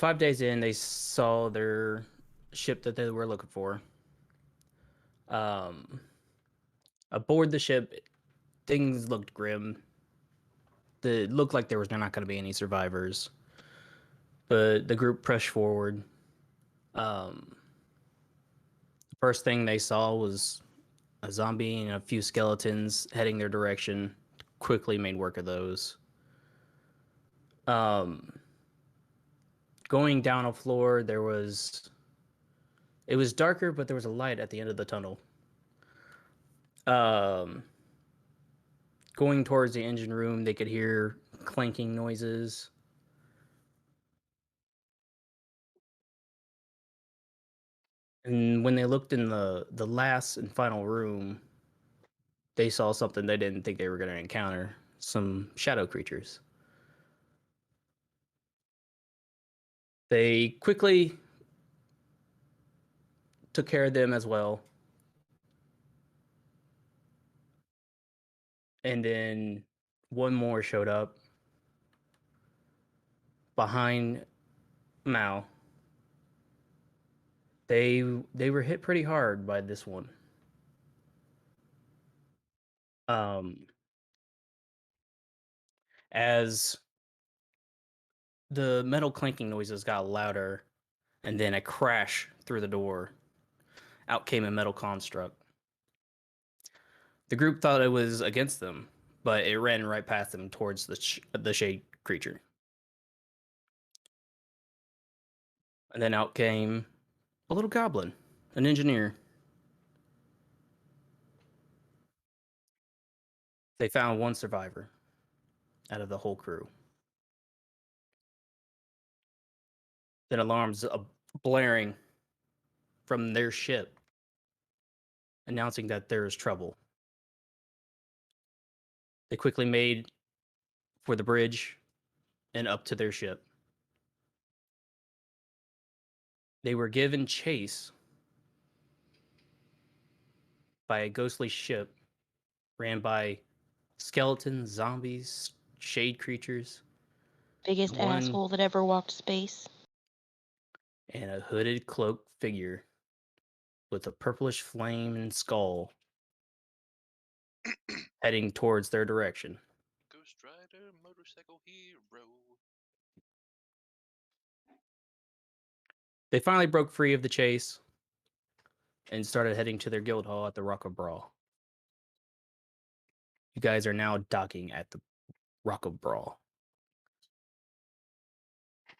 5 days in, they saw their ship that they were looking for. Um, Aboard the ship, things looked grim. It looked like there was not going to be any survivors, but the group pushed forward. Um, the first thing they saw was a zombie and a few skeletons heading their direction. Quickly made work of those. Um, Going down a floor, it was darker, but there was a light at the end of the tunnel. Um, Going towards the engine room, they could hear clanking noises. And when they looked in the last and final room, they saw something they didn't think they were going to encounter, some shadow creatures. They quickly took care of them as well. And then one more showed up behind Mao. They were hit pretty hard by this one. Um, as the metal clanking noises got louder, and then a crash through the door. Out came a metal construct. The group thought it was against them, but it ran right past them towards the shade creature. And then out came a little goblin, an engineer. They found one survivor out of the whole crew. Then alarms blaring from their ship, announcing that there is trouble. They quickly made for the bridge and up to their ship. They were given chase by a ghostly ship ran by skeletons, zombies, shade creatures, Biggest one asshole that ever walked space. and a hooded cloaked figure with a purplish flame and skull heading towards their direction. Ghost Rider, motorcycle hero. They finally broke free of the chase and started heading to their guild hall at the Rock of Brawl. You guys are now docking at the Rock of Brawl.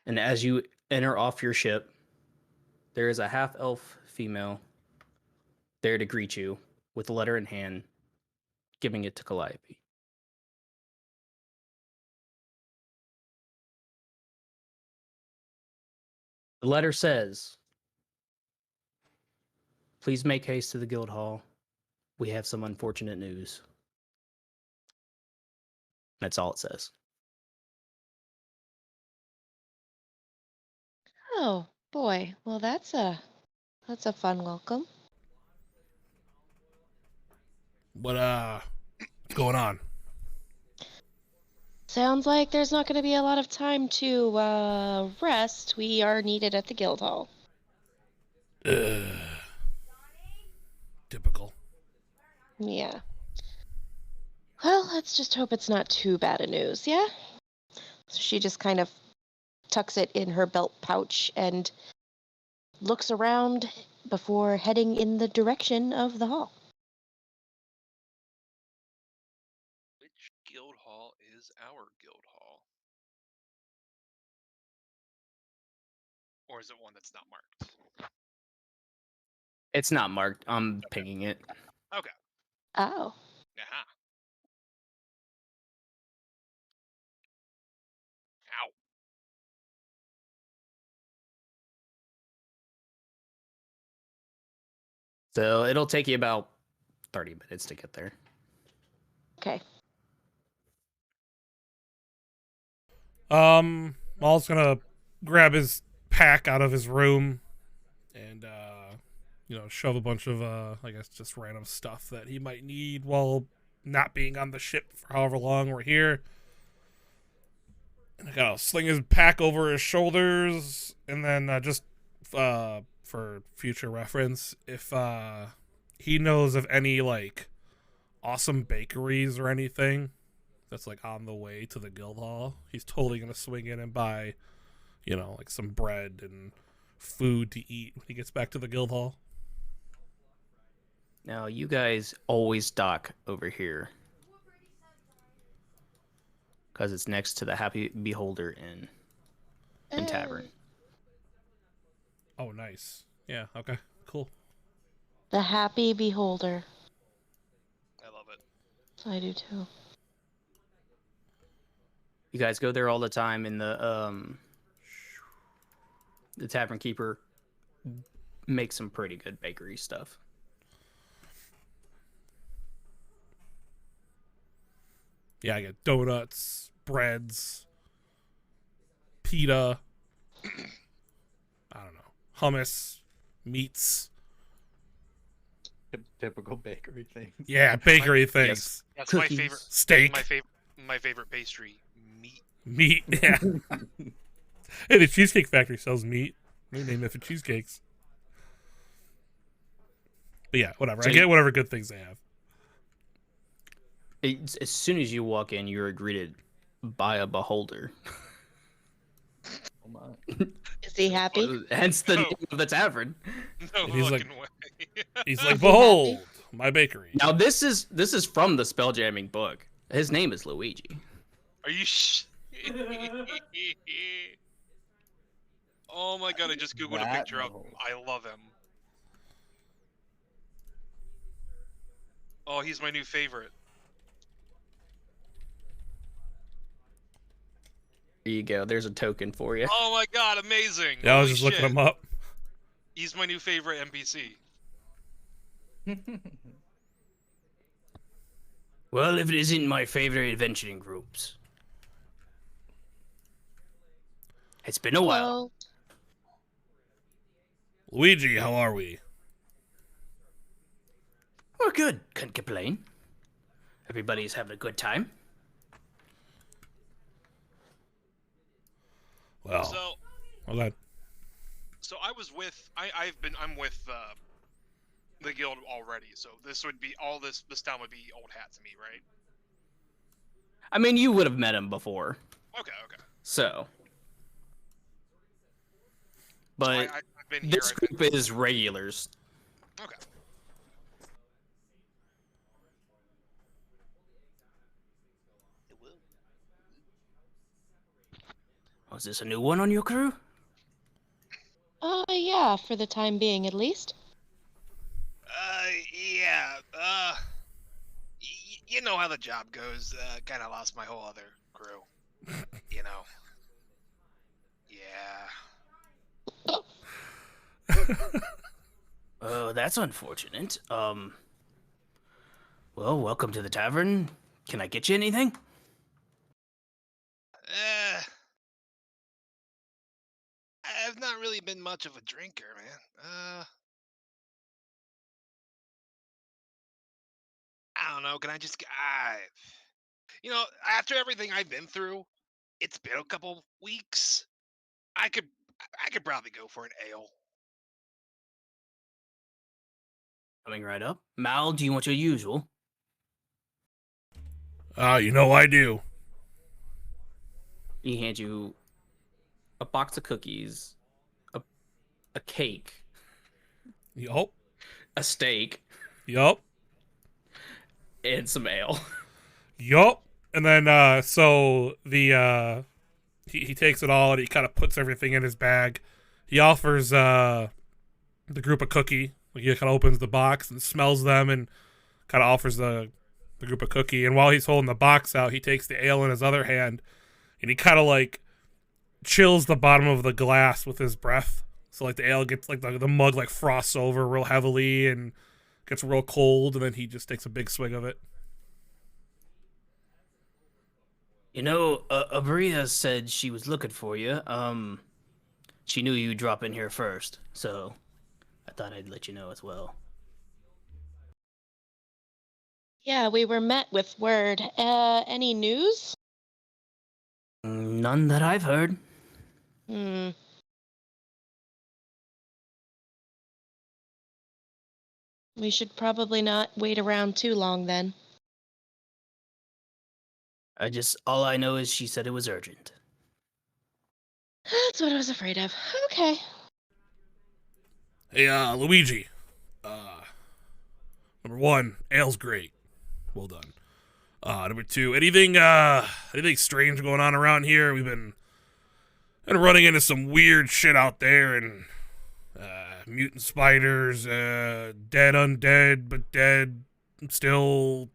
And as you enter off your ship, there is a half-elf female there to greet you with a letter in hand, giving it to Calliope. The letter says, "Please make haste to the guild hall. We have some unfortunate news." That's all it says. Oh boy, well that's a fun welcome. What's going on? Sounds like there's not going to be a lot of time to rest. We are needed at the guild hall. Typical. Yeah. Well, let's just hope it's not too bad a news, yeah? So she just kind of tucks it in her belt pouch and looks around before heading in the direction of the hall. Which guild hall is our guild hall? Or is it one that's not marked? It's not marked. I'm pinging it. Okay. Oh. Aha. Ow. So it'll take you about 30 minutes to get there. Okay. Maul's gonna grab his pack out of his room and shove a bunch of I guess just random stuff that he might need while not being on the ship for however long we're here. Gotta sling his pack over his shoulders, and then just for future reference, if he knows of any like awesome bakeries or anything that's like on the way to the guild hall, he's totally gonna swing in and buy, like some bread and food to eat when he gets back to the guild hall. Now, you guys always dock over here. Because it's next to the Happy Beholder Inn and Tavern. Oh, nice. Yeah, okay, cool. The Happy Beholder. I love it. I do too. You guys go there all the time, and the Tavern Keeper makes some pretty good bakery stuff. Yeah, I get donuts, breads, pita, I don't know, hummus, meats. Typical bakery things. Yeah, bakery things. Yes. That's Cookies. my favorite. Steak. My favorite pastry. Meat. Meat, yeah. Hey, the Cheesecake Factory sells meat. They name it for cheesecakes. But yeah, whatever. So I get whatever good things they have. As soon as you walk in, you're greeted by a beholder. Oh my. Is he happy? Hence the No. name of the tavern. No And he's fucking like- way. He's like, Is he behold, happy? my bakery. Now this is from the spelljamming book. His name is Luigi. Are you Oh my god, I just googled a That picture of him. no. I love him. Oh, he's my new favorite. There you go. There's a token for you. Oh my god, amazing! Yeah, I was Holy just looking shit. him up. He's my new favorite NPC. Well, if it isn't my favorite adventuring groups. It's been a while. Hello. Luigi, how are we? We're good. Can't complain. Everybody's having a good time. Well, So, okay. so I'm with the guild already. So this would be this town would be old hat to me, right? I mean, you would have met him before, Okay. so. So But I've been here. this group is regulars. Okay. Was this a new one on your crew? Yeah, for the time being at least. Yeah. You know how the job goes. Kind of lost my whole other crew. You know. Yeah. Oh, that's unfortunate. Well, welcome to the tavern. Can I get you anything? I've not really been much of a drinker, man. I don't know. Can I just? After everything I've been through, it's been a couple weeks. I could probably go for an ale. Coming right up. Mal, do you want your usual? I do. He hands you a box of cookies, a cake, Yup. a steak, Yup. and some ale. Yup. And then, so the, he takes it all and he kind of puts everything in his bag. He offers, the group a cookie. Like, he kind of opens the box and smells them and kind of offers the group a cookie. And while he's holding the box out, he takes the ale in his other hand and he kind of like chills the bottom of the glass with his breath. So like the ale gets like the mug like frosts over real heavily and gets real cold, and then he just takes a big swig of it. You know, Abria said she was looking for you. She knew you'd drop in here first, so I thought I'd let you know as well. Yeah, we were met with word. Any news? None that I've heard. Hmm. We should probably not wait around too long then. All I know is she said it was urgent. That's what I was afraid of. Okay. Hey, Luigi. Number one, ale's great. Well done. Number two, anything strange going on around here? We've been running into some weird shit out there, and mutant spiders, dead undead, but dead still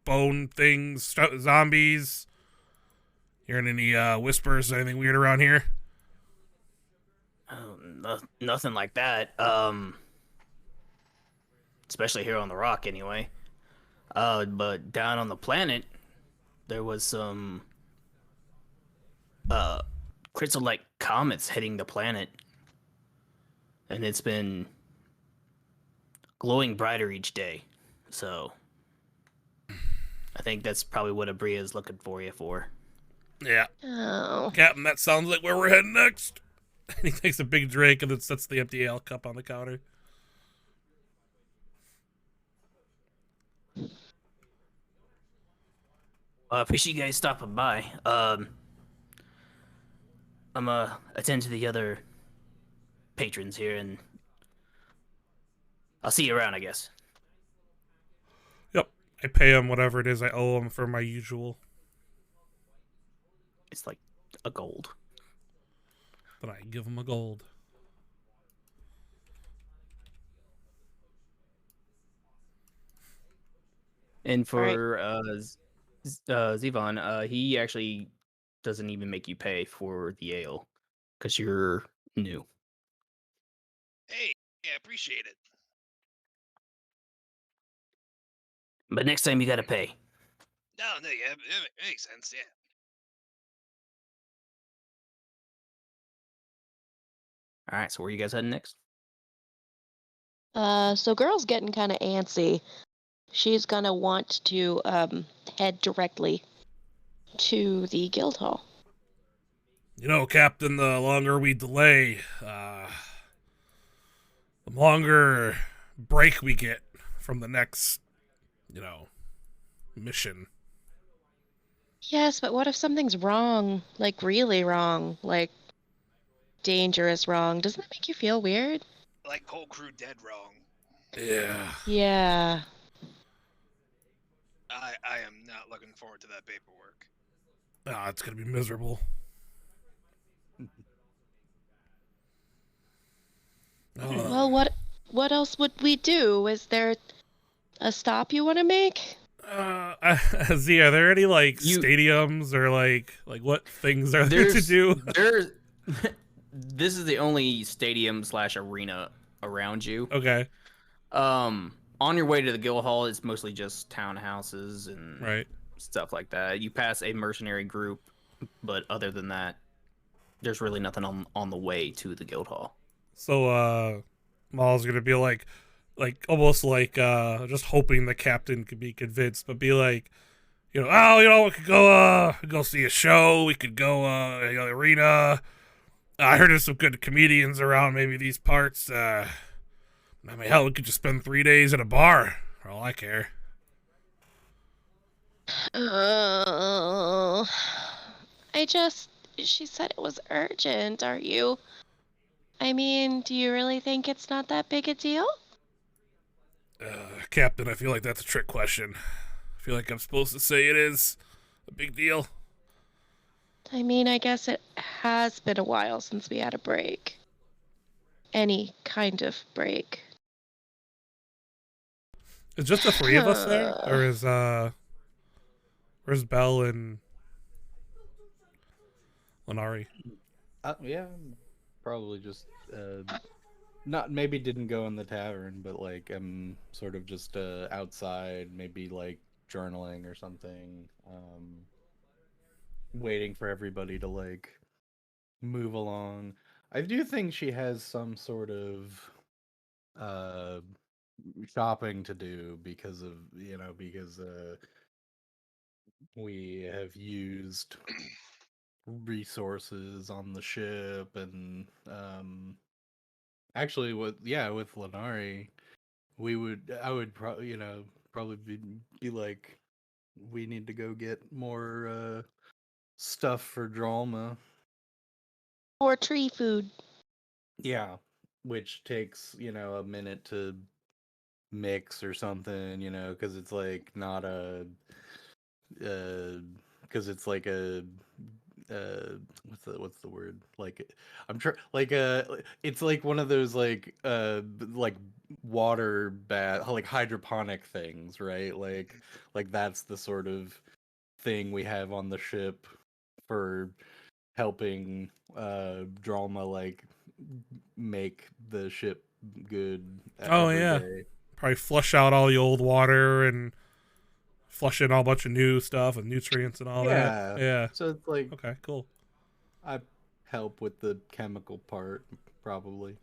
bone things, zombies. Hearing any whispers? Anything weird around here? Nothing like that. Especially here on the rock, anyway. But down on the planet, there was some crystal-like comets hitting the planet, and it's been glowing brighter each day. So, I think that's probably what Abria's looking for you for. Yeah. Oh. Captain, that sounds like where we're heading next. He takes a big drink and then sets the empty ale cup on the counter. I appreciate you guys stopping by. I'm attend to the other patrons here, and I'll see you around, I guess. Yep. I pay him whatever it is I owe him for my usual. It's like a gold. Then I give him a gold. And for Zevon, he actually doesn't even make you pay for the ale because you're new. Hey, yeah, appreciate it. But next time you gotta pay. No, yeah, it makes sense. Yeah. All right, so where are you guys heading next? So girl's getting kind of antsy. She's gonna want to head directly to the guild hall. You know, Captain, the longer we delay, the longer break we get from the next, mission. Yes, but what if something's wrong? Like really wrong? Like dangerous wrong? Doesn't that make you feel weird? Like whole crew dead wrong. Yeah. Yeah. I am not looking forward to that paperwork. It's gonna be miserable. Well, what else would we do? Is there a stop you want to make? Z, are there any stadiums or like what things are there to do? This is the only stadium / arena around you. Okay. On your way to the guild hall, it's mostly just townhouses and Right. stuff like that. You pass a mercenary group, but other than that, there's really nothing on the way to the guild hall. So Maul's gonna be like almost like just hoping the captain could be convinced, but be like, we could go see a show, we could go the arena. I heard there's some good comedians around maybe these parts. Hell, we could just spend 3 days at a bar for all I care. She said it was urgent. Are you? I mean, do you really think it's not that big a deal? Captain, I feel like that's a trick question. I feel like I'm supposed to say it is a big deal. I mean, I guess it has been a while since we had a break. Any kind of break. Is just the three of us there? Or where's Belle and Lenari? Yeah, probably just not maybe didn't go in the tavern, but like I'm sort of just outside, maybe like journaling or something, waiting for everybody to like move along. I do think she has some sort of uh shopping to do because of because we have used resources on the ship, and actually, with Lenari, I would probably probably be like, we need to go get more stuff for Dralma. Or tree food. Yeah, which takes a minute to mix or something, because it's like not a because it's like a what's the word, like I'm sure like it's like one of those like water bath, like hydroponic things, right? Like that's the sort of thing we have on the ship for helping Dralma like make the ship good Oh every yeah, day. probably flush out all the old water and flush in all a bunch of new stuff with nutrients and all that. Yeah. Yeah. So it's like Okay. Cool. I help with the chemical part, probably.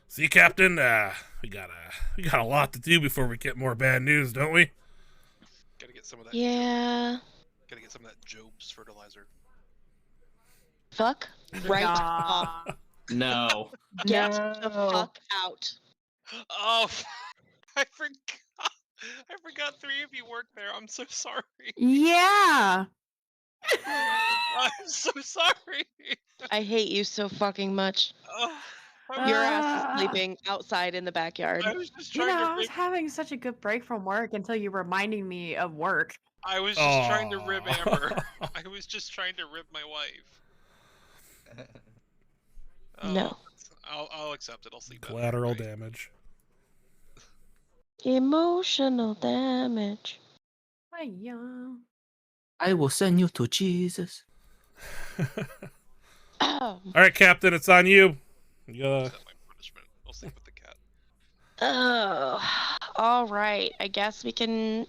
See, Captain, we got a lot to do before we get more bad news, don't we? Gotta get some of that. Yeah. Gotta get some of that Job's fertilizer. Fuck. Right Nah. off. No. Get No. the fuck out. Oh, I forgot. I forgot 3 of you worked there. I'm so sorry. Yeah. I'm so sorry. I hate you so fucking much. I'm- Your ass is Uh, sleeping outside in the backyard. I was just You trying know, to I was rib. having such a good break from work until you reminding me of work. I was just trying to rib Aw. Amber. I was just trying to rib my wife. No. I'll accept it. I'll sleep. better Collateral tonight. damage. Emotional damage. Hiya. I will send you to Jesus. Oh. All right, Captain, it's on you. You gotta- Accept my punishment. I'll sleep with the cat. Oh. All right. I guess we can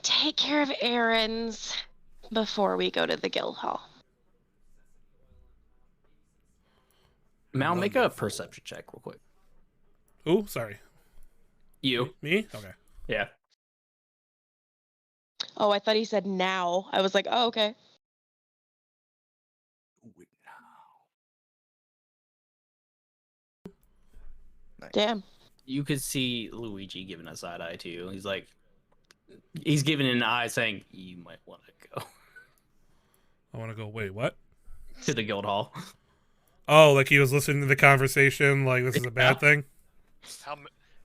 take care of errands before we go to the guild hall. Mal, make a Wonderful. perception check real quick. Ooh, sorry. You. Me? Okay. Yeah. Oh, I thought he said now. I was like, oh, okay. Nice. Damn. You could see Luigi giving a side eye to you. He's giving an eye saying, you might want to go I want to go. Wait, what? to the guild hall. Oh, like he was listening to the conversation. Like this is a bad Yeah. thing.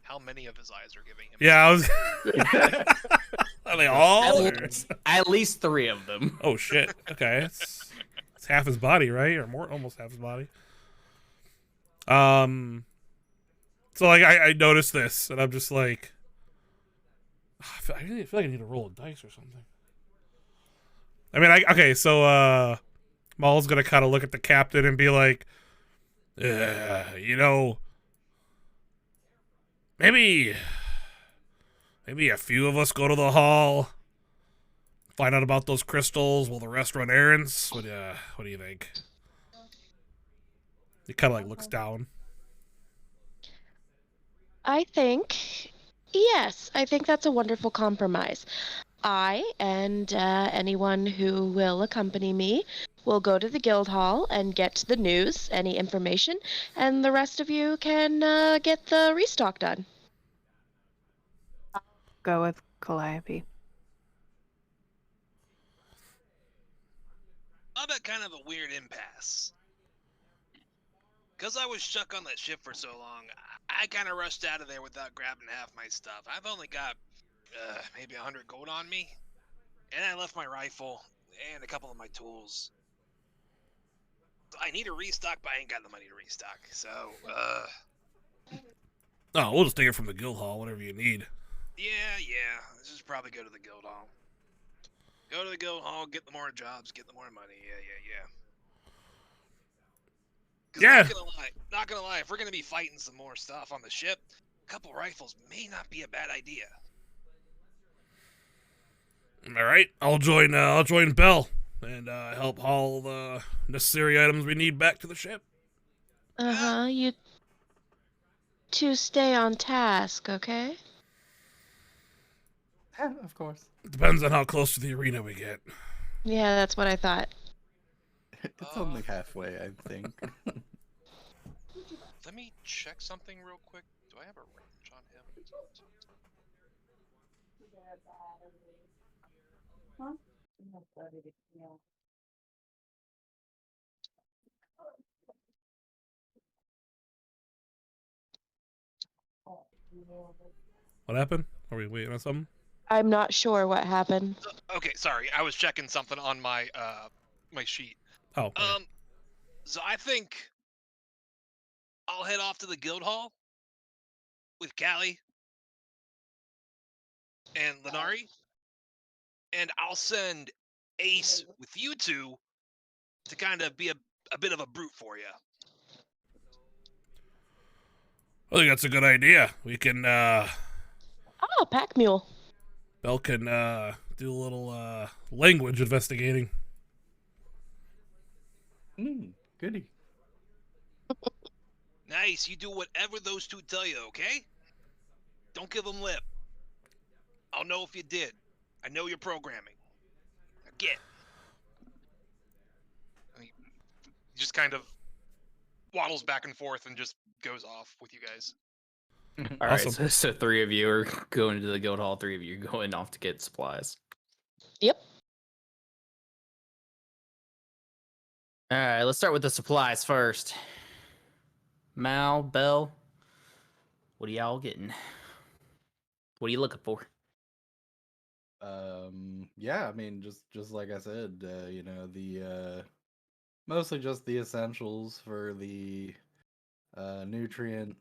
How many of his eyes are giving him? Yeah, I was. Are they all? or- At least 3 of them. Oh shit. Okay, it's half his body, right, or more, almost half his body. So like I noticed this, and I'm just like, I really feel like I need to roll a dice or something. I mean, okay, so Maul's gonna kind of look at the captain and be like, maybe a few of us go to the hall, find out about those crystals while the rest run errands. What do you think? He kind of like looks down. I think, yes, I think that's a wonderful compromise. I and anyone who will accompany me will go to the guild hall and get the news, any information, and the rest of you can get the restock done. Go with Calliope. I'm at kind of a weird impasse. Because I was stuck on that ship for so long, I kind of rushed out of there without grabbing half my stuff. I've only got maybe 100 gold on me, and I left my rifle and a couple of my tools. I need a restock, but I ain't got the money to restock. So, Oh, we'll just take it from the guild hall, whatever you need. yeah. Let's just probably go to the guild hall. Go to the guild hall, get the more jobs, get the more money. Yeah. 'Cause Yeah. Not gonna lie, if we're gonna be fighting some more stuff on the ship, a couple rifles may not be a bad idea. All right, I'll join Bell and help haul the necessary items we need back to the ship. Uh-huh, you two stay on task, okay? Of course. Depends on how close to the arena we get. Yeah, that's what I thought. It's only halfway, I think. Let me check something real quick. Do I have a range on him? What happened? Are we waiting on something? I'm not sure what happened. Okay, sorry. I was checking something on my my sheet. Oh, okay. So I think I'll head off to the guild hall with Callie and Lenari, and I'll send Ace with you two to kind of be a bit of a brute for you. I think that's a good idea. We can, Oh, pack mule. Belle can, do a little, language investigating. Goody. Nice. You do whatever those two tell you, okay? Don't give them lip. I'll know if you did. I know your programming. Now get. He just kind of waddles back and forth and just goes off with you guys. All right, Awesome. so 3 of you are going to the guild hall. 3 of you are going off to get supplies. Yep. All right, let's start with the supplies first. Mal, Bell, what are y'all getting? What are you looking for? Yeah, I mean, just like I said, you know, the mostly just the essentials for the nutrient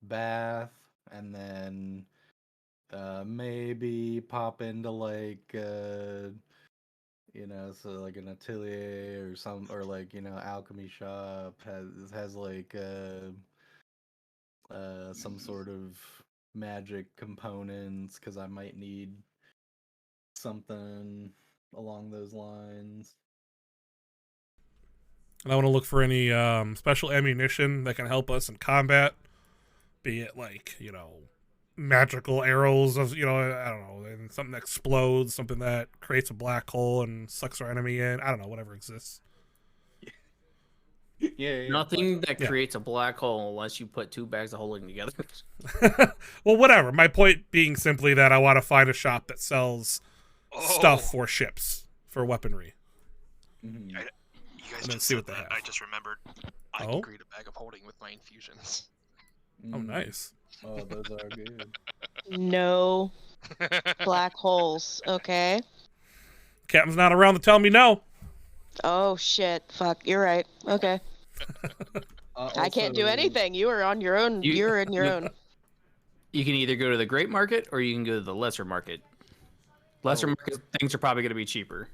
bath, and then maybe pop into like you know, so like an atelier or like, you know, alchemy shop has like some sort of magic components, because I might need something along those lines. And I want to look for any, special ammunition that can help us in combat. Be it like, you know, magical arrows of, you know, I don't know, and something that explodes, something that creates a black hole and sucks our enemy in. I don't know, whatever exists. Yeah. Nothing that Yeah. creates a black hole unless you put 2 bags of holding together. Well, whatever. My point being simply that I want to find a shop that sells stuff for ships, for weaponry. Mhm. You guys And then just see said what they that. have. I just remembered. I Oh? can create a bag of holding with my infusions. Oh, nice. Oh, those are good. No black holes. Okay. Captain's not around to tell me no. Oh shit. Fuck. You're right. Okay. I can't do Also- anything. You are on your own. You- You're in your you- own. You can either go to the great market or you can go to the lesser market. Lesser Oh. market things are probably going to be cheaper.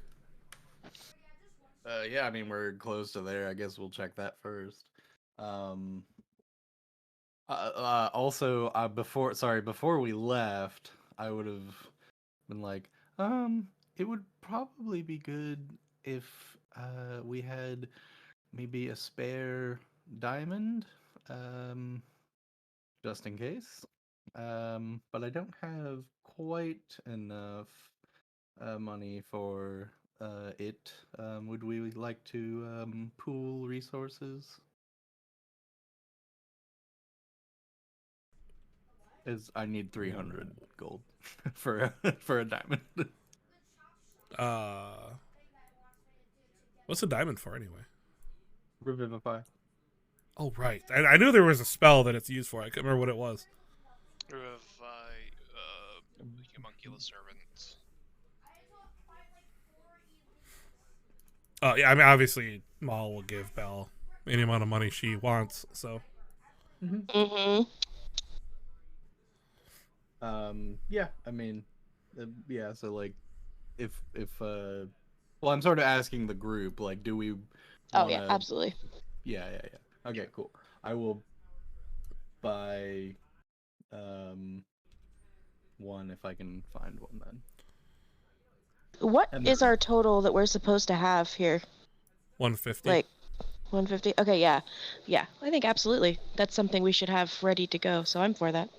Yeah, I mean, we're close to there. I guess we'll check that first. Also, before we left, I would have been like, it would probably be good if we had maybe a spare diamond, just in case. But I don't have quite enough money for it. Would we like to pool resources? Is I need 300 gold for for a diamond. What's a diamond for anyway? Revivify. Oh, right. I knew there was a spell that it's used for. I couldn't remember what it was. Homunculus servant. Yeah, I mean, obviously, Maul will give Belle any amount of money she wants, so. Mm-hmm. Yeah, I mean, yeah. So like, if well, I'm sort of asking the group, like, do we? Oh yeah, wanna- absolutely. Yeah. Okay, cool. I will buy one if I can find one then. What And is then- our total that we're supposed to have here? 150. Like 150? Okay, yeah. Yeah, I think absolutely. That's something we should have ready to go, so I'm for that.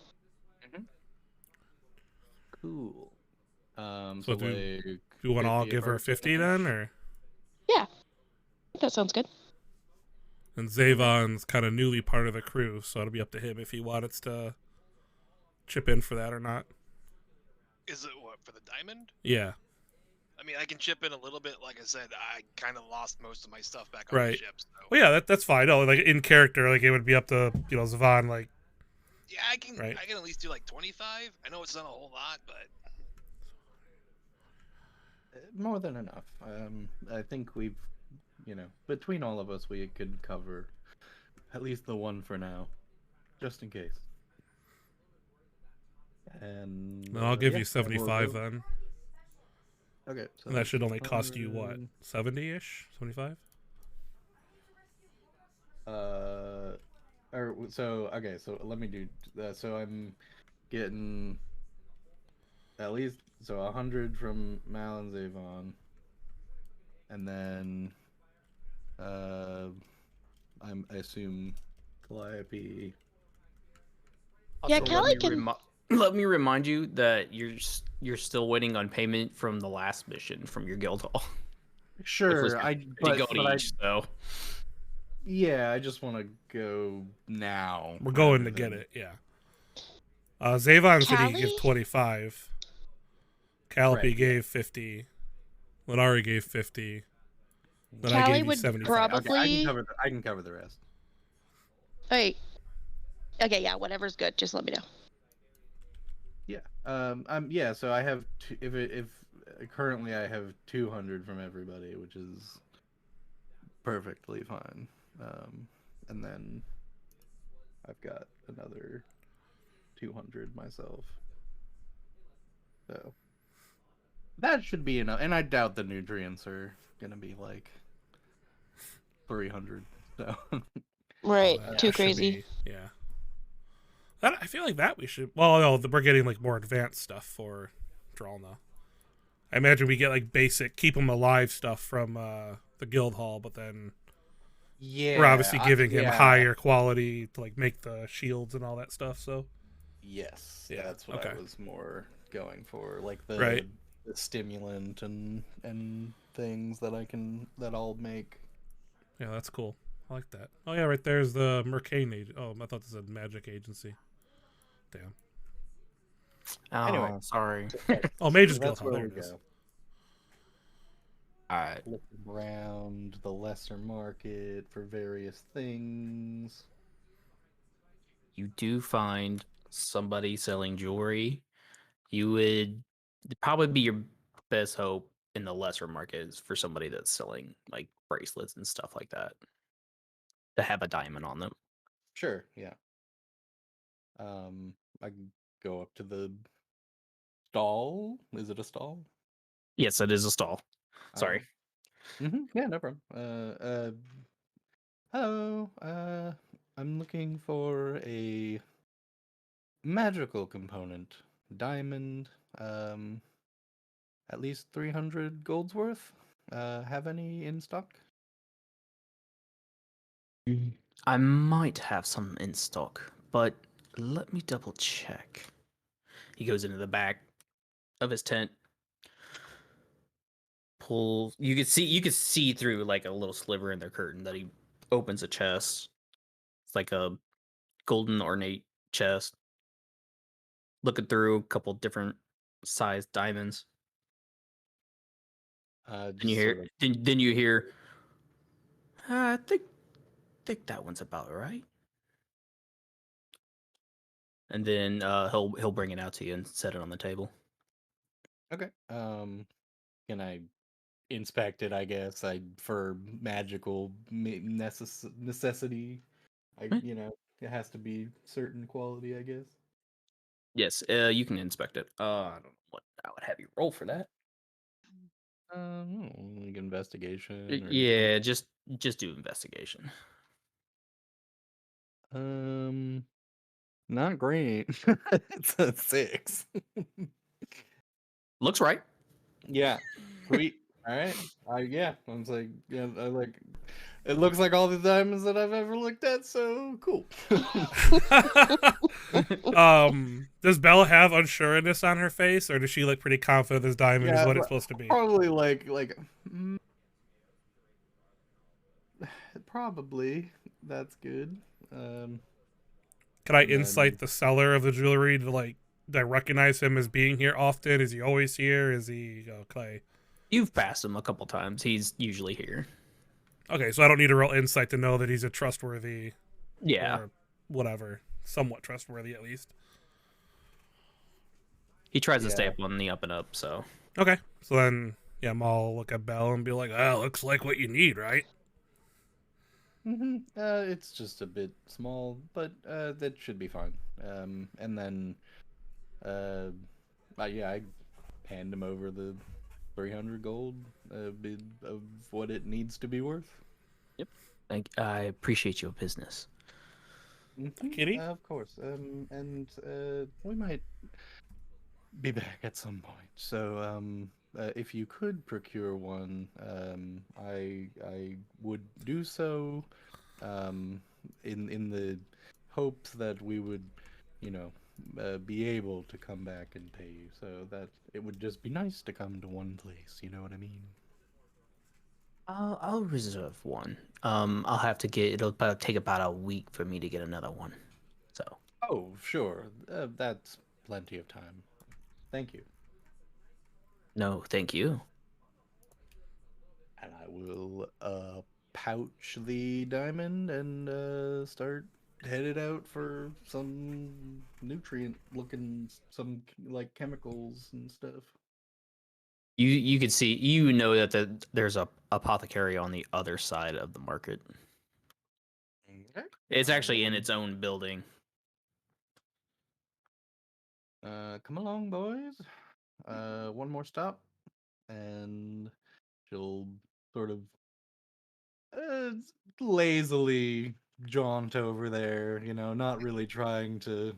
Cool. So So do like, you want to all 50 give her each? 50 then, or? Yeah, I think that sounds good. And Zavon's kind of newly part of the crew, so it'll be up to him if he wants to chip in for that or not. Is it what for the diamond? Yeah, I mean, I can chip in a little bit. Like I said, I kind of lost most of my stuff back on the right. ship. So Well, yeah, that's fine. No, like in character, like it would be up to Zavon, like yeah, right. I can at least do like 25. I know it's not a whole lot, but More than enough. I think we've, between all of us, we could cover at least the one for now, just in case. And Then I'll give yeah, you 75 then. Okay, so And that that's should only cost you what, 100. 70-ish, 75? Or so okay, so let me do. So I'm getting at least 100 from Mal and Zavon, and then I assume Calliope. Yeah, Also, Callie can. let me remind you that you're still waiting on payment from the last mission from your guild hall. Which was Sure, your I 50 but gold but I each, so yeah, I just want to go now. We're kind going of to get thing. it, yeah. Zavon said he Callie? give 25. Calliope Right, yeah. gave 50. Lenari gave 50. Then I Callie gave you would 75. Okay, probably. I can cover the rest. Wait. Okay, yeah, whatever's good. Just let me know. Yeah. Yeah. So I have if currently I have 200 from everybody, which is perfectly fine. And then I've got another 200 myself. So that should be enough. And I doubt the nutrients are gonna be like 300. So Right, That too should crazy. be- yeah. I feel like that we should. Well, no, we're getting like more advanced stuff for Dralna. I imagine we get like basic keep them alive stuff from the guild hall, but then yeah, we're obviously giving him yeah. higher quality to like make the shields and all that stuff. So Yes, Yeah, that's what okay. I was more going for, like Right. the stimulant and things that I'll make. yeah, that's cool. I like that. Oh yeah, right there's the Mercane agent. Oh, I thought this said Magic Agency. Damn. oh, Anyway. sorry. Oh, Mage's So Guild that's Hall. where There we it is. go. All right. Looking around the lesser market for various things. You do find somebody selling jewelry. You would probably be your best hope in the lesser market is for somebody that's selling like bracelets and stuff like that to have a diamond on them. Sure, yeah. I can go up to the stall. Is it a stall? Yes, it is a stall. Sorry. Yeah, no problem. Hello. I'm looking for a magical component. Diamond. At least 300 gold's worth. Have any in stock? I might have some in stock, but let me double check. He goes into the back of his tent. You could see through like a little sliver in their curtain that he opens a chest. It's like a golden ornate chest. Looking through a couple different sized diamonds. Then you Just hear sort of. then you hear I think that one's about right. And then he'll bring it out to you and set it on the table. Okay. Can I inspect it? I guess for magical necessity. Hmm. It has to be certain quality. I guess. Yes, you can inspect it. I don't know what I would have you roll for that. Like investigation or Yeah, just do investigation. Not great. It's a 6. Looks right. Yeah, sweet. All right. Yeah. I was like, yeah, I like. It looks like all the diamonds that I've ever looked at. So cool. Does Bella have unsureness on her face, or does she look pretty confident this diamond is Yeah, what it's but supposed to be? probably mm, probably that's good. Can I And then insight the seller of the jewelry to like? Do I recognize him as being here often? Is he always here? Is he okay? You've passed him a couple times. He's usually here. Okay, so I don't need a real insight to know that he's a trustworthy Yeah. or whatever, somewhat trustworthy at least. He tries to stay Yeah. up on the up and up, so. Okay, so then yeah, I'll look at Belle and be like, "Ah, looks like what you need, right?" it's just a bit small, but that should be fine. And then uh, yeah, I hand him over the 300 gold bid of what it needs to be worth. I appreciate your business. Kitty? Of course. And we might be back at some point. So, if you could procure one, I would do so, in the hopes that we would, you know, be able to come back and pay you. So that it would just be nice to come to one place. You know what I mean? I'll reserve one. I'll have to get. It'll take about a week for me to get another one. So. Oh, sure. That's plenty of time. Thank you. No, thank you. And I will pouch the diamond and start headed out for some nutrient looking some like chemicals and stuff. You could see that there's a apothecary on the other side of the market. Okay. It's actually in its own building. Come along, boys. One more stop, and she'll sort of uh, lazily jaunt over there. You know, not really trying to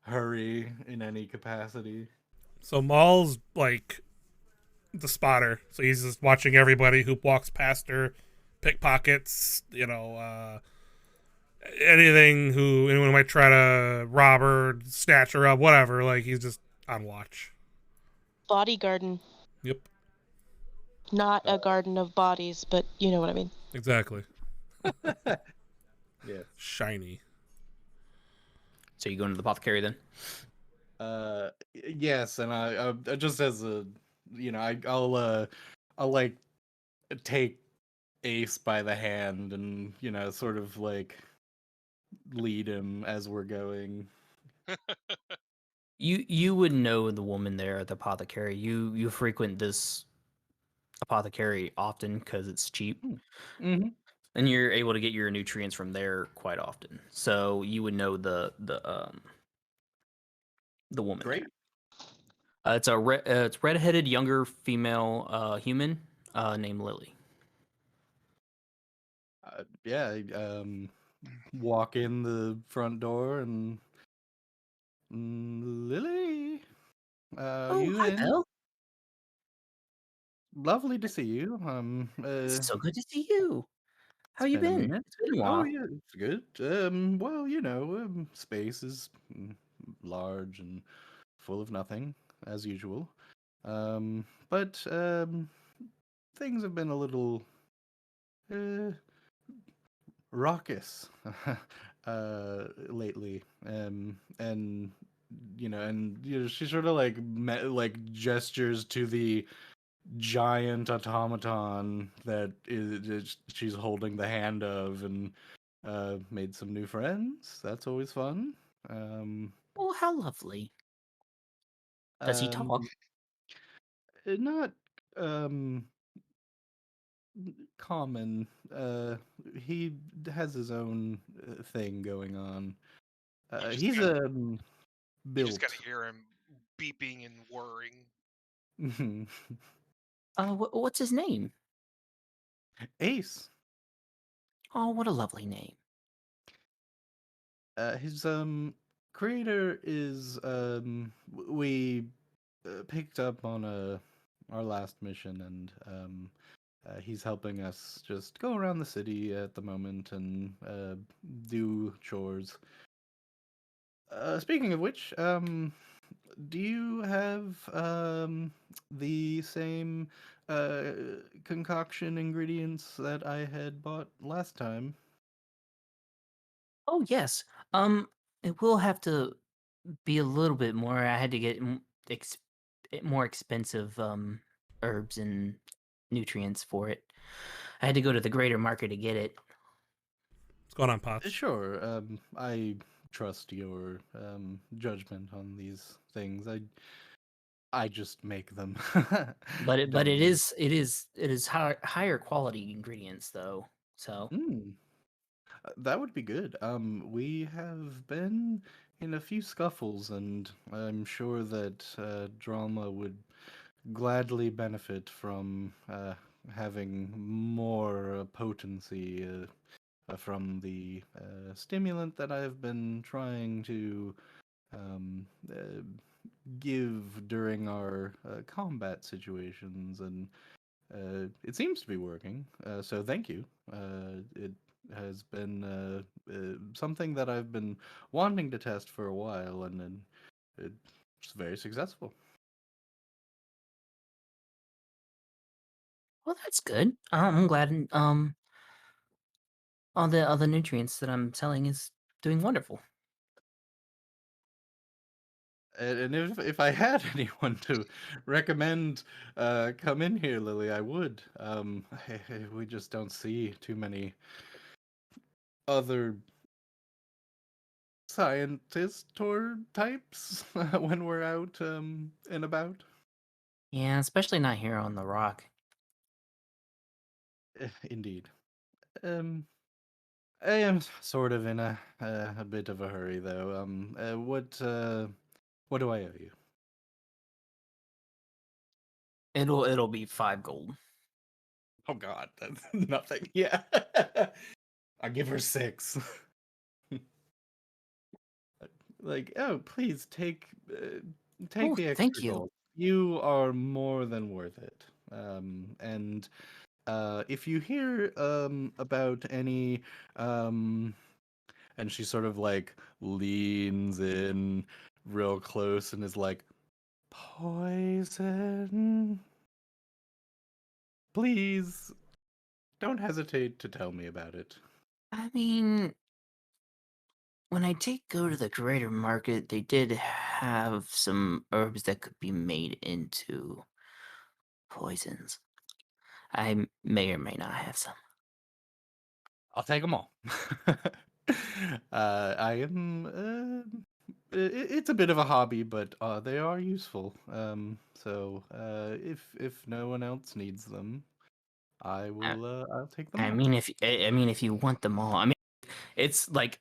hurry in any capacity. So Maul's like the spotter, so he's just watching everybody who walks past her, pickpockets, anything who anyone might try to rob her, snatch her up, whatever. Like he's just on watch. Body garden. Yep, Not a garden of bodies, but you know what I mean. exactly. Yes. Shiny. So you go into the apothecary then? Yes, and I just as a, I'll like take Ace by the hand and sort of like lead him as we're going. You would know the woman there at the apothecary. You frequent this apothecary often because it's cheap, Mm-hmm. and you're able to get your nutrients from there quite often. So you would know the woman. Great. There. It's redheaded younger female human named Lily. Yeah. Walk in the front door and Lily, you Hi, in? Belle. Lovely to see you. It's so good to see you. How It's you been a been? minute. It's been a Oh while. yeah, it's good. Well, space is large and full of nothing as usual. But things have been a little uh, raucous lately. And she sort of like gestures to the giant automaton that she's holding the hand of, and made some new friends. That's always fun. Oh, how lovely. Does he Um, talk? Not um common. He has his own thing going on. You just He's gotta, you just built. gotta hear him beeping and whirring. What's his name? Ace. Oh, what a lovely name. His creator is we picked up on our last mission, and he's helping us just go around the city at the moment and do chores. Speaking of which, do you have the same uh, concoction ingredients that I had bought last time? Oh yes. It will have to be a little bit more. I had to get more expensive herbs and nutrients for it. I had to go to the greater market to get it. What's going on, Pops? Sure. I trust your judgment on these things. I just make them. But Don't need. it is higher quality ingredients though. So Mm, that would be good. We have been in a few scuffles, and I'm sure that drama would gladly benefit from having more potency from the stimulant that I've been trying to um, uh, give during our combat situations, and it seems to be working. So thank you. It has been something that I've been wanting to test for a while, and then it's very successful. well, that's good. I'm glad. All the nutrients that I'm selling is doing wonderful. And if I had anyone to recommend come in here, Lily, I would. We just don't see too many other scientist or types when we're out and about. Yeah, especially not here on the rock. Indeed. Um, I am sort of in a bit of a hurry though. What do I owe you? It'll be 5 gold. Oh God, that's nothing. Yeah, I give her 6. Like, oh, please take Oh, the thank extra you. gold. You are more than worth it. And if you hear about any and she sort of like leans in real close and is like, poison. Please don't hesitate to tell me about it. I mean, when I did go to the greater market, they did have some herbs that could be made into poisons. May or may not have some. I'll take them all. I am. It's a bit of a hobby, but they are useful. So if no one else needs them, I I, will. I'll take them I all. mean, I mean, if you want them all, I mean, it's like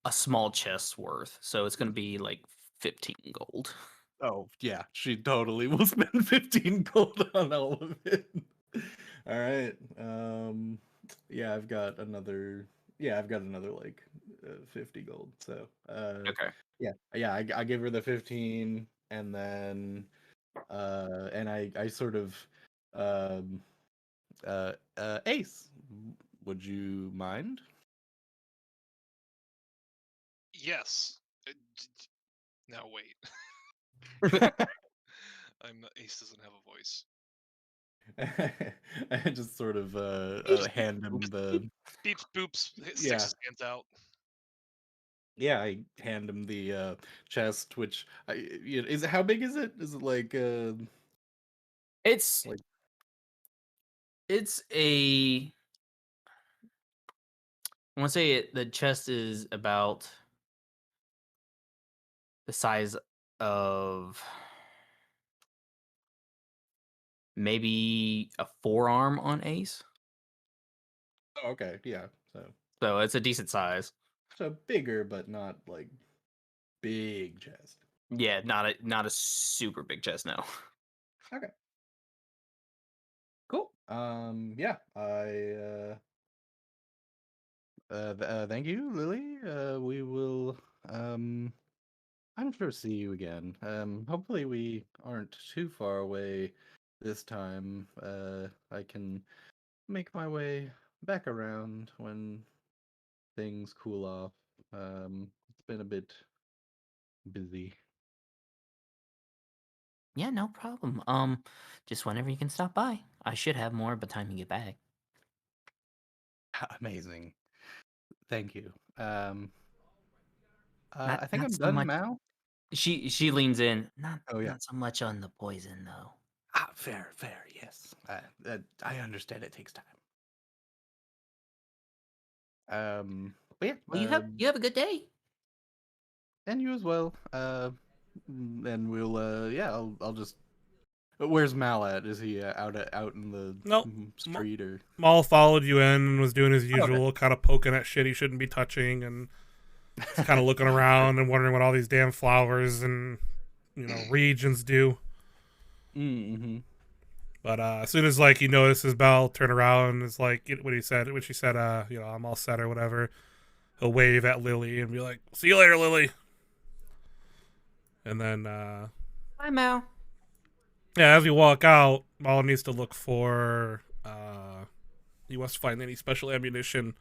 a small chest's worth, so it's gonna be like 15 gold. Oh yeah, she totally will spend 15 gold on all of it. All right. Yeah, I've got another. Yeah, I've got another like 50 gold. So Okay. yeah, I give her the 15, and then and I sort of um Ace, would you mind? Yes. Now wait. Ace doesn't have a voice. I just sort of hand him the Beeps boops. Sticks yeah. his hands out. Yeah, I hand him the chest, which is it, how big is it? Is it It's like it's a I want to say the chest is about the size of maybe a forearm on Ace. oh, okay, yeah. So it's a decent size. So bigger but not like big chest. Yeah, not a super big chest, no. Okay. Cool. Yeah, thank you, Lily. We will I'm sure see you again. Hopefully we aren't too far away this time. I can make my way back around when things cool off. It's been a bit busy. Yeah, no problem. Just whenever you can stop by. I should have more by the time you get back. Amazing. Thank you. Not, I think not I'm so done much. now. She leans in. Not Oh, yeah. not so much on the poison though. Fair, yes. I understand it takes time. But yeah, Well, you have a good day. and you as well. And we'll, yeah, I'll just. Where's Mal at? Is he out in the Nope. street or? Maul followed you in and was doing his usual, kind of poking at shit he shouldn't be touching, and kind of looking around and wondering what all these damn flowers and regions do. Mm-hmm. But as soon as he notices Belle turn around and is like when she said I'm all set or whatever, he'll wave at Lily and be like, "See you later, Lily." And then Bye, Mal. yeah, as we walk out, Maul needs to look for he wants to find any special ammunition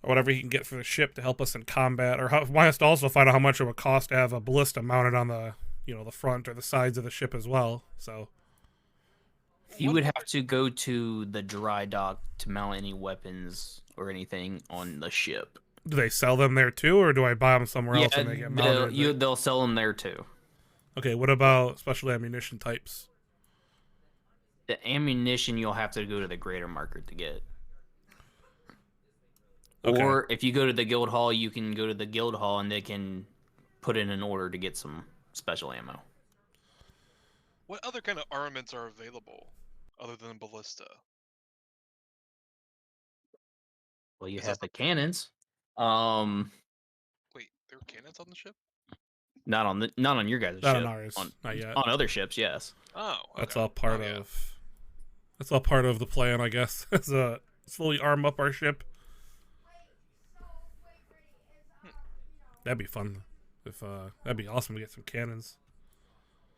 or whatever he can get for the ship to help us in combat, or wants to also find out how much it would cost to have a ballista mounted on the the front or the sides of the ship as well. So You would have to go to the dry dock to mount any weapons or anything on the ship. do they sell them there too, or do I buy them somewhere else and they get mounted? They'll sell them there too. Okay, what about special ammunition types? The ammunition you'll have to go to the greater market to get. Okay. Or if you go to the guild hall, you can go to the guild hall and they can put in an order to get some special ammo. What other kind of armaments are available other than ballista? Well, you Is have that the cannons. Wait, there were cannons on the ship? Not on your guys' Not ship. on ours, not yet. On other ships, yes. Oh, That's okay. all part Oh, yeah. of. That's all part of the plan, I guess. Is slowly arm up our ship. That'd be fun. If that'd be awesome to get some cannons.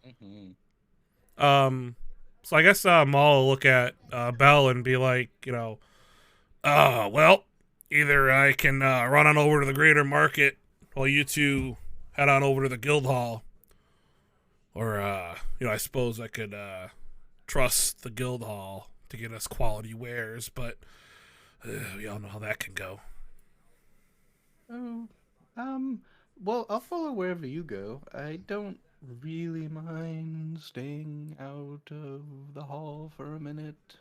Mm-hmm. So I guess Maul will look at Belle and be like, well, either I can run on over to the greater market while you two head on over to the guild hall, or I suppose I could trust the guild hall to get us quality wares, but we all know how that can go. Oh, well, I'll follow wherever you go. I don't really mind staying out of the hall for a minute.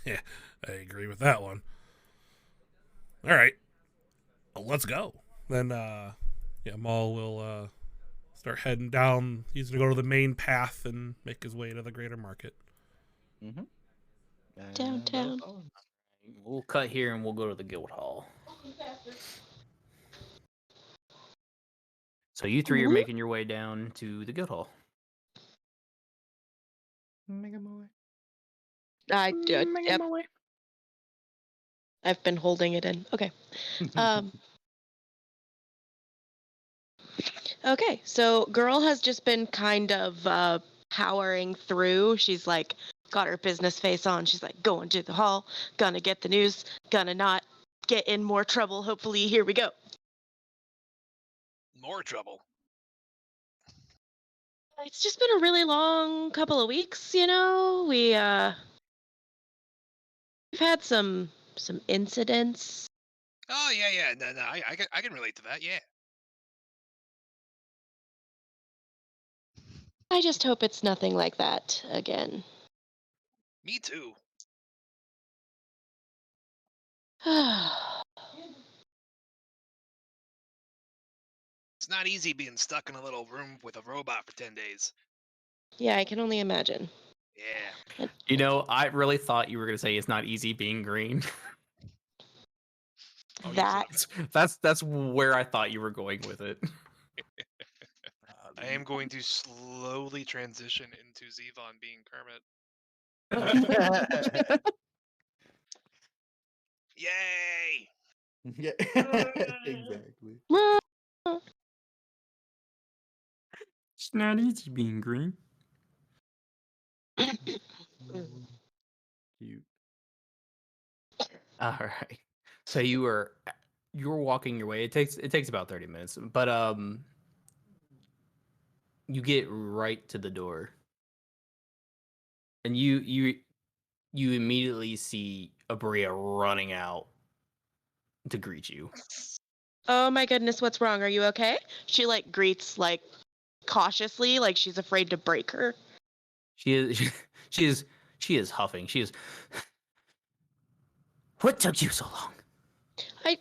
Yeah, I agree with that one. All right, well, let's go. Then, Maul will start heading down. He's gonna go to the main path and make his way to the greater market. Mm-hmm. Downtown. We'll cut here and we'll go to the guild hall. So you three are making your way down to the guild hall. Make my way. Yep. I've been holding it in. Okay. Okay, so girl has just been kind of powering through. She's like got her business face on. She's like going to the hall, gonna get the news, gonna not get in more trouble. Hopefully, here we go. More trouble. It's just been a really long couple of weeks, we've had some incidents. Oh yeah. No, I can relate to that. Yeah. I just hope it's nothing like that again. Me too. It's not easy being stuck in a little room with a robot for 10 days. Yeah, I can only imagine. Yeah. I really thought you were gonna say it's not easy being green. Oh, That That's where I thought you were going with it. I am going to slowly transition into Zevon being Kermit. Yay! Yeah, exactly. It's not easy being green. Cute. All right. So you're walking your way. It takes about 30 minutes, but you get right to the door, and you immediately see Abria running out to greet you. Oh my goodness, what's wrong? Are you okay? She like greets like cautiously, like she's afraid to break her. She is she is huffing. She is. What took you so long? I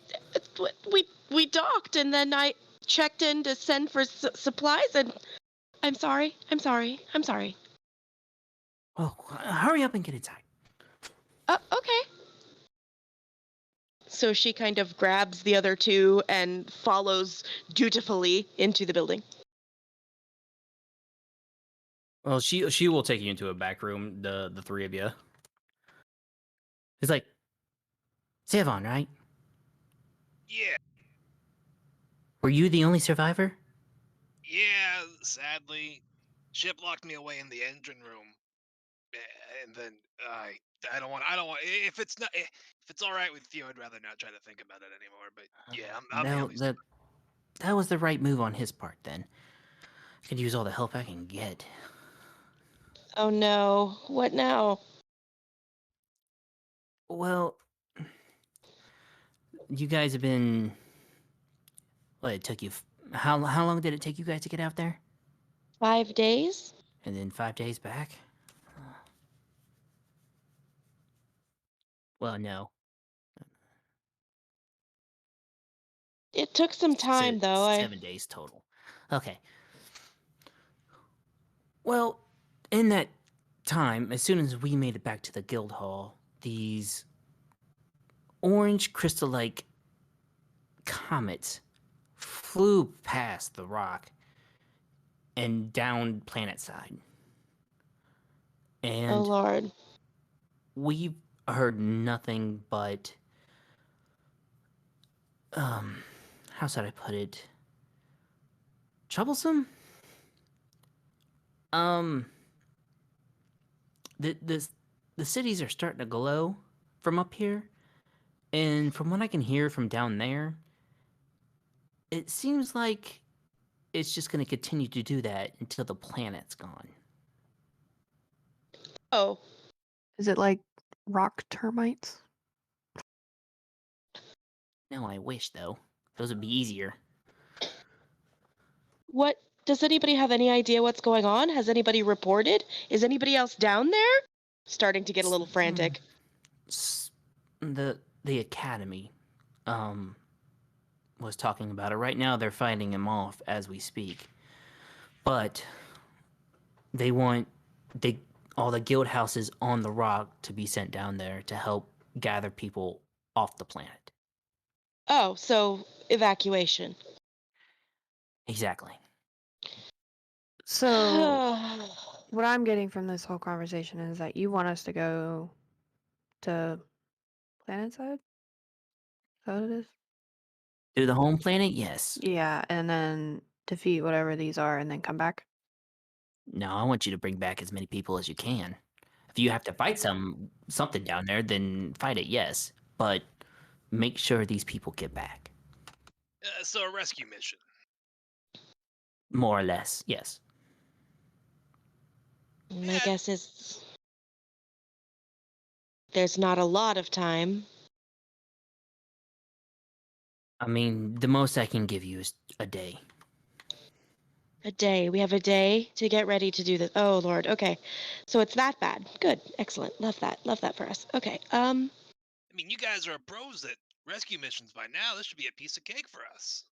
we docked and then I checked in to send for supplies and I'm sorry. I'm sorry. I'm sorry. Well, hurry up and get inside. Okay. So she kind of grabs the other two and follows dutifully into the building. Well, she will take you into a back room. The three of you. It's like, Savon, right? Yeah, Were you the only survivor? yeah. Sadly, ship locked me away in the engine room, and then I don't want. If it's not. If it's all right with you, I'd rather not try to think about it anymore. But yeah, I'm the No, only. that was the right move on his part. Then I could use all the help I can get. Oh no. What now? Well, you guys have been. Well, it took you. How long did it take you guys to get out there? 5 days? And then 5 days back? Well, no. It took some time though. 7 days total. Okay. Well, in that time, as soon as we made it back to the guild hall, these orange crystal-like comets flew past the rock and down planet side. Oh And Lord. we've heard nothing but how should I put it? Troublesome? The cities are starting to glow from up here, and from what I can hear from down there, it seems like it's just going to continue to do that until the planet's gone. Oh. Is it like rock termites? No, I wish though. Those would be easier. What does anybody have any idea what's going on? Has anybody reported? Is anybody else down there? Starting to get a little frantic. The academy was talking about it. Right now they're fighting him off as we speak. But they want all the guild houses on the rock to be sent down there to help gather people off the planet. Oh, so evacuation. Exactly. So what I'm getting from this whole conversation is that you want us to go to Planetside? Is that what it is? To the home planet, yes. Yeah, and then defeat whatever these are and then come back. No, I want you to bring back as many people as you can. If you have to fight something down there, then fight it, yes. But make sure these people get back. So a rescue mission. More or less, yes. My guess is there's not a lot of time. I mean, the most I can give you is a day. A day. We have a day to get ready to do this. Oh Lord. Okay. So it's that bad. Good. Excellent. Love that. Love that for us. Okay. I mean, you guys are pros at rescue missions by now. This should be a piece of cake for us.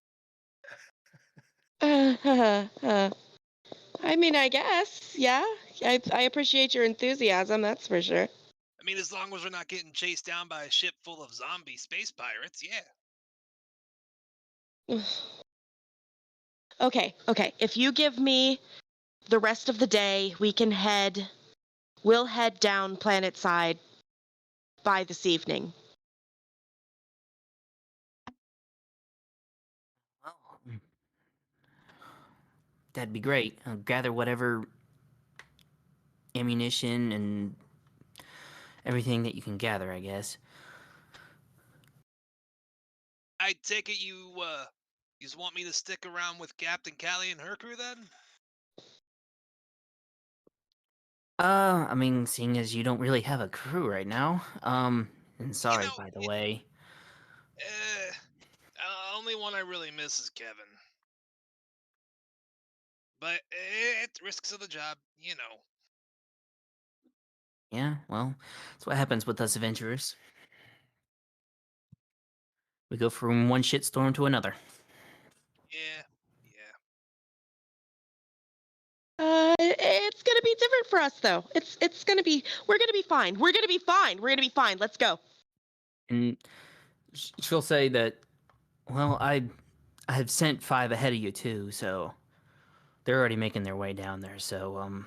I mean, I guess. Yeah. I appreciate your enthusiasm, that's for sure. I mean, as long as we're not getting chased down by a ship full of zombie space pirates, yeah. Okay. If you give me the rest of the day, we'll head down planet side by this evening. Well, that'd be great. Gather whatever ammunition and everything that you can gather, I guess. I take it you just want me to stick around with Captain Callie and her crew then? I mean, seeing as you don't really have a crew right now, and sorry, know, by the way. Only one I really miss is Kevin. But it risks of the job, you know. Yeah, well, that's what happens with us adventurers. We go from one shitstorm to another. Yeah. It's gonna be different for us though. It's gonna be. We're gonna be fine. We're gonna be fine. We're gonna be fine. Let's go. And she'll say that, well, I have sent 5 ahead of you too, so they're already making their way down there. So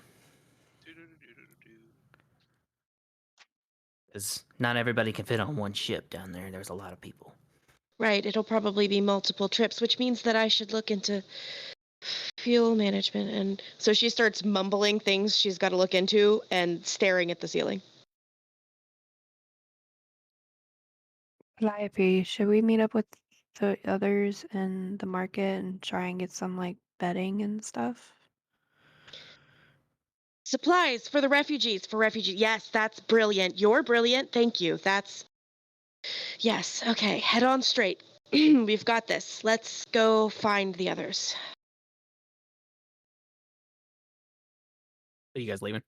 because not everybody can fit on one ship down there. There's a lot of people. Right. It'll probably be multiple trips, which means that I should look into fuel management. And so she starts mumbling things she's got to look into and staring at the ceiling. Calliope, should we meet up with the others in the market and try and get some like bedding and stuff? Supplies for the refugees. Yes, that's brilliant. You're brilliant. Thank you. Yes. Okay. Head on straight. We've got this. Let's go find the others. Are you guys leaving?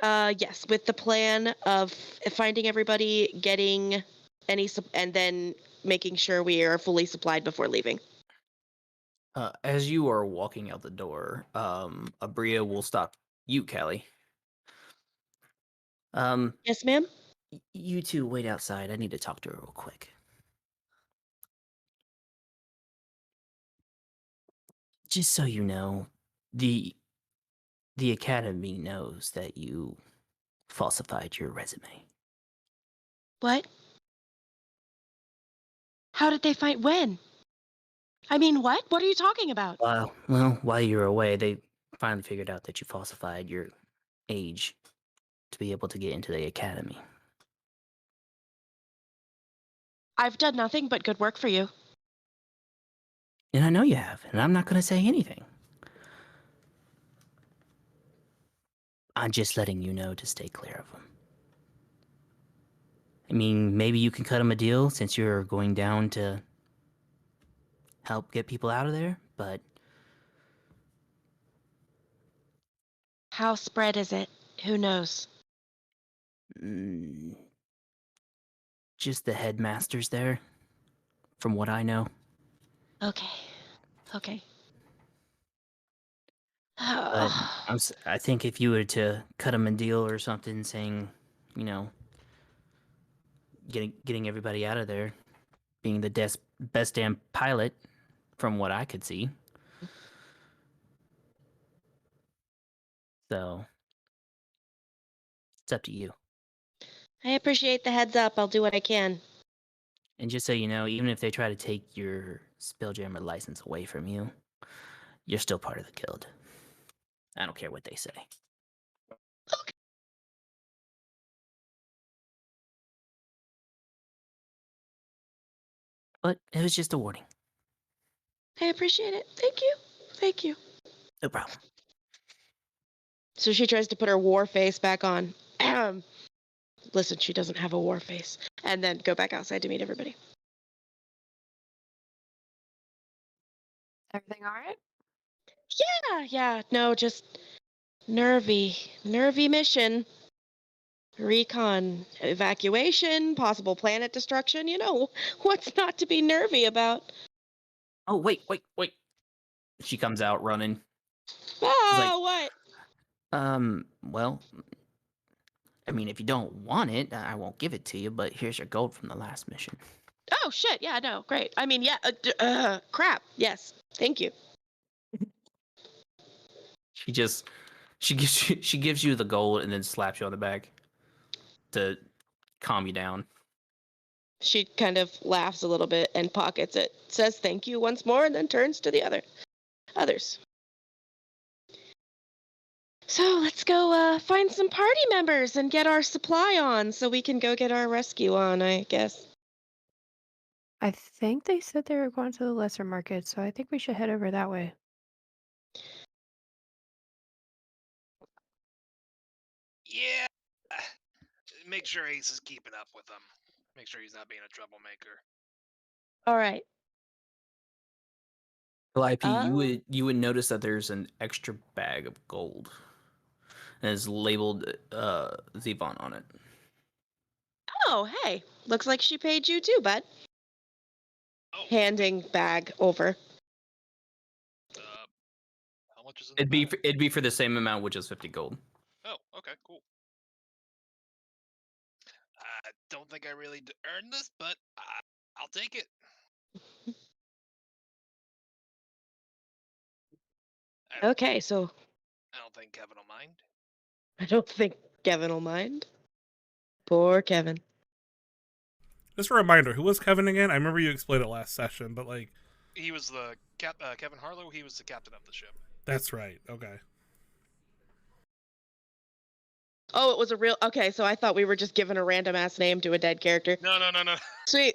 Yes, with the plan of finding everybody, getting any, and then making sure we are fully supplied before leaving. As you are walking out the door, Abria will stop you, Callie. Yes, ma'am. You two wait outside. I need to talk to her real quick. Just so you know, the Academy knows that you falsified your resume. What? How did they find when? I mean, what? What are you talking about? Well, while you were away, they finally figured out that you falsified your age to be able to get into the Academy. I've done nothing but good work for you. And I know you have, and I'm not going to say anything. I'm just letting you know to stay clear of them. I mean, maybe you can cut them a deal since you're going down to help get people out of there, but How spread is it? Who knows? just the headmasters there, from what I know. Okay. But I think if you were to cut them a deal or something saying, you know, getting everybody out of there, being the best damn pilot, from what I could see. So, it's up to you. I appreciate the heads up. I'll do what I can. And just so you know, even if they try to take your Spelljammer license away from you, you're still part of the guild. I don't care what they say. Okay. But it was just a warning. I appreciate it. Thank you. No problem. So she tries to put her war face back on. Listen, she doesn't have a war face. And then go back outside to meet everybody. Everything all right? Yeah. No, just nervy mission. Recon, evacuation, possible planet destruction. You know, what's not to be nervy about? Oh, wait. She comes out running. Oh, like, what? Well, I mean, if you don't want it, I won't give it to you, but here's your gold from the last mission. Oh, shit. Yeah, no, great. I mean, yeah, crap. Yes. Thank you. She gives you the gold and then slaps you on the back to calm you down. She kind of laughs a little bit and pockets it, says thank you once more, and then turns to the others. So let's go find some party members and get our supply on so we can go get our rescue on, I guess. I think they said they were going to the lesser market, so I think we should head over that way. Yeah. Make sure Ace is keeping up with them. Make sure he's not being a troublemaker. All right. Well, IP, Oh. you would notice that there's an extra bag of gold, and it's labeled Zevon on it. Oh, hey. Looks like she paid you too, bud. Oh, Handing bag over. how much is in the It'd be for the same amount, which is 50 gold. Oh, okay, cool. I don't think I really earned this, but I'll take it. Okay, so I don't think Kevin will mind. I don't think Kevin will mind. Poor Kevin. Just a reminder, who was Kevin again? I remember you explained it last session, but like, He was the Kevin Harlow. He was the captain of the ship. that's right. Okay. Oh, it was a real. Okay, so I thought we were just giving a random ass name to a dead character. No. Sweet.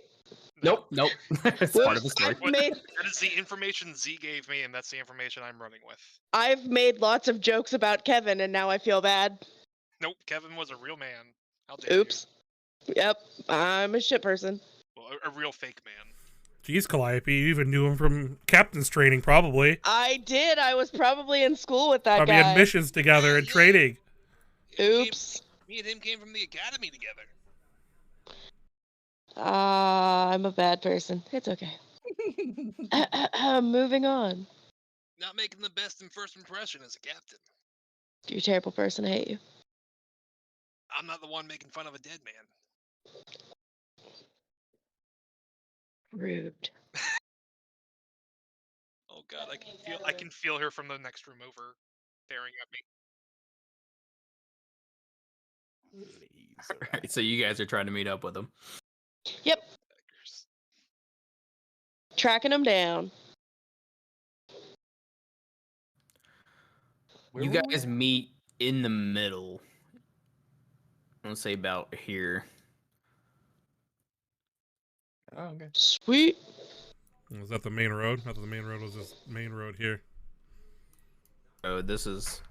Nope. It's part of the Whoops, story. That is the information Z gave me, and that's the information I'm running with. I've made lots of jokes about Kevin, and now I feel bad. Nope, Kevin was a real man. How dare you. Oops. Yep, I'm a shit person. Well, a real fake man. Jeez, Calliope, you even knew him from captain's training, probably. I did. I was probably in school with that Probably guy. had missions together and Yeah. training. Oops. Me and him came from the academy together. I'm a bad person. It's okay. Moving on. Not making the best first impression as a captain. You're a terrible person. I hate you. I'm not the one making fun of a dead man. Rude. Oh god, I can feel her from the next room over, staring at me. Right, so you guys are trying to meet up with him. Yep. Beggars. Tracking him down. You guys meet in the middle. Let's say about here. Oh, okay. Sweet. Was that the main road? I thought the main road was this main road here. Oh, this is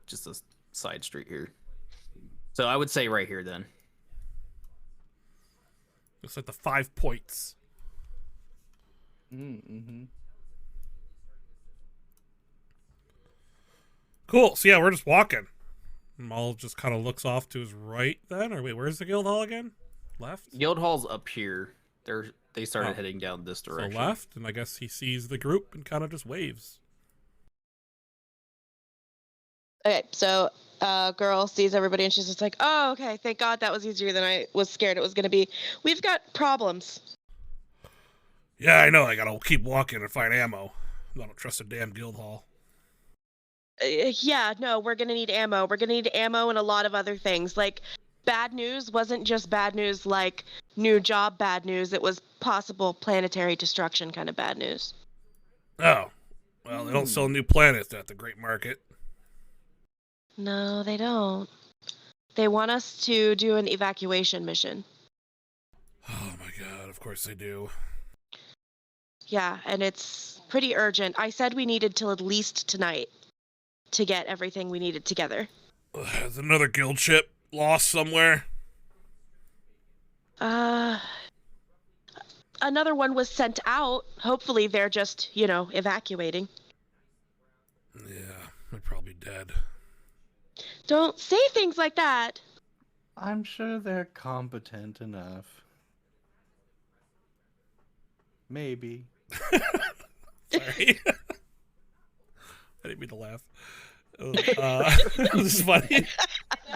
just a side street here. So I would say right here then. Looks like the 5 points. Mm-hmm. Cool. So yeah, we're just walking. Maul just kind of looks off to his right then. Or wait, where's the guild hall again? Left? Guildhall's up here. They started Oh. heading down this So direction. left, and I guess he sees the group and kind of just waves. Okay, so girl sees everybody and she's just like, oh, okay, thank God that was easier than I was scared it was going to be. We've got problems. Yeah, I know. I gotta keep walking and find ammo. I don't trust a damn guild hall. Yeah, no, we're going to need ammo. We're going to need ammo and a lot of other things. Like, bad news wasn't just bad news like new job bad news. It was possible planetary destruction kind of bad news. Oh. Well, they don't sell new planets at the Great Market. No, they don't. They want us to do an evacuation mission. Oh my god, of course they do. Yeah, and it's pretty urgent. I said we needed till at least tonight to get everything we needed together. Is another guild ship lost somewhere? Another one was sent out. Hopefully they're just, evacuating. Yeah, they're probably dead. Don't say things like that. I'm sure they're competent enough. Maybe. Sorry. I didn't mean to laugh. This is funny.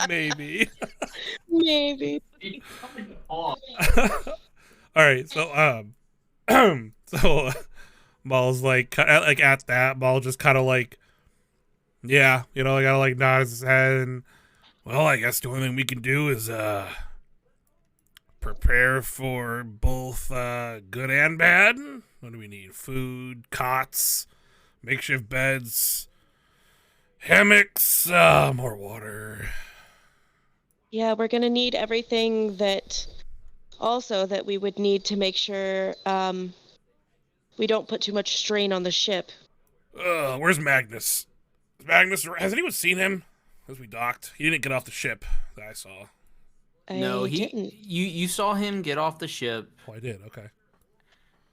Maybe. Maybe. All right, so so Maul's like at that. Maul just kind of like, yeah, I gotta like nod his head and, well, I guess the only thing we can do is prepare for both good and bad. What do we need? Food, cots, makeshift beds, Hammocks, more water. Yeah, we're gonna need everything that we would need to make sure we don't put too much strain on the ship. Where's Magnus? Has anyone seen him? As we docked, he didn't get off the ship that I saw. No, I didn't. you saw him get off the ship, Oh, I did. Okay.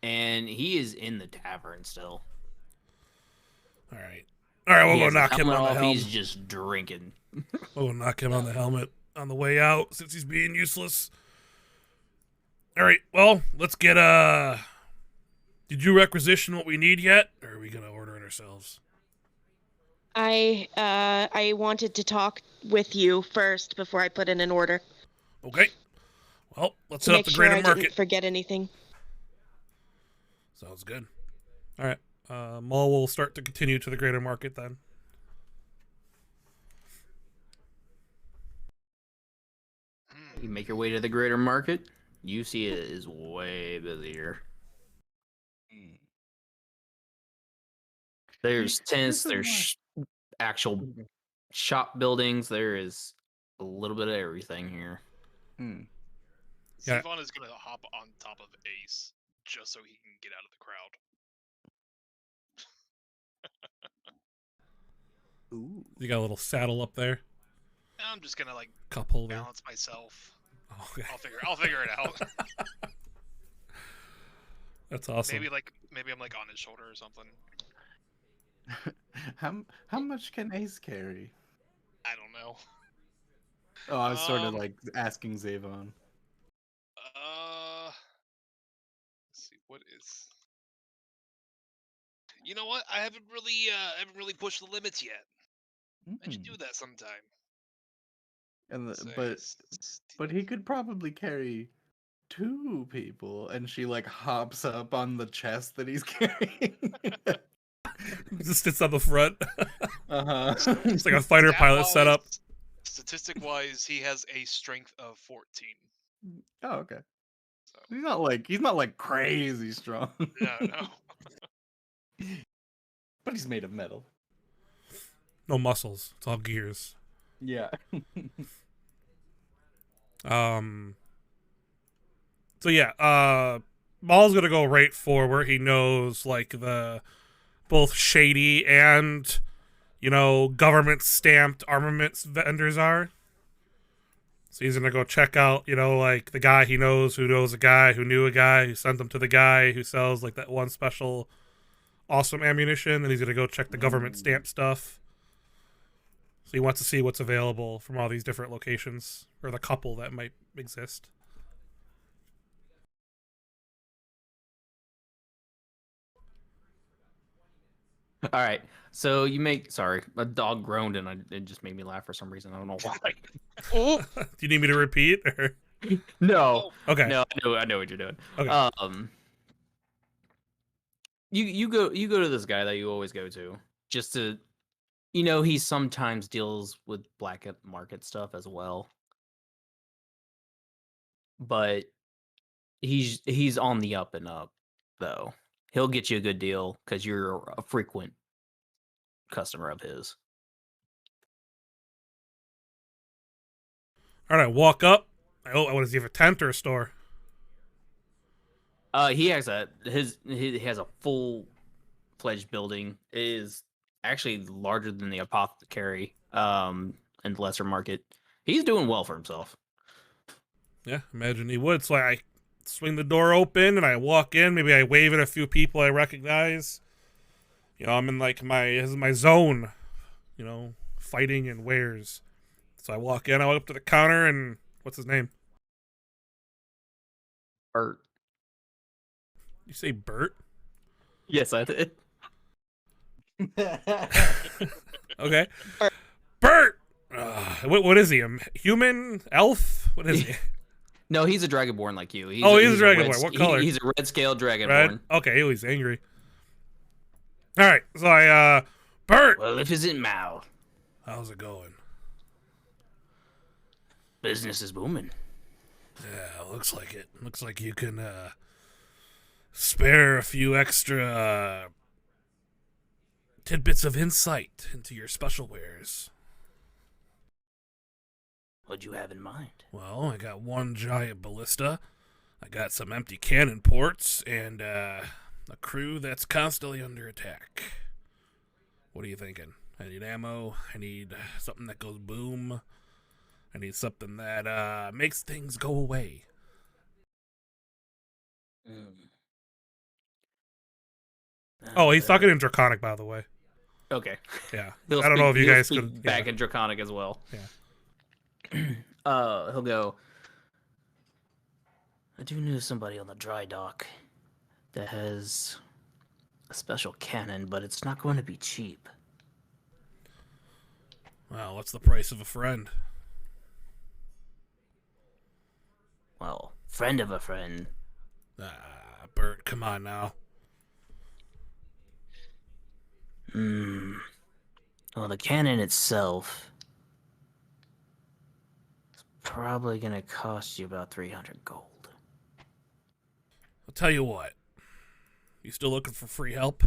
and he is in the tavern still. All right. We'll He go has his knock him helmet on the off. helmet. He's just drinking. We'll go knock him on the helmet on the way out since he's being useless. All right. Well, let's get Did you requisition what we need yet, or are we gonna order it ourselves? I wanted to talk with you first before I put in an order Okay. Well, let's to set up make the sure greater I market. didn't forget anything. Sounds good. All right. Maul will start to continue to the greater market then. You make your way to the greater market. You see it is way busier. There's tents. This is There's actual shop buildings. There is a little bit of everything here. Yeah. Siobhan is gonna hop on top of Ace just so he can get out of the crowd. Ooh. You got a little saddle up there. I'm just gonna like Cup holder. balance myself. Oh, okay. I'll figure it out. That's awesome. Maybe I'm like on his shoulder or something. How much can Ace carry? I don't know. Oh, I was sort of Um, like asking Zavon. Let's see what is. You know what? I haven't really pushed the limits yet. I should do that sometime. And Say but he could probably carry 2 people, and she like hops up on the chest that he's carrying. Just sits on the front. Uh-huh. It's like a fighter pilot setup. Statistic-wise, he has a strength of 14. Oh, okay. So He's not like crazy strong. no. But he's made of metal. No muscles. It's all gears. Yeah. So yeah, Maul's gonna go right for where he knows like the both shady and government stamped armaments vendors are. So he's gonna go check out, like the guy he knows who knows a guy who knew a guy who sent him to the guy who sells like that one special awesome ammunition, and he's gonna go check the government stamp stuff. So he wants to see what's available from all these different locations, or the couple that might exist. All right. So you make a dog groaned and it just made me laugh for some reason. I don't know why. Do you need me to repeat? Or? No. Okay. No, I know what you're doing. Okay. You go to this guy that you always go to just to, he sometimes deals with black market stuff as well, but he's on the up and up though. He'll get you a good deal because you're a frequent customer of his. All right, walk up. Oh, what does he have, a tent or a store? He has he has a full-fledged building. It is actually larger than the apothecary and lesser market. He's doing well for himself. Yeah, imagine he would. So I swing the door open and I walk in. Maybe I wave at a few people I recognize. I'm in like this is my zone. Fighting and wares. So I walk in. I walk up to the counter and what's his name? Bert. You say Bert? Yes, I did. Okay. Bert. What is he? A human? Elf? What is he? No, he's a dragonborn like you. He's a dragonborn. What color? He's a red scale dragonborn. Red? Okay, he's angry. All right, so Bert. Well, if it's in Mao. How's it going? Business is booming. Yeah, looks like it. Looks like you can spare a few extra tidbits of insight into your special wares. What'd you have in mind? Well, I got one giant ballista. I got some empty cannon ports and a crew that's constantly under attack. What are you thinking? I need ammo. I need something that goes boom. I need something that makes things go away. Oh, he's talking in Draconic, by the way. Okay. Yeah. He'll I don't know if you he'll guys speak could. back Yeah. in Draconic as well. Yeah. He'll go. I do know somebody on the dry dock that has a special cannon, but it's not going to be cheap. Well, what's the price of a friend? Well, friend of a friend. Bert, come on now. Well, the cannon itself is probably going to cost you about 300 gold. I'll tell you what. You still looking for free help?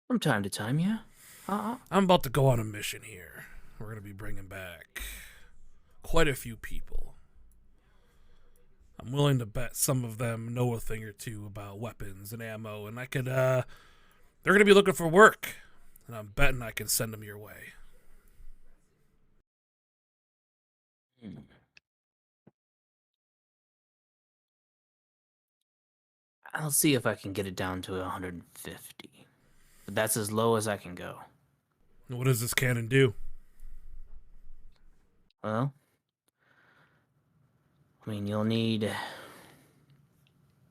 From time to time, yeah. I'm about to go on a mission here. We're going to be bringing back quite a few people. I'm willing to bet some of them know a thing or two about weapons and ammo, and I could, they're going to be looking for work, and I'm betting I can send them your way. I'll see if I can get it down to 150. But that's as low as I can go. What does this cannon do? Well, I mean, you'll need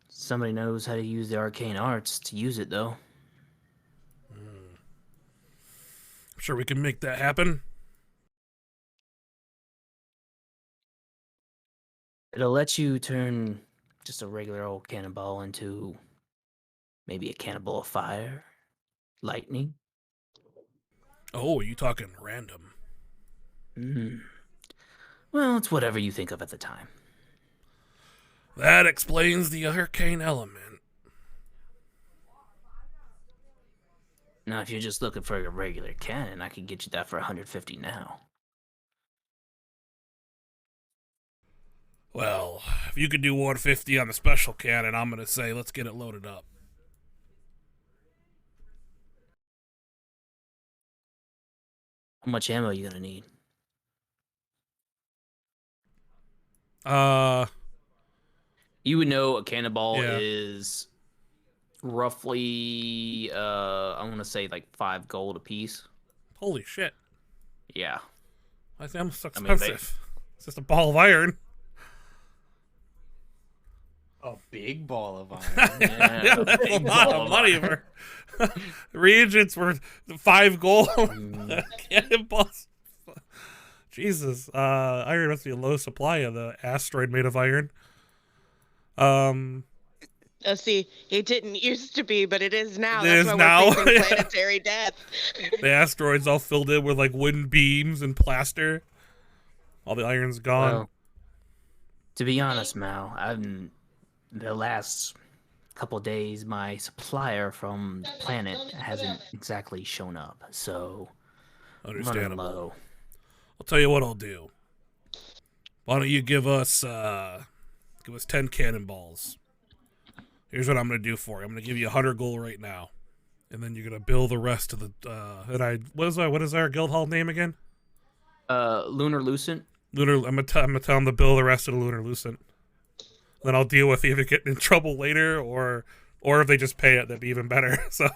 somebody knows how to use the arcane arts to use it, though. I'm sure we can make that happen. It'll let you turn just a regular old cannonball into maybe a cannonball of fire, lightning. Oh, are you talking random? Well, it's whatever you think of at the time. That explains the arcane element. Now, if you're just looking for a regular cannon, I could get you that for 150 now. Well, if you could do 150 on the special cannon, I'm going to say let's get it loaded up. How much ammo are you gonna need? You would know a cannonball Yeah. is roughly, I want to say like 5 gold a piece. Holy shit. Yeah. I think I'm so I mean, expensive. It's just a ball of iron. A big ball of iron. Yeah, That's a big lot ball of of money iron. for reagents were 5 gold. Cannonballs. Jesus. Iron must be a low supply of the asteroid made of iron. See, it didn't used to be, but it is now. It That's is why now, we're facing yeah. planetary death. The asteroid's all filled in with like wooden beams and plaster. All the iron's gone. Well, to be honest, Mal, the last couple days, my supplier from the planet hasn't exactly shown up, so I'm running Understandable. low. I'll tell you what I'll do. Why don't you give us 10 cannonballs? Here's what I'm gonna do for you. I'm gonna give you 100 gold right now, and then you're gonna bill the rest of the. What is our guild hall name again? Lunar Lucent. Lunar. I'm gonna tell them to bill the rest of the Lunar Lucent. Then I'll deal with either getting in trouble later or if they just pay it, that'd be even better. So,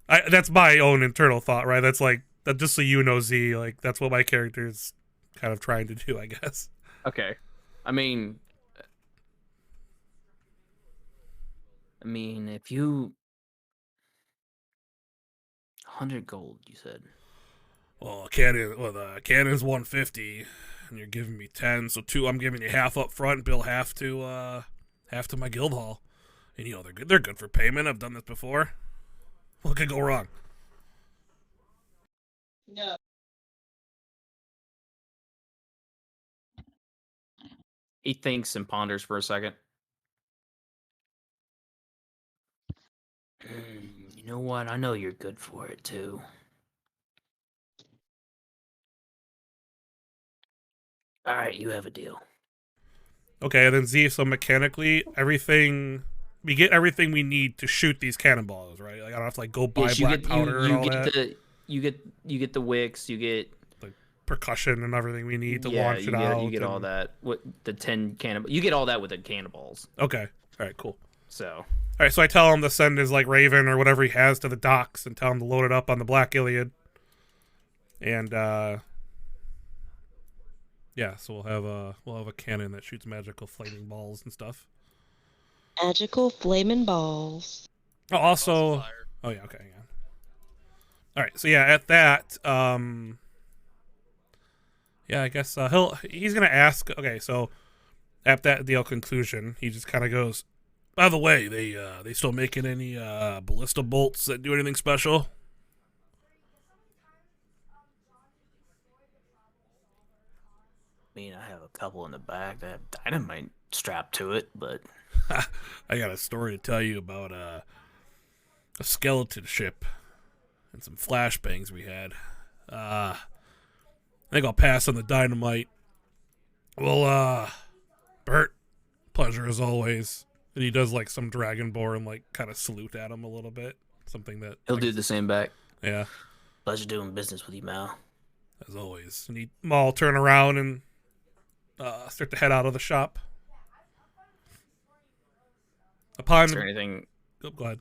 that's my own internal thought, right? That's like that. Just so you know, Z, like that's what my character is kind of trying to do, I guess. Okay. I mean, if you 100 gold, you said. Well, the cannon's 150, and you're giving me 10, so I'm giving you half up front, and bill half to my guild hall. And you know they're good. They're good for payment. I've done this before. What could go wrong? No. He thinks and ponders for a second. You know what? I know you're good for it too. All right, you have a deal. Okay, and then Z. So mechanically, we get everything we need to shoot these cannonballs, right? Like I don't have to like go buy Yes, you black get powder and you all get that. you get the wicks, you get Percussion and everything we need to yeah, launch it out. you get all that. What the 10 cannon? You get all that with the cannonballs. Okay, all right, cool. So All right, so I tell him to send his like Raven or whatever he has to the docks and tell him to load it up on the Black Iliad. And yeah, so we'll have a cannon that shoots magical flaming balls and stuff. Magical flaming balls. Oh, also, Fire. oh yeah, okay, yeah. All right, so yeah, at that, yeah, I guess he's gonna ask. Okay, so at that deal conclusion, he just kind of goes, by the way, they still making any ballista bolts that do anything special? I mean, I have a couple in the back that have dynamite strapped to it, but I got a story to tell you about a skeleton ship and some flashbangs we had. I think I'll pass on the dynamite. Well, Bert, pleasure as always. And he does like some dragonborn like kind of salute at him a little bit. Something that he'll like, do the same back. Yeah, Pleasure doing business with you, Mal. as always. And Maul turn around and start to head out of the shop. Upon Is there anything? oh, go ahead.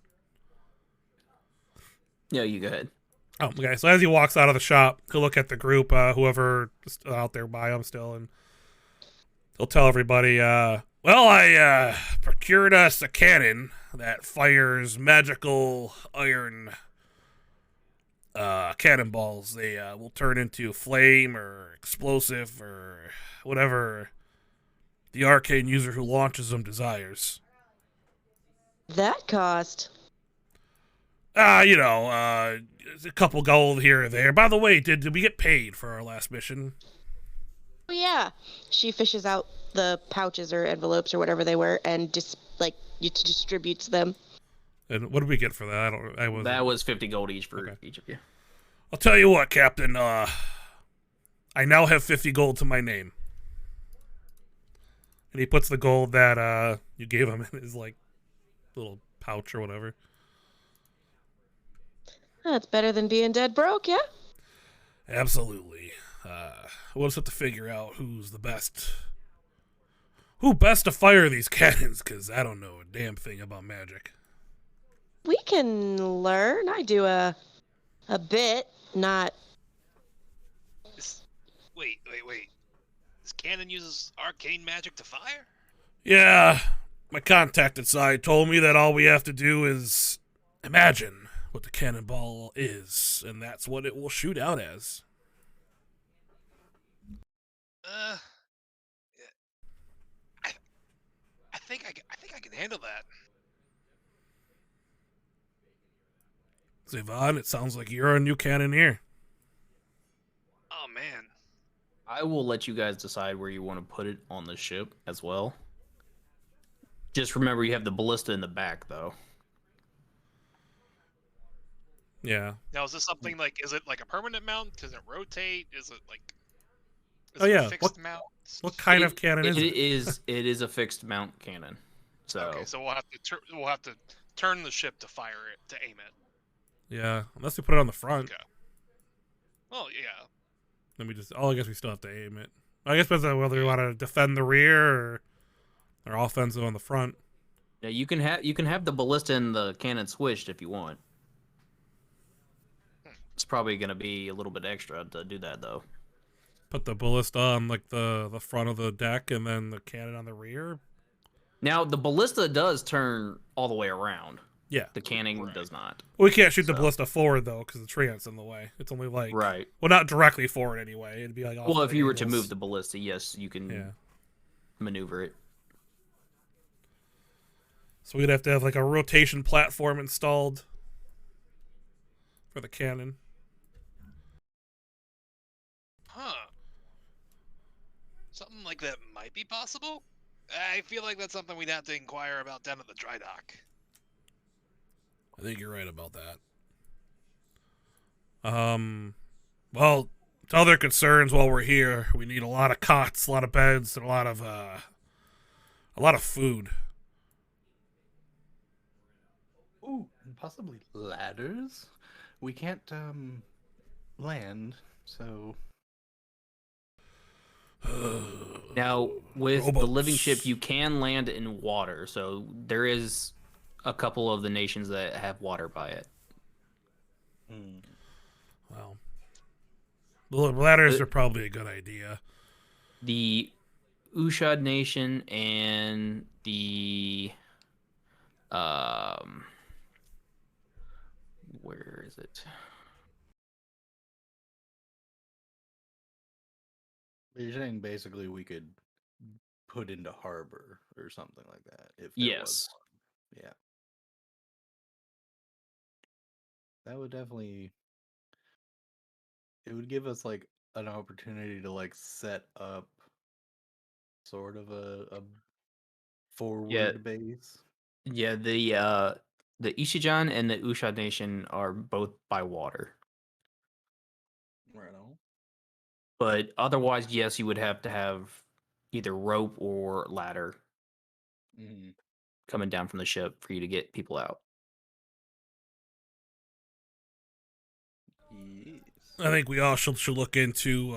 No, you go ahead. Oh, okay. So as he walks out of the shop, he'll look at the group, whoever is out there by him still, and he'll tell everybody, well, I procured us a cannon that fires magical iron cannonballs. They will turn into flame or explosive or whatever the arcane user who launches them desires. That cost. You know, a couple gold here or there. By the way, did we get paid for our last mission? Oh yeah. She fishes out the pouches or envelopes or whatever they were and distributes them. And what did we get for that? That was 50 gold each for Okay. each of you. I'll tell you what, Captain. I now have 50 gold to my name. And he puts the gold that you gave him in his like little pouch or whatever. That's better than being dead broke, yeah? Absolutely. We'll just have to figure out who's the best. Who best to fire these cannons? Because I don't know a damn thing about magic. We can learn. I do a bit, not. Wait. This cannon uses arcane magic to fire? Yeah, my contact inside told me that all we have to do is imagine what the cannonball is, and that's what it will shoot out as. I think I can handle that. Zayvon, it sounds like you're a new cannoneer. Oh man. I will let you guys decide where you want to put it on the ship as well. Just remember you have the ballista in the back, though. Yeah. Now is this something like is it like a permanent mount? Does it rotate? Is it like Oh, yeah. a fixed mount? What kind of cannon is it? It is a fixed mount cannon. So Okay, so we'll have to turn the ship to fire it to aim it. Yeah, unless we put it on the front. Okay. Well, yeah. Then we just. Oh, I guess we still have to aim it. I guess whether we want to defend the rear or offensive on the front. yeah, you can have the ballista and the cannon switched if you want. It's probably going to be a little bit extra to do that, though. Put the ballista on like the front of the deck and then the cannon on the rear. Now, the ballista does turn all the way around. Yeah. The cannon does not. We can't shoot the So- ballista forward though because the treant's in the way. It's only like Right. well, not directly forward anyway. It'd be like off Well, at if you were to angles. move the ballista, yes, you can Yeah. maneuver it. So we'd have to have like a rotation platform installed for the cannon. Huh. Something like that might be possible? I feel like that's something we'd have to inquire about down at the dry dock. I think you're right about that. Well, to other concerns while we're here, we need a lot of cots, a lot of beds, and a lot of food. Ooh, and possibly ladders. We can't land, so Now, with the living ship, Rowboats. you can land in water, so there is a couple of the nations that have water by it. Well, the ladders The- are probably a good idea. The Ushad nation and the where is it? you're saying basically we could put into harbor or something like that if there was Yes. one. Yeah. That would definitely it would give us like an opportunity to like set up sort of a forward base. Yeah, the Ishijan and the Ushad nation are both by water. Right on. But otherwise, yes, you would have to have either rope or ladder Mm. coming down from the ship for you to get people out. Yes. I think we all should look into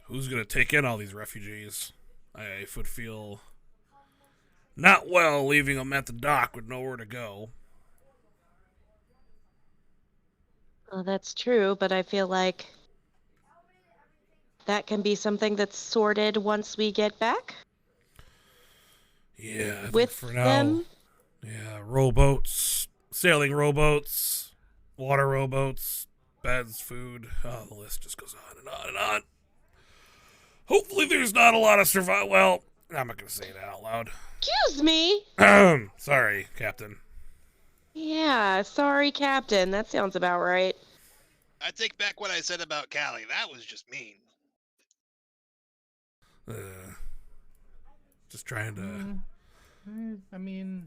who's going to take in all these refugees. I would feel not well leaving them at the dock with nowhere to go. Well, that's true, but I feel like that can be something that's sorted once we get back Yeah, I think with for now. them. Yeah, rowboats, sailing rowboats, water rowboats, beds, food. Oh, the list just goes on and on and on. Hopefully, there's not a lot of survival. Well, I'm not gonna say that out loud. Excuse me. Sorry, Captain. Yeah, sorry, Captain. That sounds about right. I take back what I said about Callie. That was just mean. Just trying to. I mean,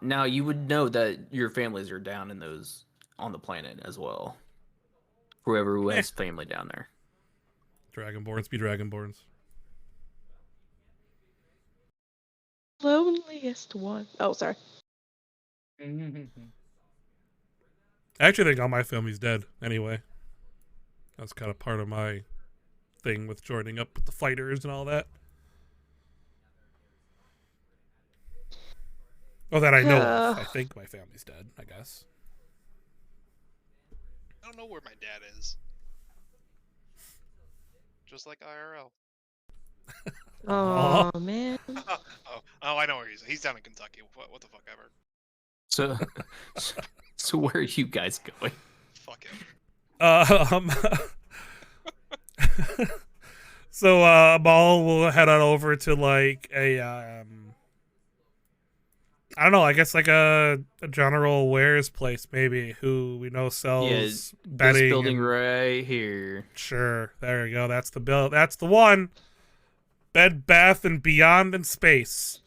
Now you would know that your families are down in those on the planet as well. Whoever who has family down there. Dragonborns be Dragonborns. Loneliest one. Oh, sorry. I actually think all my family's dead anyway. That's kind of part of my thing with joining up with the fighters and all that. Oh, that I know of. I think my family's dead, I guess. I don't know where my dad is. Just like IRL. Oh, man. Oh, I know where he's. He's down in Kentucky. What the fuck ever. So, so where are you guys going? Fuck him. So Maul will head on over to like a I don't know, I guess like a general wares place maybe who we know sells This bedding. building and- right here. Sure, there we go. That's the bill. That's the one. Bed, Bath, and Beyond in space.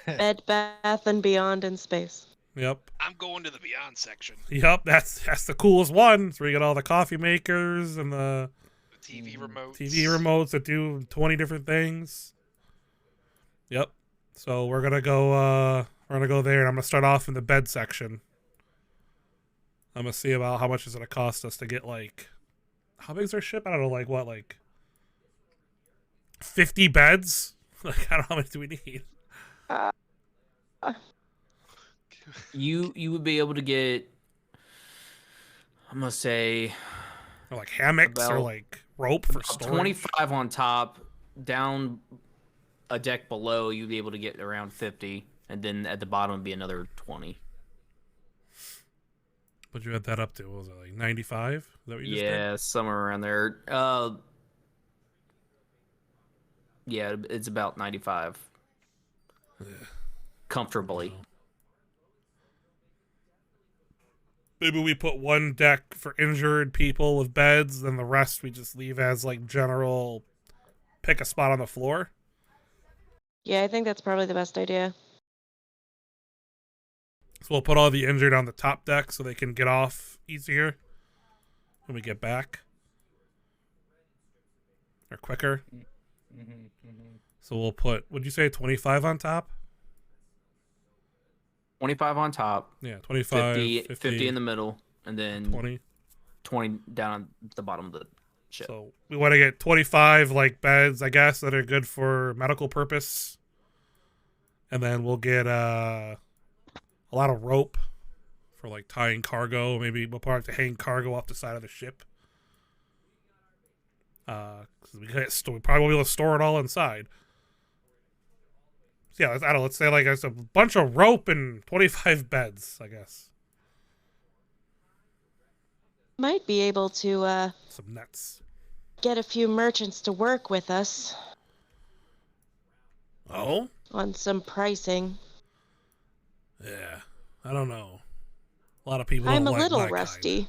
Bed, Bath, and Beyond in space. Yep. I'm going to the Beyond section. Yep, that's the coolest one. So we get all the coffee makers and the The TV remotes. TV remotes that do 20 different things. Yep. So we're gonna go there, and I'm gonna start off in the bed section. I'm gonna see about how much it's gonna cost us to get like, how big's our ship? I don't know, like what, like 50 beds? Like I don't know how many do we need. You would be able to get, I'm gonna say, Or like hammocks or About- like rope for about storage. 25 on top. Down a deck below, you'd be able to get around 50, and then at the bottom would be another 20. What'd you add that up to? What was it, like 95? Is that what you just Yeah, somewhere around there. Yeah, it's about 95 did? Yeah. comfortably. Maybe we put one deck for injured people with beds, then the rest we just leave as like general. Pick a spot on the floor. Yeah, I think that's probably the best idea. So we'll put all the injured on the top deck so they can get off easier when we get back. Or quicker. So we'll put, would you say 25 on top? 25 on top, Yeah, 25, 50 in the middle, and then 20 down on the bottom of the ship. So we want to get 25 like beds, I guess, that are good for medical purpose. And then we'll get a lot of rope for like tying cargo. Maybe we'll probably have to hang cargo off the side of the ship. Cause we probably won't be able to store it all inside. So yeah, let's say like it's a bunch of rope and 25 beds, I guess. Might be able to Some nets. get a few merchants to work with us Oh? on some pricing. Yeah. I don't know. A lot of people I'm don't a like little my rusty. kind.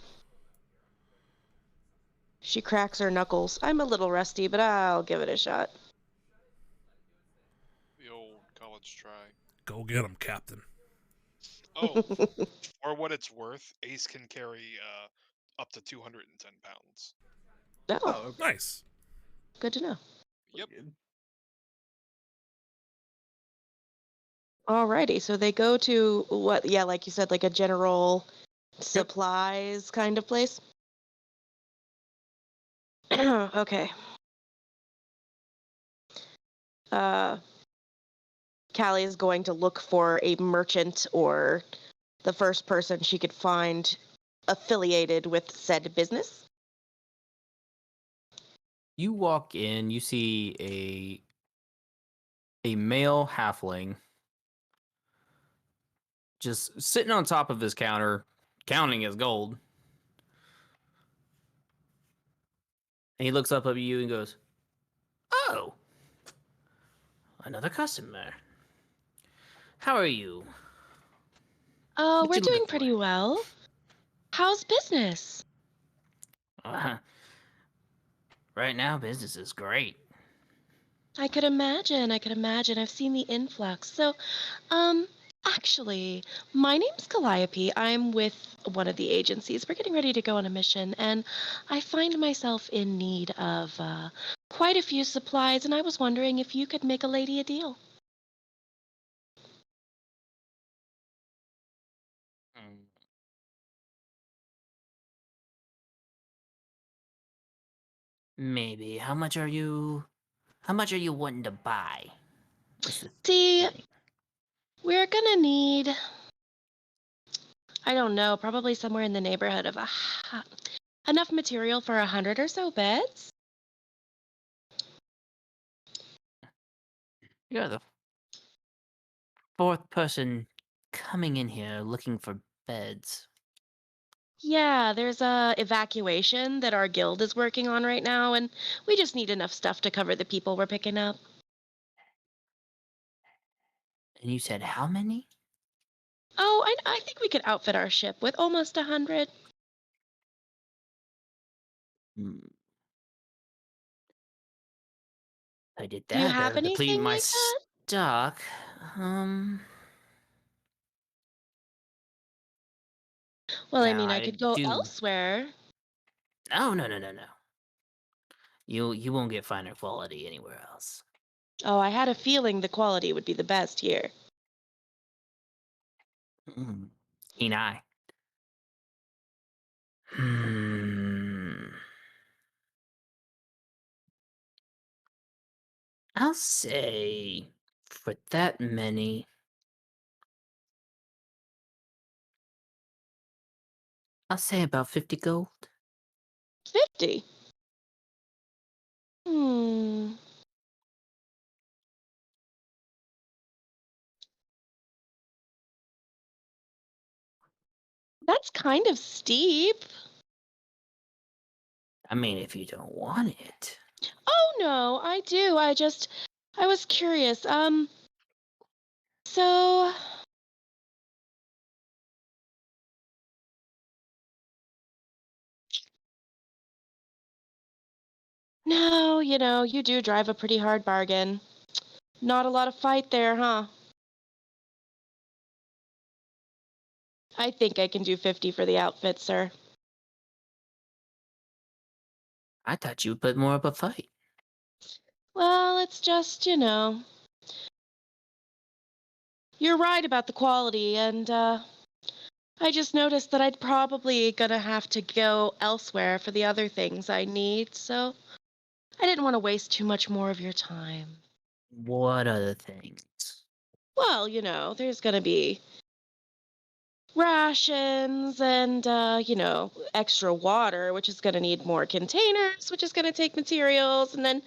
She cracks her knuckles. I'm a little rusty, but I'll give it a shot. The old college try. Go get them, Captain. Oh, for what it's worth, Ace can carry up to 210 pounds. Oh, Nice. good to know. Yep. Alrighty, so they go to what? Yeah, like you said, like a general supplies kind of place. Okay. Callie is going to look for a merchant or the first person she could find affiliated with said business. You walk in, you see a male halfling just sitting on top of his counter, counting his gold. And he looks up at you and goes, "Oh, another customer. How are you?" Oh, What we're you looking doing for? pretty well. How's business? Right now, business is great. I could imagine. I've seen the influx. So, actually, my name's Calliope. I'm with one of the agencies. We're getting ready to go on a mission, and I find myself in need of quite a few supplies, and I was wondering if you could make a lady a deal. Maybe. How much are you wanting to buy? What's the See, thing? we're gonna need, I don't know, probably somewhere in the neighborhood of enough material for 100 or so beds. You're the fourth person coming in here looking for beds. Yeah, there's a evacuation that our guild is working on right now, and we just need enough stuff to cover the people we're picking up. And you said how many? Oh, I think we could outfit our ship with almost 100. I did Do you that. have Better deplete anything my like that? stock. Well, I Now mean, I I could go do. elsewhere. Oh no. You won't get finer quality anywhere else. Oh, I had a feeling the quality would be the best here. Keen eye. I'll say for that many, I'll say about 50 gold. 50? Hmm. That's kind of steep. I mean, if you don't want it. Oh, no, I do. I was curious. So, no, you do drive a pretty hard bargain. Not a lot of fight there, huh? I think I can do 50 for the outfit, sir. I thought you would put more up a fight. Well, it's just, you're right about the quality, and I just noticed that I'd probably gonna have to go elsewhere for the other things I need, so I didn't want to waste too much more of your time. What other things? Well, there's gonna be rations and, extra water, which is gonna need more containers, which is gonna take materials, and then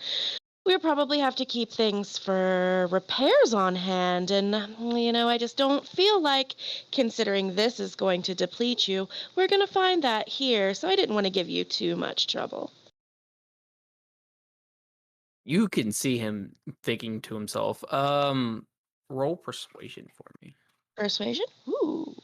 we'll probably have to keep things for repairs on hand. And, I just don't feel like, considering this is going to deplete you, we're going to find that here. So I didn't want to give you too much trouble. You can see him thinking to himself, roll persuasion for me. Persuasion? Ooh.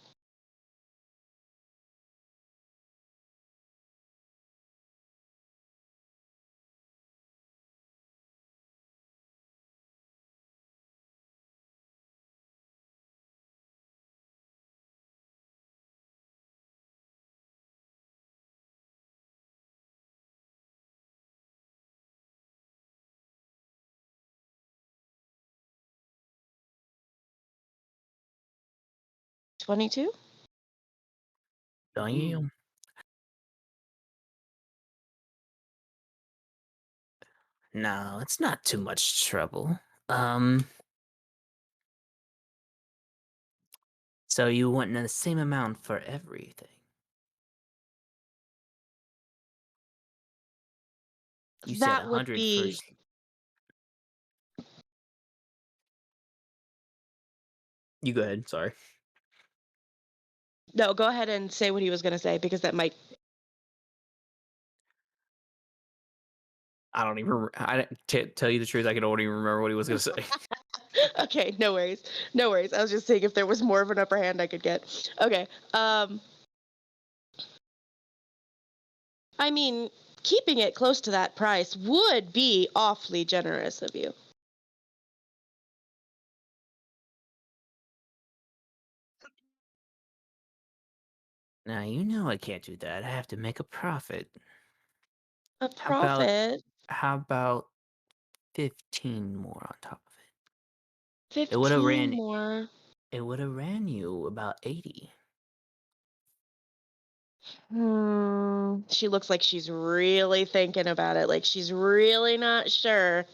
$22? Don't you? No, it's not too much trouble. So you want the same amount for everything? You said That would 100 be. first. You go ahead. Sorry. No, go ahead and say what he was going to say, because that might. I don't even. Tell you the truth. I don't even remember what he was going to say. Okay, no worries. No worries. I was just saying if there was more of an upper hand I could get. Okay. I mean, keeping it close to that price would be awfully generous of you. Now you know I can't do that. I have to make a profit. A How about profit? how about 15 more on top of it? It would 15 have ran. more. It would have ran you about 80. She looks like she's really thinking about it, like she's really not sure.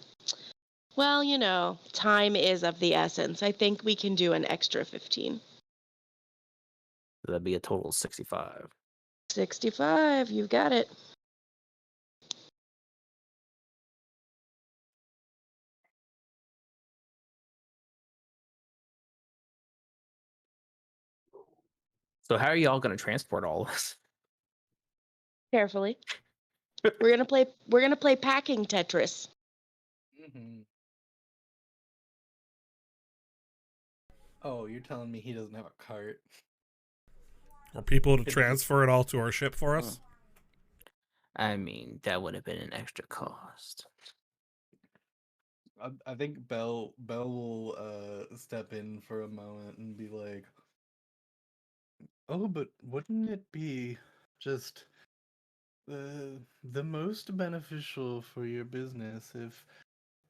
Well, time is of the essence. I think we can do an extra 15. That'd be a total of 65. 65, you've got it. So how are y'all going to transport all this? Carefully. We're gonna play packing Tetris. Mm-hmm. Oh, you're telling me he doesn't have a cart? Are people to transfer it all to our ship for us? I mean, that would have been an extra cost. I think Bell will step in for a moment and be like, "Oh, but wouldn't it be just the most beneficial for your business if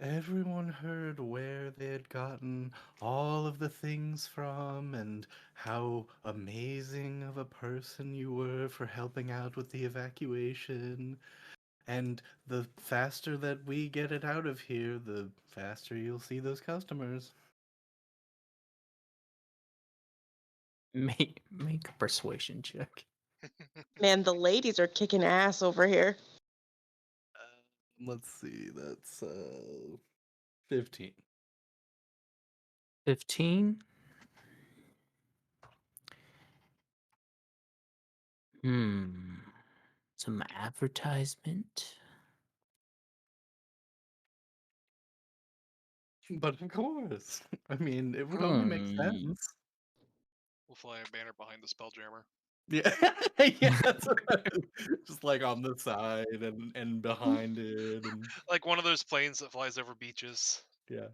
everyone heard where they had gotten all of the things from and how amazing of a person you were for helping out with the evacuation? And the faster that we get it out of here, the faster you'll see those customers." Make a persuasion check. Man, the ladies are kicking ass over here. Let's see, that's 15. 15? Some advertisement? But of course, I mean, it would only make sense. We'll fly a banner behind the Spelljammer. Yeah, yeah, that's just like on the side and behind it, and Like one of those planes that flies over beaches. yeah,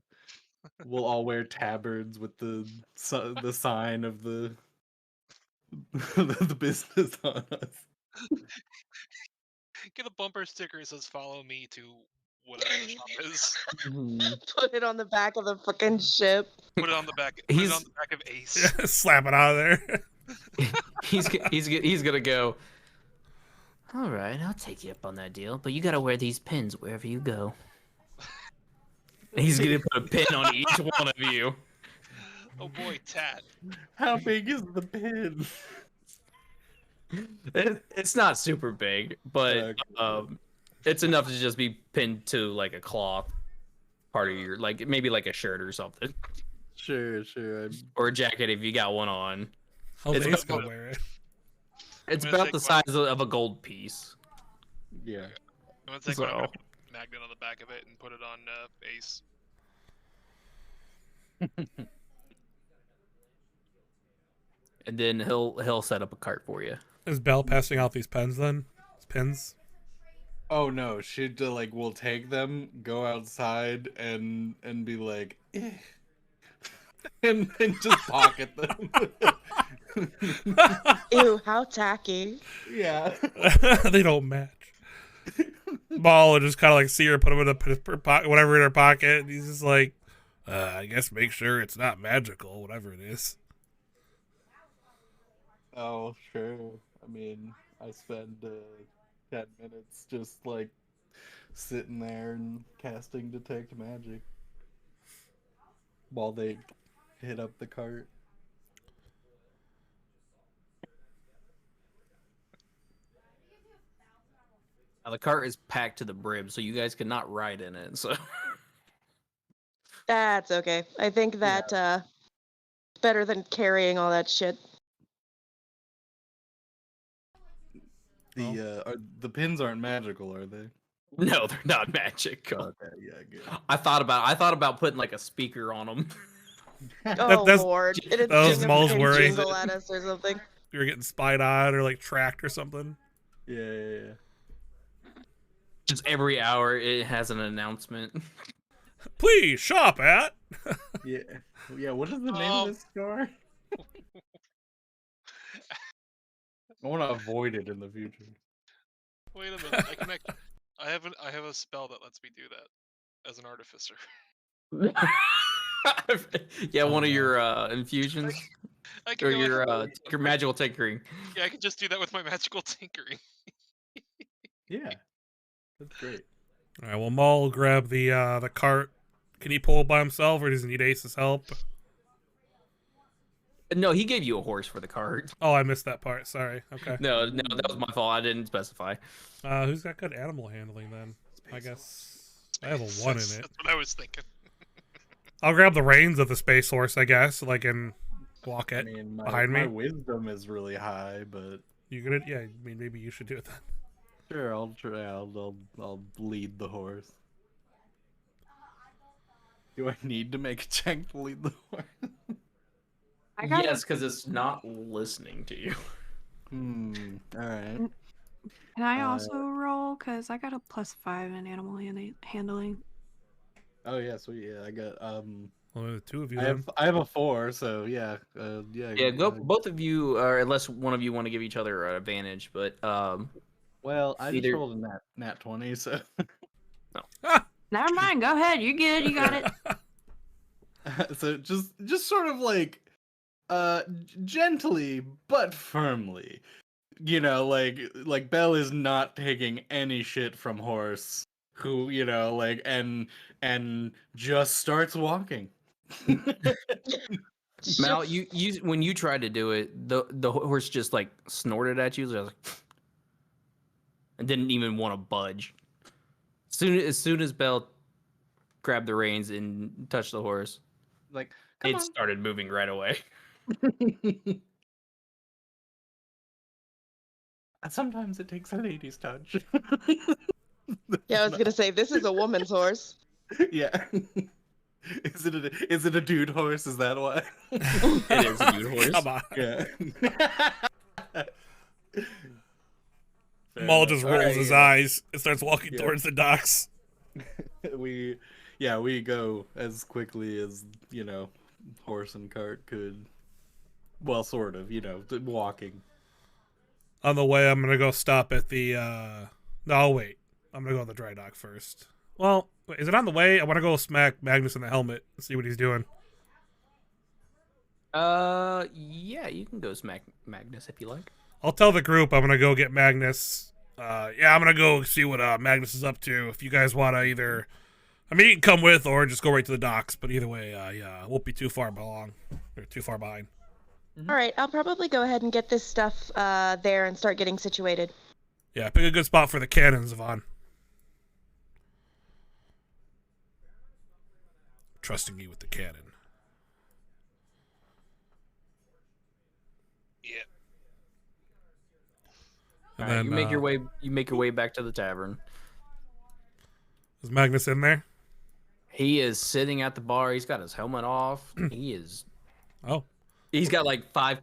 we'll all wear tabards with the sign of the the business on us. Get a bumper sticker that says "Follow me to whatever the shop is." Put it on the back of the fucking ship. Put it on the back. Put it on He's the back of Ace. Slap it out of there. he's gonna go. All right, I'll take you up on that deal, but you gotta wear these pins wherever you go. He's gonna put a pin on each one of you. Oh boy, Tat. How big is the pin? It's not super big, but Okay. it's enough to just be pinned to like a cloth part of your, like maybe like a shirt or something, Sure. or a jacket if you got one on. How's It's Ace about- gonna wear it? It's I'm gonna about the take one- size of a gold piece. Yeah. I'm gonna take So- one. I'm gonna put a magnet on the back of it and put it on Ace. And then he'll set up a cart for you. Is Belle passing out these pens then? Pins? Oh no, she'd like will take them, go outside, and be like, eh. and just pocket them. Ew, how tacky. Yeah. They don't match. Maul will just kind of like see her, put them in whatever in her pocket, and he's just like, I guess make sure it's not magical, whatever it is. Oh sure. I mean, I spend 10 minutes just like sitting there and casting detect magic while they hit up the cart. Now, the cart is packed to the brim, so you guys cannot ride in it. So That's okay. I think that it's better than carrying all that shit. The pins aren't magical, are they? no, they're not magical. Okay, yeah, good. I thought about putting like a speaker on them. Oh that's- lord! It'd that was jingle Maul's and worry. jingle at us or something. You were getting spied on or like tracked or something. Yeah. Just every hour, it has an announcement. Please shop at. Yeah, what is the name of this store? I want to avoid it in the future. Wait a minute. I have a spell that lets me do that as an artificer. Yeah, one of your infusions I can or go like, your magical tinkering. yeah, I can just do that with my magical tinkering. Yeah, that's great. All right, well, Maul will grab the cart. Can he pull it by himself, or does he need Ace's help? No, he gave you a horse for the cart. Oh, I missed that part. Sorry. Okay. No, that was my fault. I didn't specify. Who's got good animal handling then? I guess I have a 1 in That's it. what I was thinking. I'll grab the reins of the space horse, I guess, like and walk I it mean, behind my me. wisdom is really high, but You gonna? Yeah. I mean, maybe you should do it then. sure, I'll try. I'll lead the horse. Do I need to make a check to lead the horse? I got Yes, because it's not listening to you. All right. Can I also roll? Because I got a +5 in animal handling. Oh yeah, sweet. Yeah, I got Well, the two of you. I Then. have a 4, so yeah, Yeah, go. Both of you, or unless one of you want to give each other an advantage, but Well, I just either- rolled a nat 20, so Never mind. Go ahead. You good? You got it. so just sort of like gently but firmly, like Belle is not taking any shit from horse, who and just starts walking. Mal, you when you tried to do it, the horse just like snorted at you, so like, and didn't even want to budge. As soon as Belle grabbed the reins and touched the horse, Like, it come on. started moving right away. Sometimes it takes a lady's touch. Yeah, I was gonna say this is a woman's horse. Yeah. Is it a dude horse? Is that why? It is a dude horse. Come on. Yeah. Maul just rolls Alright, his yeah. eyes and starts walking Yeah. towards the docks. we go as quickly as horse and cart could. Well, sort of, you know, walking. On the way, I'm gonna go stop at the. No, wait. I'm gonna go to the dry dock first. Well, wait, is it on the way? I want to go smack Magnus in the helmet and see what he's doing. Yeah, you can go smack Magnus if you like. I'll tell the group I'm gonna go get Magnus. Yeah, I'm gonna go see what Magnus is up to. If you guys wanna either, I mean, you can come with or just go right to the docks. But either way, yeah, won't be too far behind. All right, I'll probably go ahead and get this stuff there and start getting situated. Yeah, pick a good spot for the cannons, Yvonne. Trusting you with the cannon. Yeah. And All right, then, you make your way. You make your way back to the tavern. Is Magnus in there? He is sitting at the bar. He's got his helmet off. He is. Oh. He's got like 5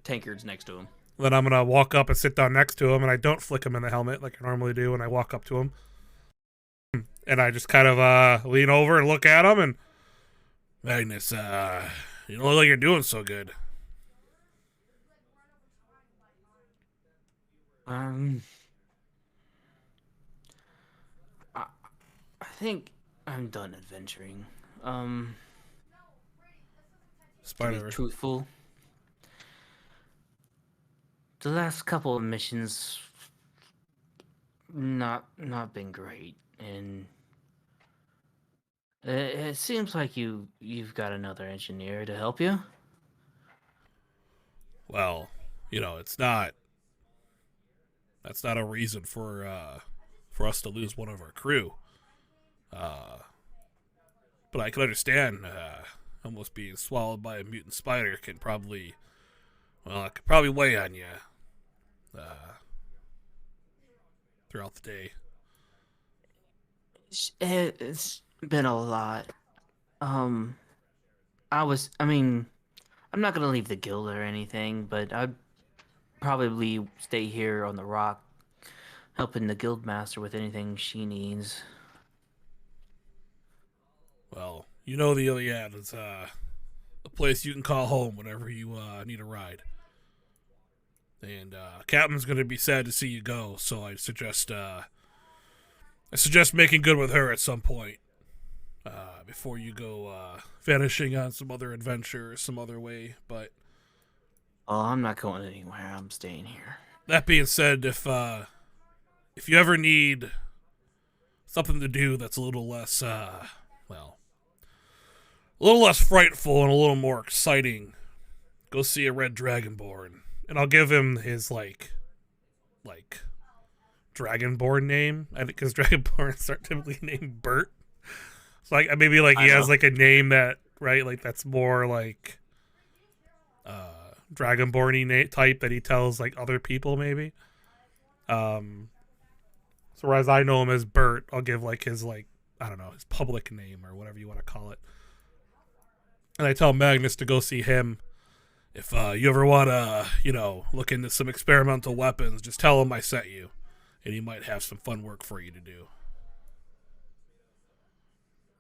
tankards next to him. Then I'm gonna walk up and sit down next to him, and I don't flick him in the helmet like I normally do when I walk up to him. And I just kind of lean over and look at him, and Magnus, you don't look like you're doing so good. I think I'm done adventuring. To Spider. be truthful, the last couple of missions not been great, and it seems like you've got another engineer to help you. Well, you know, it's not. That's not a reason for us to lose one of our crew. But I can understand almost being swallowed by a mutant spider can probably, well, it could probably weigh on you throughout the day. It's been a lot. I mean, I'm not gonna leave the guild or anything, but I'd probably stay here on the rock, helping the guild master with anything she needs. Well, you know the Iliad is a place you can call home whenever you need a ride. And Captain's gonna be sad to see you go, so I suggest making good with her at some point before you go vanishing on some other adventure or some other way. But Oh, I'm not going anywhere. I'm staying here. that being said, if you ever need something to do that's a little less a little less frightful and a little more exciting, go see a red dragonborn. And I'll give him his like dragonborn name, because dragonborns aren't typically named Bert. So like maybe like he has like a name that, right, like that's more like dragonborn-y type that he tells like other people maybe. So whereas I know him as Bert, I'll give like his like, I don't know, his public name or whatever you want to call it. And I tell Magnus to go see him. If you ever want to, look into some experimental weapons, just tell him I sent you. And he might have some fun work for you to do.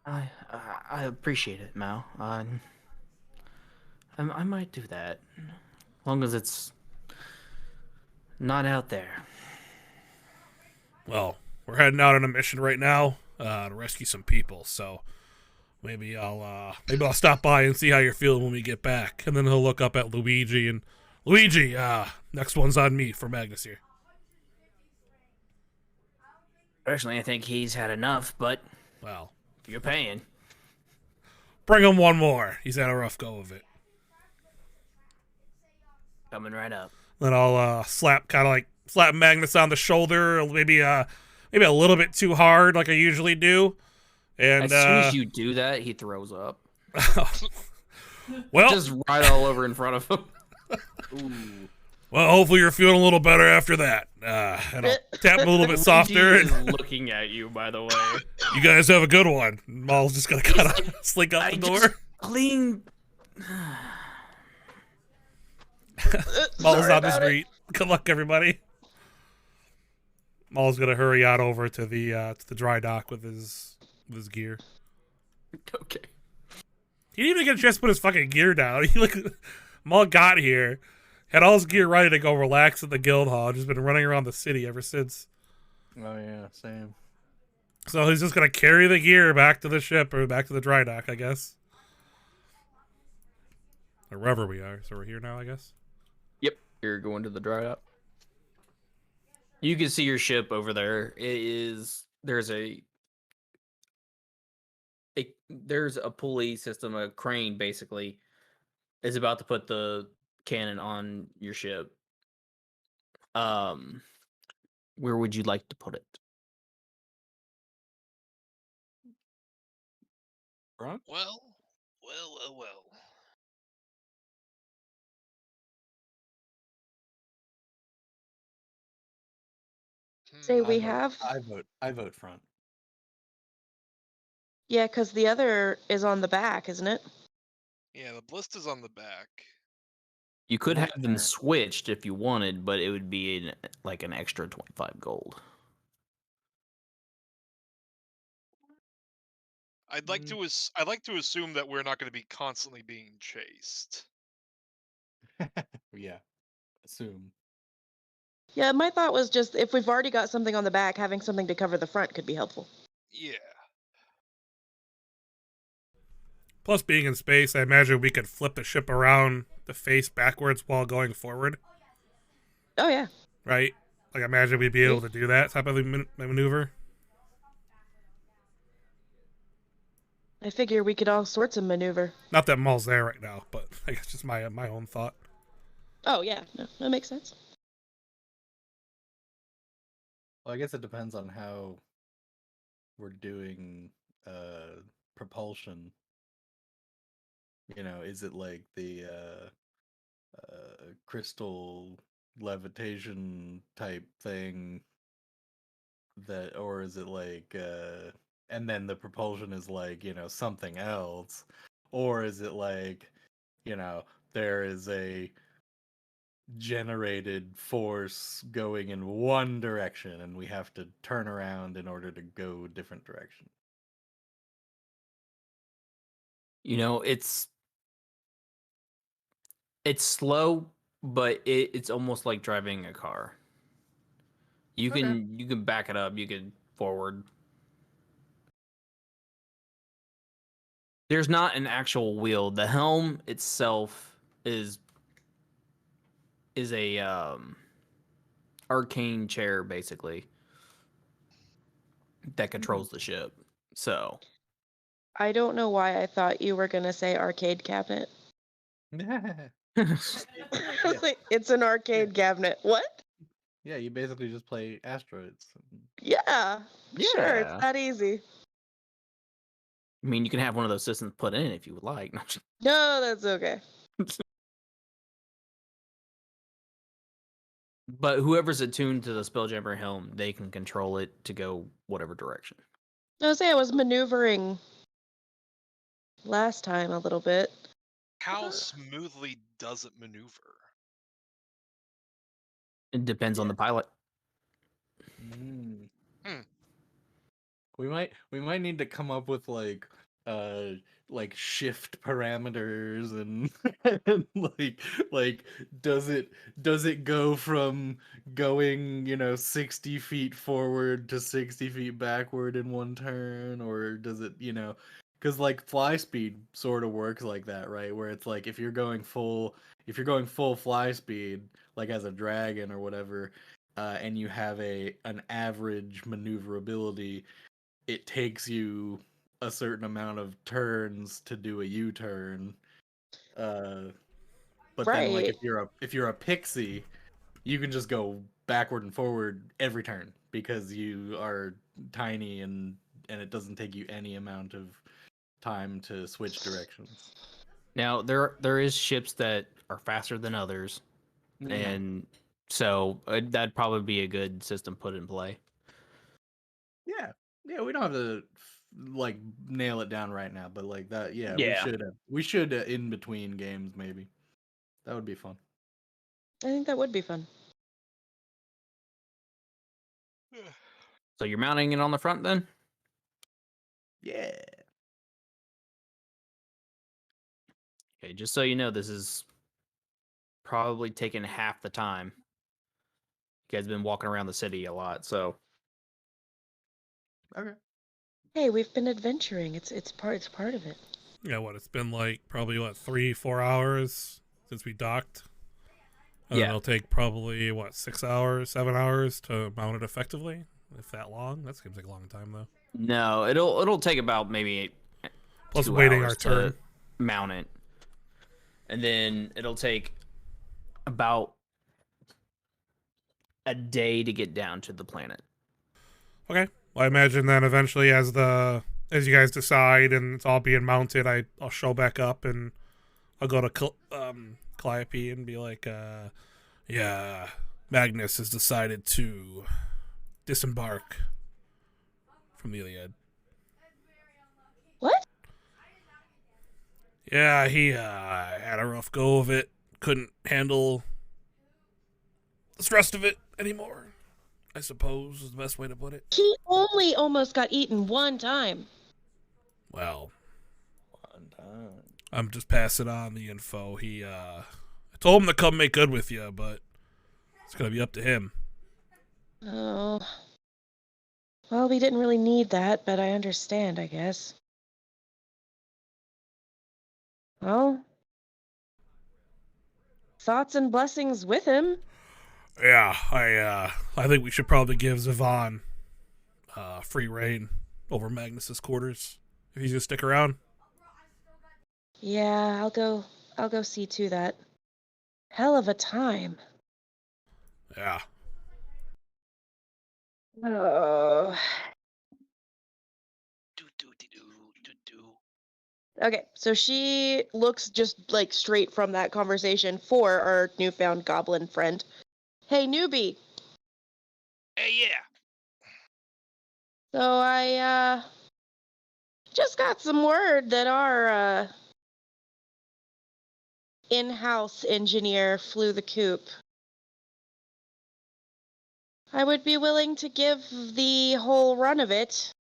I appreciate it, Mal. I might do that, as long as it's not out there. Well, we're heading out on a mission right now to rescue some people, so maybe I'll stop by and see how you're feeling when we get back. And then he'll look up at Luigi and Luigi, next one's on me for Magnus here. Personally, I think he's had enough, but Well, if you're paying, bring him one more. He's had a rough go of it. coming right up. Then I'll slap Magnus on the shoulder, maybe a little bit too hard, like I usually do. And As soon as you do that, he throws up. well, Just right all over in front of him. Ooh. well, hopefully you're feeling a little better after that. And I'll tap him a little bit softer. He's And looking at you, by the way. you guys have a good one. Maul's just gonna kind of slink out the door. Just clean. Maul's on the street. Good luck, everybody. Maul's gonna hurry out over to the dry dock with his gear. Okay. He didn't even get a chance to put his fucking gear down. He Maul got here, had all his gear ready to go relax at the guild hall. Just been running around the city ever since. Oh yeah, same. So he's just gonna carry the gear back to the ship or back to the dry dock, I guess, or wherever we are. So we're here now, I guess. Yep, you're going to the dry dock. You can see your ship over there. There's a pulley system, a crane basically is about to put the cannon on your ship. Where would you like to put it? Front? Well. Say Hmm. we have. I vote front. Yeah, because the other is on the back, isn't it? Yeah, the blister's on the back. You could have them Listener. switched if you wanted, but it would be like an extra 25 gold. I'd like to assume that we're not going to be constantly being chased. Yeah, assume. Yeah, my thought was just if we've already got something on the back, having something to cover the front could be helpful. Yeah. Plus, being in space, I imagine we could flip the ship around to face backwards while going forward. Oh yeah. Right? Like, I imagine we'd be able to do that type of maneuver. I figure we could all sorts of maneuver. Not that Maul's there right now, but I guess just my own thought. Oh yeah, no, that makes sense. Well, I guess it depends on how we're doing propulsion. You know, is it like the crystal levitation type thing that, or is it like and then the propulsion is like, you know, something else, or is it like, you know, there is a generated force going in one direction and we have to turn around in order to go a different direction? You know, it's slow, but it's almost like driving a car. You Okay. can back it up, you can forward. There's not an actual wheel. The helm itself is a arcane chair basically that controls the ship. So I don't know why I thought you were gonna say arcade cabinet. Like, it's an arcade cabinet. What? Yeah, you basically just play asteroids. Yeah. Sure, it's Yeah. that easy. I mean, you can have one of those systems put in if you would like. No, that's okay. But whoever's attuned to the Spelljammer helm, they can control it to go whatever direction. I was maneuvering last time a little bit. How smoothly does it maneuver? It depends on the pilot. Mm. Hmm. We might need to come up with like shift parameters and, and like does it go from going, you know, 60 feet forward to 60 feet backward in one turn, or does it, you know, because like fly speed sort of works like that, right? Where it's like if you're going full fly speed, like as a dragon or whatever, and you have an average maneuverability, it takes you a certain amount of turns to do a U-turn. But then like Right. if you're a pixie, you can just go backward and forward every turn because you are tiny and it doesn't take you any amount of time to switch directions. Now there is ships that are faster than others, and so that'd probably be a good system put in play. Yeah. Yeah, we don't have to like nail it down right now, but like that, yeah, Yeah. we should in between games maybe. That would be fun. I think that would be fun. So you're mounting it on the front then? Yeah. Okay, just so you know, this is probably taken half the time. You guys been walking around the city a lot, so Okay. Hey, we've been adventuring. It's part of it. Yeah, what? It's been like probably 3-4 hours since we docked. And then yeah. it'll take probably 6 hours, 7 hours to mount it effectively, if that long. That seems like a long time though. No, it'll take about maybe Plus 2 waiting hours our turn. to mount it, and then it'll take about a day to get down to the planet. Okay. Well, I imagine then eventually, as you guys decide and it's all being mounted, I'll show back up and I'll go to Calliope and be like, yeah, Magnus has decided to disembark from the Iliad. What? Yeah, he had a rough go of it. Couldn't handle the stress of it anymore, I suppose is the best way to put it. He only almost got eaten one time. Well, One time. I'm just passing on the info. I told him to come make good with you, but it's gonna be up to him. Oh. Well, we didn't really need that, but I understand, I guess. Well, thoughts and blessings with him. Yeah, I think we should probably give Zavon free reign over Magnus's quarters if he's gonna stick around. Yeah, I'll go see to that. Hell of a time. Yeah. Oh. Okay, so she looks just like straight from that conversation for our newfound goblin friend. Hey, newbie. Hey, yeah. So I just got some word that our in-house engineer flew the coop. I would be willing to give the whole run of it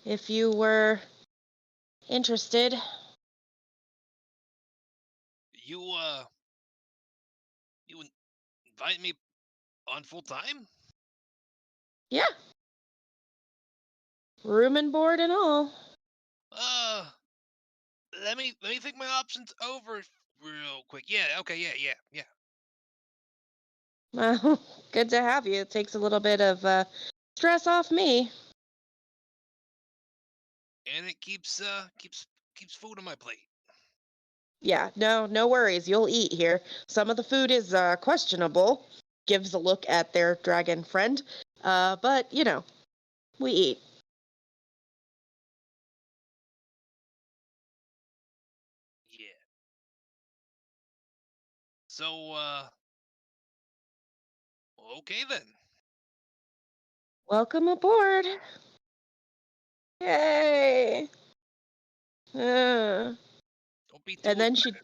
if you were interested. You invite me on full time? Yeah. Room and board and all. Let me think my options over real quick. Yeah, okay, yeah. Well, good to have you. It takes a little bit of stress off me. And it keeps food on my plate. Yeah, no worries. You'll eat here. Some of the food is questionable. Gives a look at their dragon friend. But, you know, we eat. Yeah. So, okay then. Welcome aboard. Yay. Uh, Don't be too and then excited.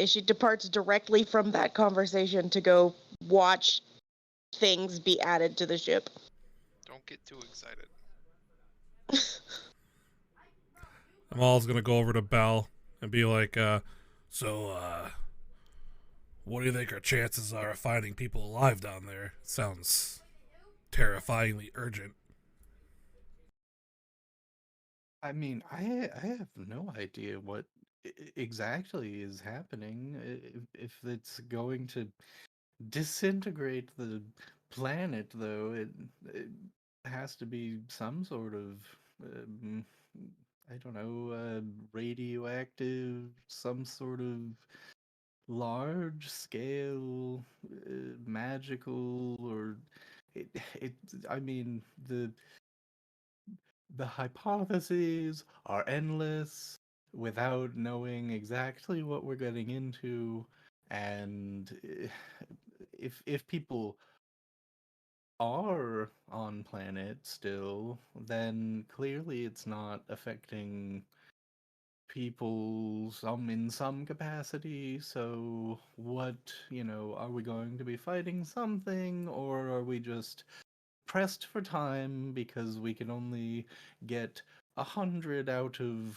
she departs directly from that conversation to go watch things be added to the ship. Don't get too excited. Amal's gonna go over to Belle and be like, what do you think our chances are of finding people alive down there? Sounds terrifyingly urgent. I mean, I have no idea what exactly is happening. If it's going to disintegrate the planet, though, it has to be some sort of, um, I don't know, radioactive, some sort of large scale, magical, or it, it. I mean, the hypotheses are endless without knowing exactly what we're getting into, and if people are on planet still, then clearly it's not affecting people in some capacity. So what, are we going to be fighting something, or are we just pressed for time because we can only get 100 out of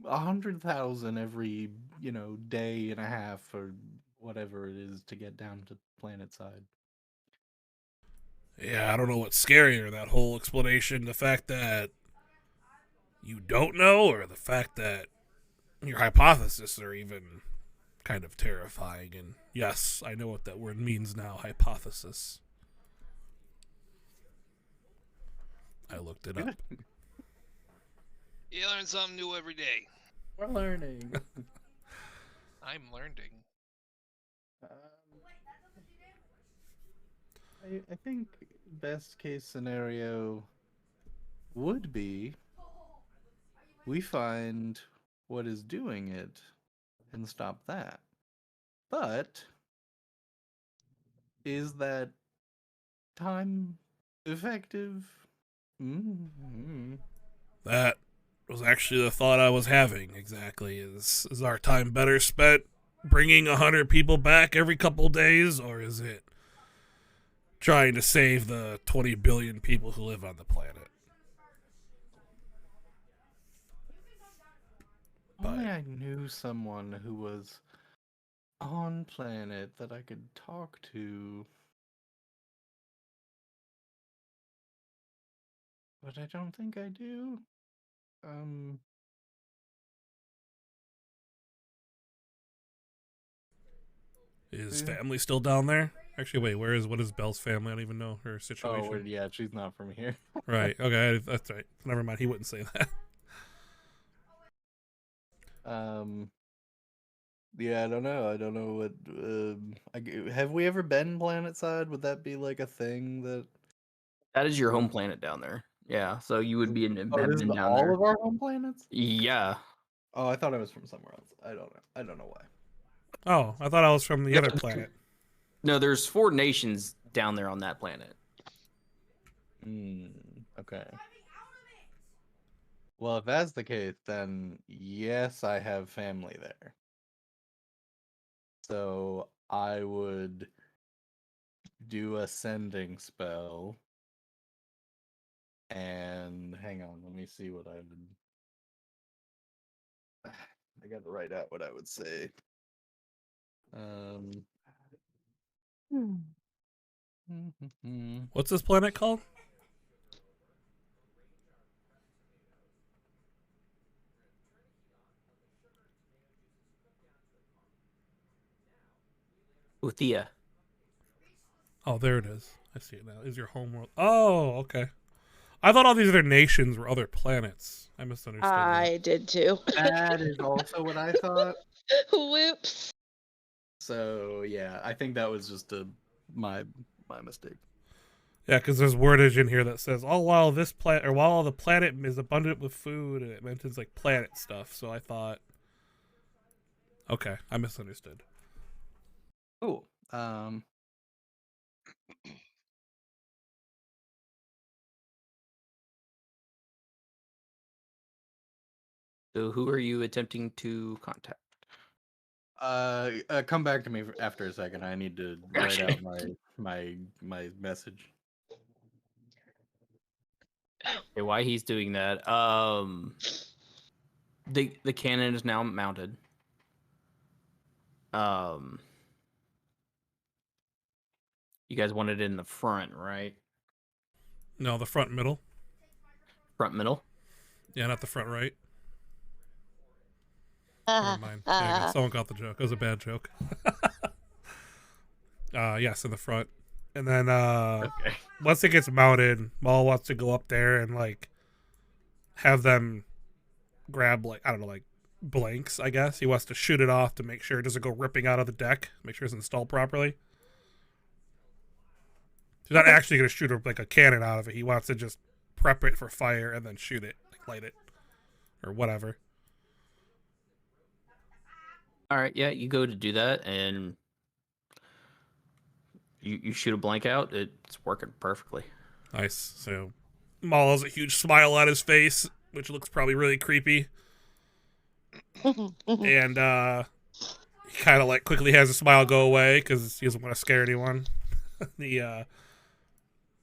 100,000 every, day and a half or whatever it is to get down to planet side. Yeah, I don't know what's scarier, that whole explanation, the fact that you don't know, or the fact that your hypotheses are even kind of terrifying. And yes, I know what that word means now, hypothesis. I looked it up. You learn something new every day. We're learning. I'm learning. I think best case scenario would be we find what is doing it and stop that. But is that time effective? Mm-hmm. That was actually the thought I was having, exactly. Is our time better spent bringing 100 people back every couple days, or is it trying to save the 20 billion people who live on the planet? Only I knew someone who was on planet that I could talk to. But I don't think I do. Is Yeah. family still down there? Actually, wait, what is Belle's family? I don't even know her situation. Oh, yeah, she's not from here. Right, okay, that's right. Never mind, he wouldn't say that. Yeah, I don't know. I don't know what. Have we ever been planet side? Would that be like a thing that? That is your home planet down there. Yeah, so you would be Oh, have this is been down all there. of our home planets? Yeah. Oh, I thought I was from somewhere else. I don't know. I don't know why. Oh, I thought I was from the other planet. No, there's 4 nations down there on that planet. Okay. Well, if that's the case, then yes, I have family there. So I would do a sending spell. And hang on, let me see what I would. I gotta write out what I would say. What's this planet called? Uthia. Oh, there it is. I see it now. Is your home world? Oh, okay. I thought all these other nations were other planets. I misunderstood. I did too. That is also what I thought. Whoops. So yeah, I think that was just my mistake. Yeah, because there's wordage in here that says, "Oh, while this planet, or while the planet is abundant with food," and it mentions like planet stuff. So I thought, okay, I misunderstood. Cool. So who are you attempting to contact? Come back to me after a second. I need to write out my message. Okay, why he's doing that? The cannon is now mounted. You guys wanted it in the front, right? No, the front middle. Front middle. Yeah, not the front right. Never mind. Yeah, someone got the joke. It was a bad joke. Yes, in the front. And then Okay. once it gets mounted, Maul wants to go up there and like have them grab like, I don't know, like blanks, I guess. He wants to shoot it off to make sure it doesn't go ripping out of the deck, make sure it's installed properly. He's not actually going to shoot like a cannon out of it. He wants to just prep it for fire and then shoot it, like light it, or whatever. All right. Yeah, you go to do that, and you shoot a blank out. It's working perfectly. Nice. So Maul has a huge smile on his face, which looks probably really creepy. And he kind of like quickly has a smile go away because he doesn't want to scare anyone. Yeah,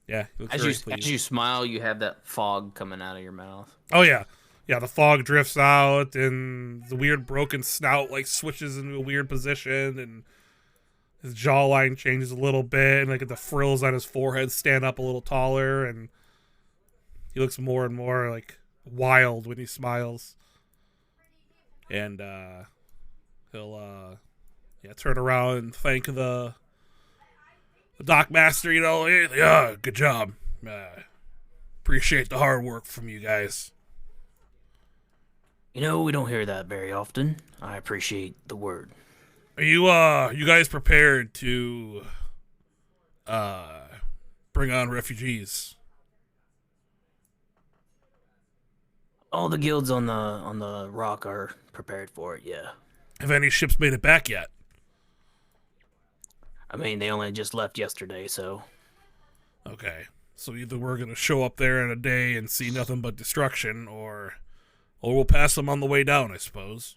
he looks very pleased. As you smile, you have that fog coming out of your mouth. Oh yeah, Yeah, the fog drifts out, and the weird broken snout like switches into a weird position, and his jawline changes a little bit, and like the frills on his forehead stand up a little taller, and he looks more and more like wild when he smiles. And he'll turn around and thank the dock master. Hey, yeah, good job. Appreciate the hard work from you guys. We don't hear that very often. I appreciate the word. Are you guys prepared to bring on refugees? All the guilds on the rock are prepared for it, yeah. Have any ships made it back yet? I mean, they only just left yesterday, so... Okay. So either we're going to show up there in a day and see nothing but destruction, or we'll pass them on the way down, I suppose.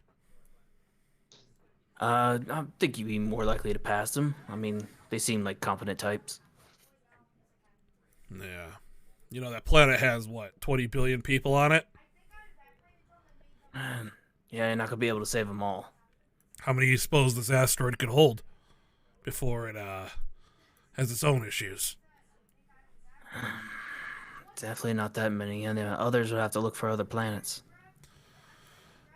I think you'd be more likely to pass them. I mean, they seem like competent types. Yeah. That planet has, 20 billion people on it? Yeah, you're not going to be able to save them all. How many do you suppose this asteroid could hold before it has its own issues? Definitely not that many, and others would have to look for other planets.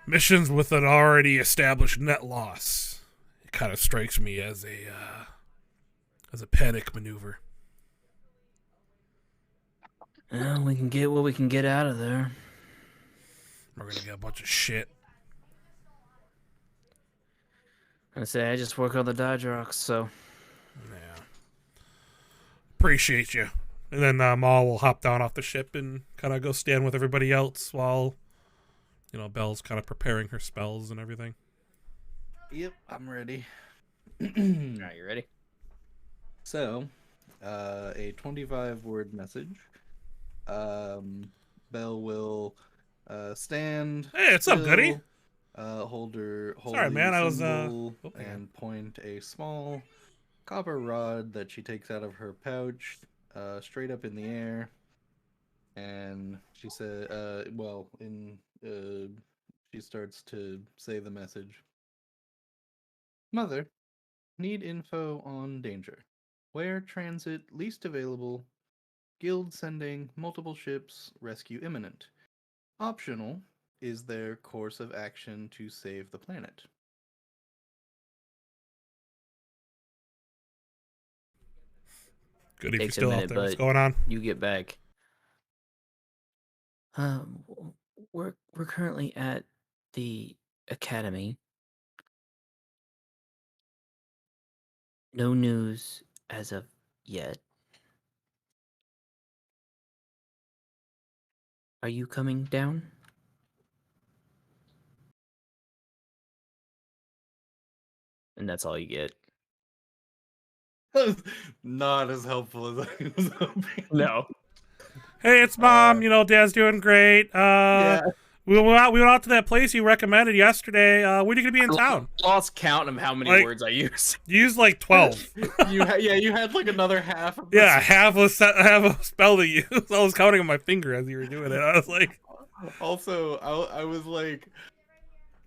Missions with an already established net loss. It kind of strikes me as a panic maneuver. Well, we can get what we can get out of there. We're gonna get a bunch of shit. I just work on the Dydrox, so... Yeah. Appreciate you. And then Maul will hop down off the ship and kind of go stand with everybody else while, Belle's kind of preparing her spells and everything. Yep, I'm ready. Alright, you ready? So, a 25-word message. Belle will stand. Hey, what's up, Goody? Hold Sorry, man. I was symbol and point a small copper rod that she takes out of her pouch straight up in the air, and she said, she starts to say the message. Mother, need info on danger. Where transit least available. Guild sending multiple ships. Rescue imminent. Optional is their course of action to save the planet. Good if you're Takes a still out minute, there. What's but going on? you get back. We're currently at the academy. No news as of yet. Are you coming down? And that's all you get. Not as helpful as I was hoping. No. Hey, it's Mom. Dad's doing great. Yeah. We went out to that place you recommended yesterday. When are you gonna be in town? Lost count of how many words I used. You used like 12. You had like another half of Yeah, half a spell to use. I was counting on my finger as you were doing it. I was like, Also, I was like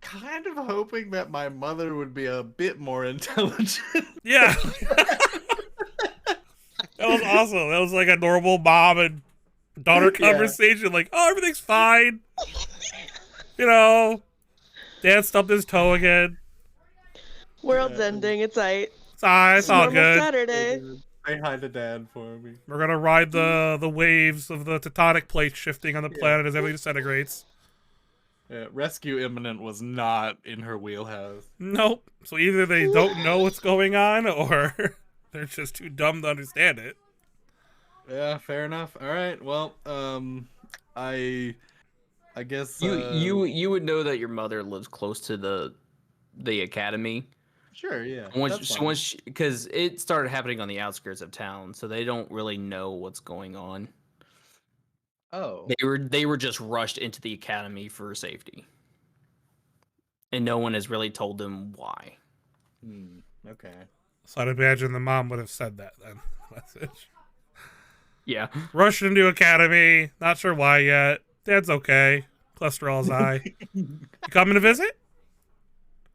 kind of hoping that my mother would be a bit more intelligent. yeah. That was awesome. That was like a normal mom and daughter conversation. Like, oh, everything's fine. Dad stubbed his toe again. World's ending. It's aight. It's all Normal good. Saturday. Say hi to Dad for me. We're gonna ride the waves of the tectonic plates shifting on the planet as everything disintegrates. Yeah, rescue imminent was not in her wheelhouse. Nope. So either they don't know what's going on, or they're just too dumb to understand it. Yeah, fair enough. All right. Well, I guess You would know that your mother lives close to the academy. Sure, yeah. Because it started happening on the outskirts of town, so they don't really know what's going on. Oh. They were just rushed into the academy for safety, and no one has really told them why. Okay. So I'd imagine the mom would have said that then. Message. Yeah. Rushed into academy. Not sure why yet. Dad's okay. Cholesterol's high. You coming to visit?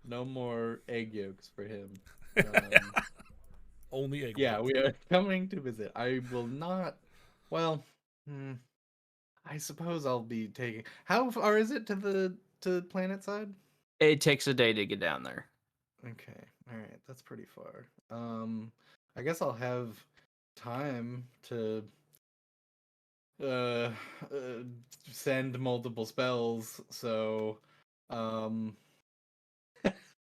No more egg yolks for him. Um, Only egg yeah, whites. we are coming to visit. I will not. Well, I suppose I'll be taking. How far is it to planet side? It takes a day to get down there. Okay, all right, that's pretty far. I guess I'll have time to uh, uh send multiple spells. So, um,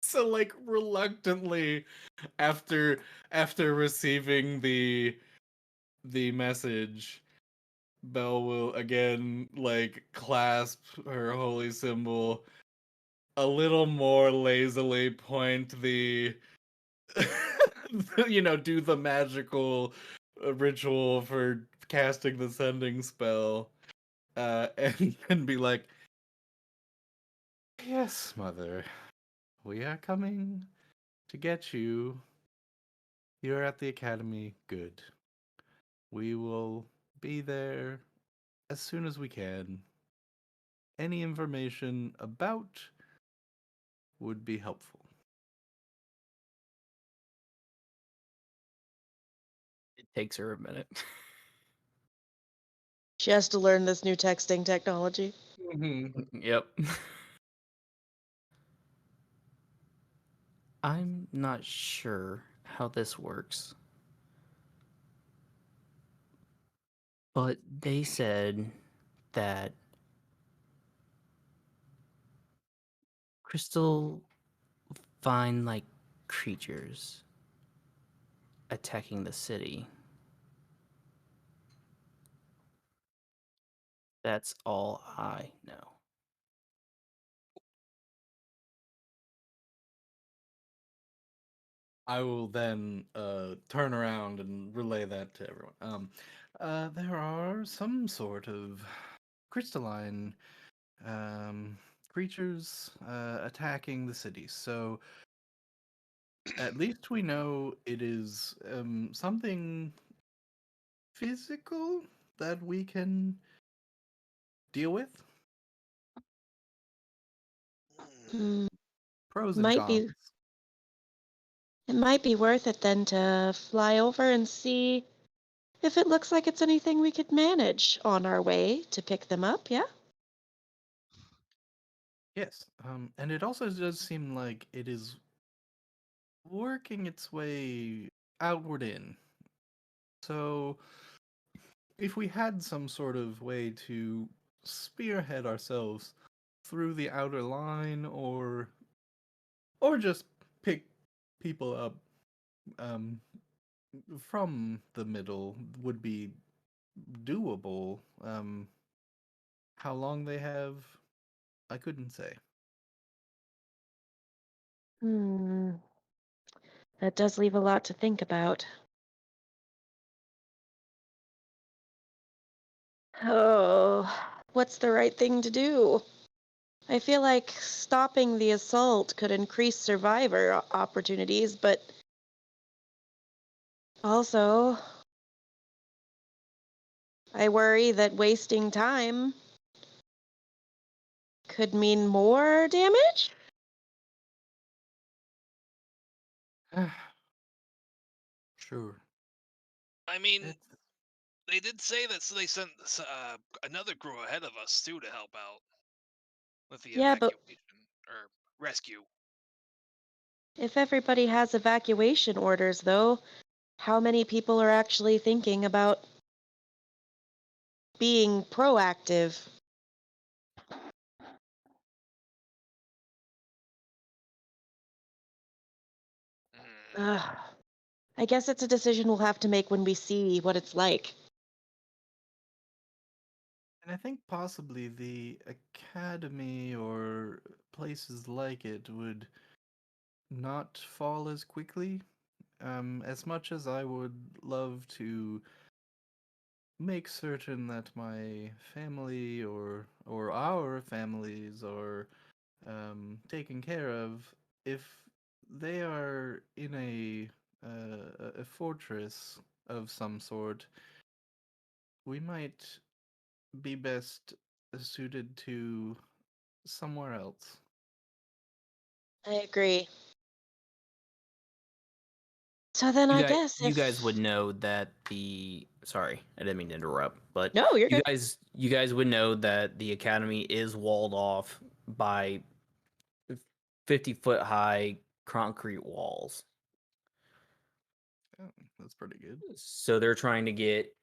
so like reluctantly, after receiving the message, Belle will again like clasp her holy symbol, a little more lazily point the do the magical ritual for casting the sending spell, and be like, yes, mother, we are coming to get you. You're at the academy. Good. We will be there as soon as we can. Any information about would be helpful. It takes her a minute. She has to learn this new texting technology. Yep. I'm not sure how this works, but they said that Crystal find like creatures attacking the city. That's all I know. I will then turn around and relay that to everyone. There are some sort of crystalline creatures attacking the city. So at least we know it is something physical that we can deal with. Hmm, Pros and might cons. be it might be worth it then to fly over and see if it looks like it's anything we could manage on our way to pick them up, yeah? Yes, and it also does seem like it is working its way outward in. So if we had some sort of way to spearhead ourselves through the outer line, or just pick people up um from the middle, would be doable. How long they have, I couldn't say. Hmm, that does leave a lot to think about. Oh, what's the right thing to do? I feel like stopping the assault could increase survivor opportunities, but also I worry that wasting time could mean more damage? Sure. I mean, It's they did say that so they sent another crew ahead of us too to help out with the Yeah, but evacuation or rescue. if everybody has evacuation orders, though, how many people are actually thinking about being proactive? Hmm. Ugh. I guess it's a decision we'll have to make when we see what it's like. and I think possibly the academy or places like it would not fall as quickly. As much as I would love to make certain that my family or our families are taken care of, if they are in a fortress of some sort, we might be best suited to somewhere else. I agree. So then I guess you if... guys would know that the sorry, I didn't mean to interrupt, but No, you're good. you guys would know that the academy is walled off by 50-foot high concrete walls. Oh, that's pretty good. So they're trying to get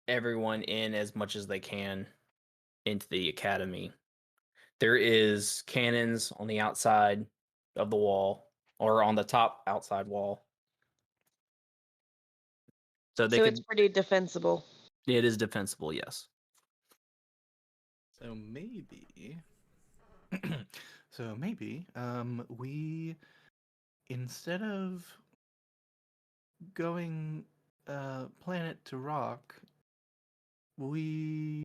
everyone in as much as they can into the academy. There is cannons on the outside of the wall or on the top outside wall. So they it's pretty defensible. It is defensible, yes. So maybe, we, instead of going planet to rock, we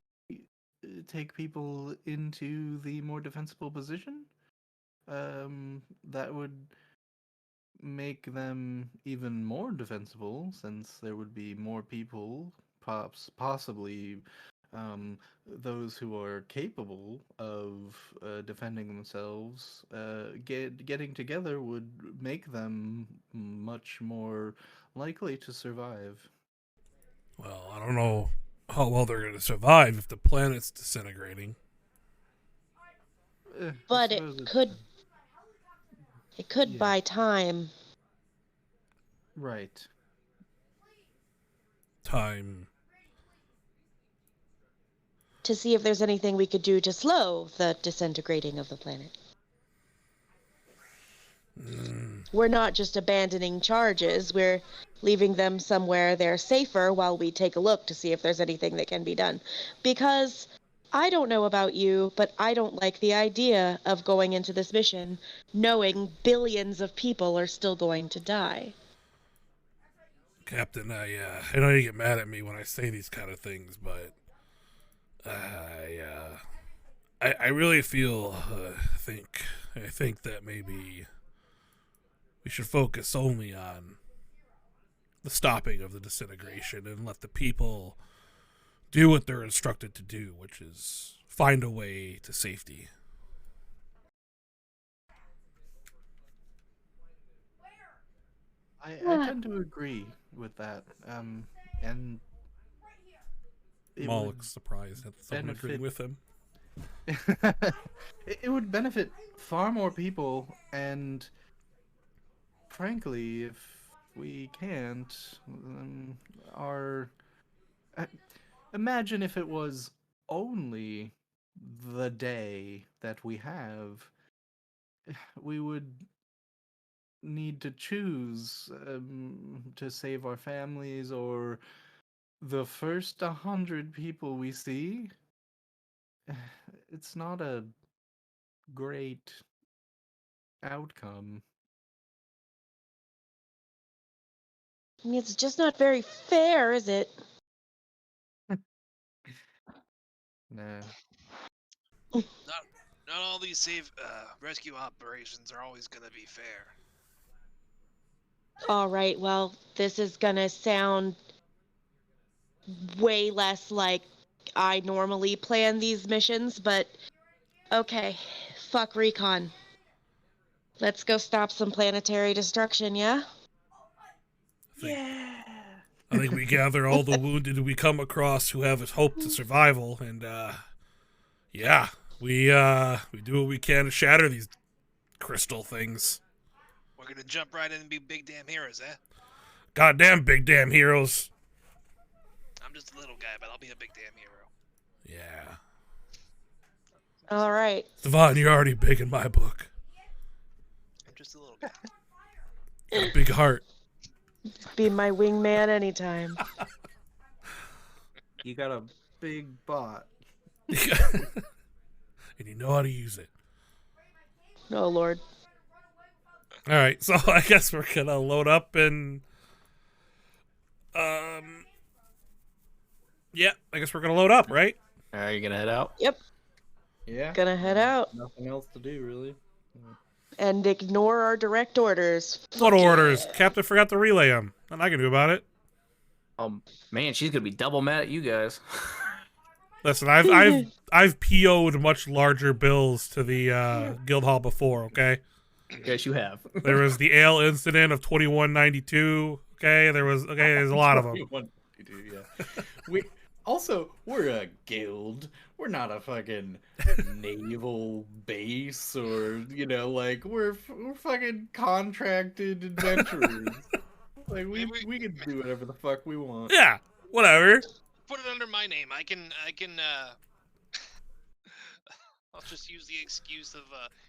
take people into the more defensible position. That would make them even more defensible, since there would be more people, possibly those who are capable of defending themselves. Getting together would make them much more likely to survive. Well, I don't know how well they're going to survive if the planet's disintegrating. But it could yeah. buy time. Right. Time. To see if there's anything we could do to slow the disintegrating of the planet. We're not just abandoning charges, we're leaving them somewhere they're safer while we take a look to see if there's anything that can be done. Because I don't know about you, but I don't like the idea of going into this mission knowing billions of people are still going to die. Captain, I know you get mad at me when I say these kind of things, but I really I think that maybe we should focus only on the stopping of the disintegration and let the people do what they're instructed to do, which is find a way to safety. I tend to agree with that. And Maul looks surprised that someone agreeing with him. It would benefit far more people, and frankly, if we can't, imagine if it was only the day that we have, we would need to choose to save our families or the first 100 people we see. It's not a great outcome. It's just not very fair, is it? Nah. Not all these rescue operations are always going to be fair. All right, well, this is gonna sound way less like I normally plan these missions, but okay, fuck recon. Let's go stop some planetary destruction, yeah? Yeah. I think we gather all the wounded we come across who have a hope to survival, and we do what we can to shatter these crystal things. We're gonna jump right in and be big damn heroes, eh? Goddamn big damn heroes. I'm just a little guy, but I'll be a big damn hero. Yeah. All right. Devon, you're already big in my book. I'm just a little guy. Got a big heart. Be my wingman anytime. You got a big bot. And you know how to use it. Oh, Lord. All right, so I guess we're gonna load up and yeah, I guess we're gonna load up, right? Are you gonna head out? Yep. Yeah. Gonna head out Nothing else to do, really. and ignore our direct orders. What Fuck orders? yeah. Captain forgot to relay them. Nothing I can do about it. Man, she's gonna be double mad at you guys. Listen, I've PO'd much larger bills to the guild hall before. Okay, Yes, you have. there was the ale incident of 2192. Okay, there's a lot of them. 2152, yeah. We're a guild. We're not a fucking naval base or like we're fucking contracted adventurers. Like we can do whatever the fuck we want. Yeah, whatever. Put it under my name. I can I'll just use the excuse of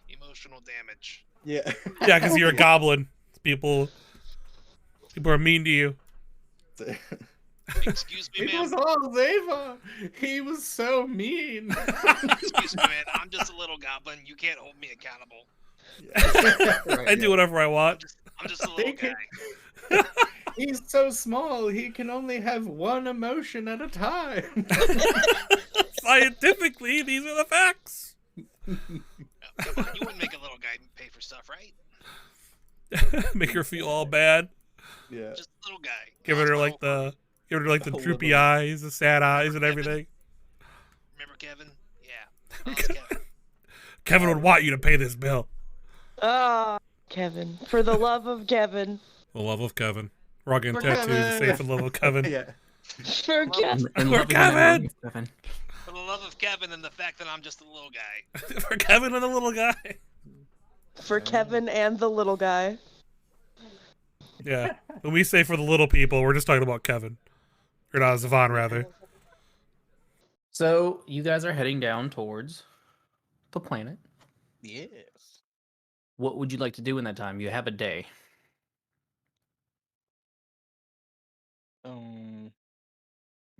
emotional damage. Yeah. Yeah, because you're a goblin. People are mean to you. Excuse me, It man. was all Zeva. He was so mean. Excuse me, man. I'm just a little goblin. You can't hold me accountable. I do whatever I want. I'm just a little can- guy. He's so small. He can only have one emotion at a time. Scientifically, these are the facts. Come on, you wouldn't make a little guy pay for stuff, right? Make her feel all bad. Yeah. Just a little guy. Giving her like the droopy eyes, the sad eyes, and everything. Remember Kevin? Yeah. Oh, it's Kevin. Kevin would want you to pay this bill. Ah, Kevin. For the love of Kevin. The love of Kevin. We're all getting For tattoos to Kevin. say for the love of Kevin. Yeah. For Kevin. And For loving Kevin! memories, Kevin. For the love of Kevin and the fact that I'm just a little guy. For Kevin and the little guy. For Kevin and the little guy. Yeah. When we say for the little people, we're just talking about Kevin. Or not, Zavon, rather. So you guys are heading down towards the planet. Yes. What would you like to do in that time? You have a day.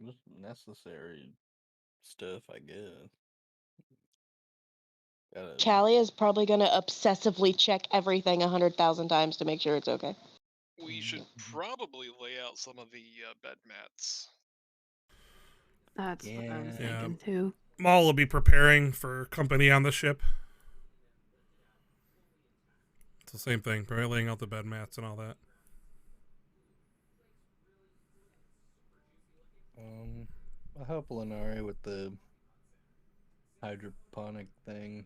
Just necessary stuff, I guess. Callie is probably going to obsessively check everything 100,000 times to make sure it's okay. We should probably lay out some of the bed mats. That's what I was Yeah. thinking too. Maul will be preparing for company on the ship. It's the same thing, probably laying out the bed mats and all that. I'll help Lenare with the hydroponic thing.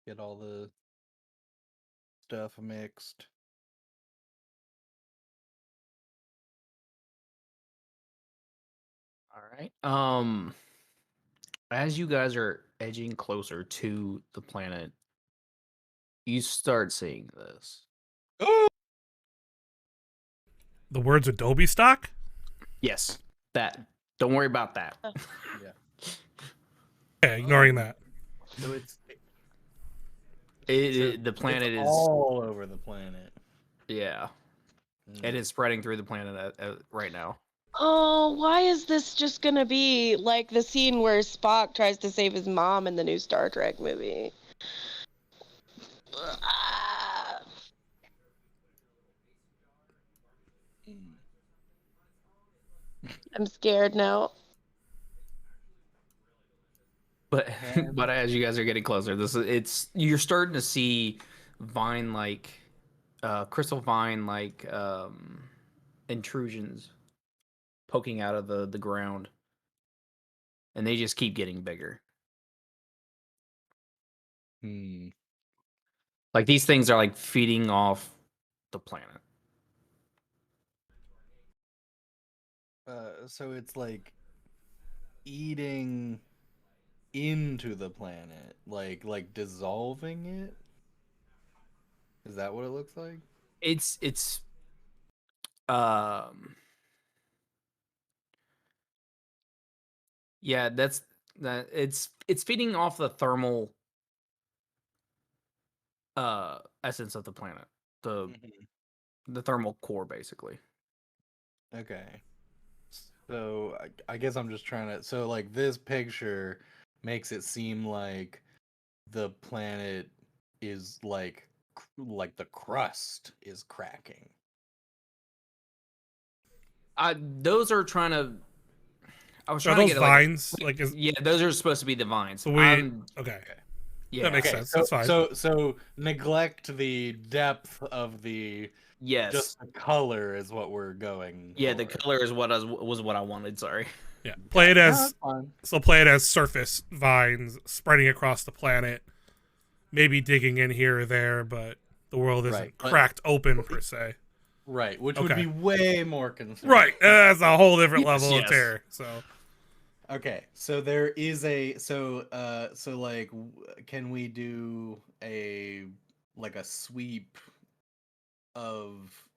Get all the stuff mixed. All right. As you guys are edging closer to the planet, you start seeing this. The words Adobe stock? Yes, that. Don't worry about that. Yeah, ignoring that. So it's The planet it's is all over the planet. yeah. It is spreading through the planet right now. Oh, why is this just going to be like the scene where Spock tries to save his mom in the new Star Trek movie? Ah. I'm scared now. But but as you guys are getting closer, you're starting to see vine like crystal vine like intrusions poking out of the ground. And they just keep getting bigger. Like these things are like feeding off the planet. So it's like eating into the planet, like dissolving it. Is that what it looks like? It's yeah, it's feeding off the thermal essence of the planet. The thermal core basically. Okay. So I guess I'm just trying to. So like this picture makes it seem like the planet is like the crust is cracking. Those are trying to. I was Are trying those to get vines? yeah, those are supposed to be the vines. So okay. Yeah, That makes Okay, sense. That's fine. So neglect the depth of the Yes. Just the color is what we're going. Yeah, the for. color is what was what I wanted. Sorry. Yeah, play it No, as that's fine. play it as surface vines spreading across the planet, maybe digging in here or there, but the world isn't Right, but- cracked open per se. Right, which would Okay. be way more concerning. Right, that's a whole different Yes, level of yes. terror. So Okay, so there is a can we do a sweep of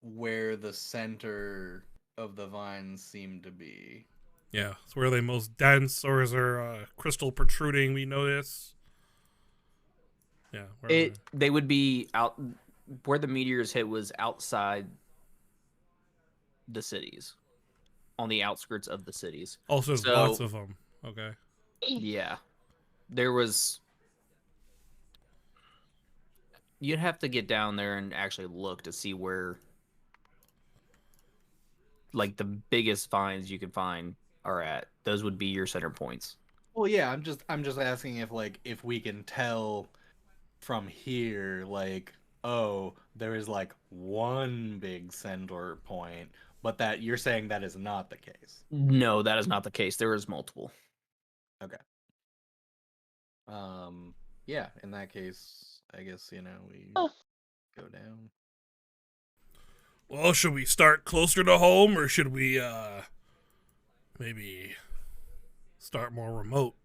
where the center of the vines seem to be? yeah, so where are they most dense, or is there crystal protruding? We notice. Yeah, where are They would be out where the meteors hit was outside the cities, on the outskirts of the cities. also there's so- lots of them. Okay. Yeah, there was. You'd have to get down there and actually look to see where, like, the biggest finds you could find are at. Those would be your center points. Well, yeah, I'm just asking if we can tell from here, like, oh, there is like one big center point, but that you're saying that is not the case. No, that is not the case. There is multiple. Okay. Yeah, in that case, I guess, we Oh. go down. Well, should we start closer to home, or should we maybe start more remote?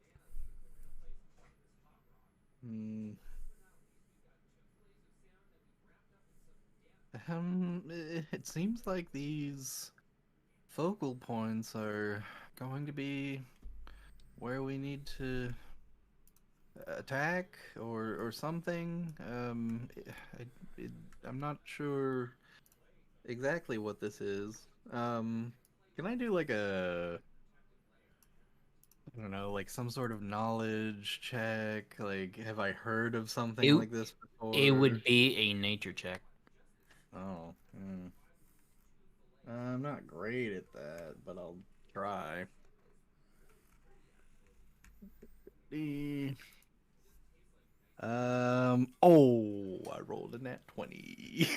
Hmm. It seems like these focal points are going to be where we need to attack or something. I'm not sure exactly what this is. Can I do like I don't know, like some sort of knowledge check? Like, have I heard of something It- like this before? It would be a nature check. Oh. I'm not great at that, but I'll try. Oh, I rolled a nat 20.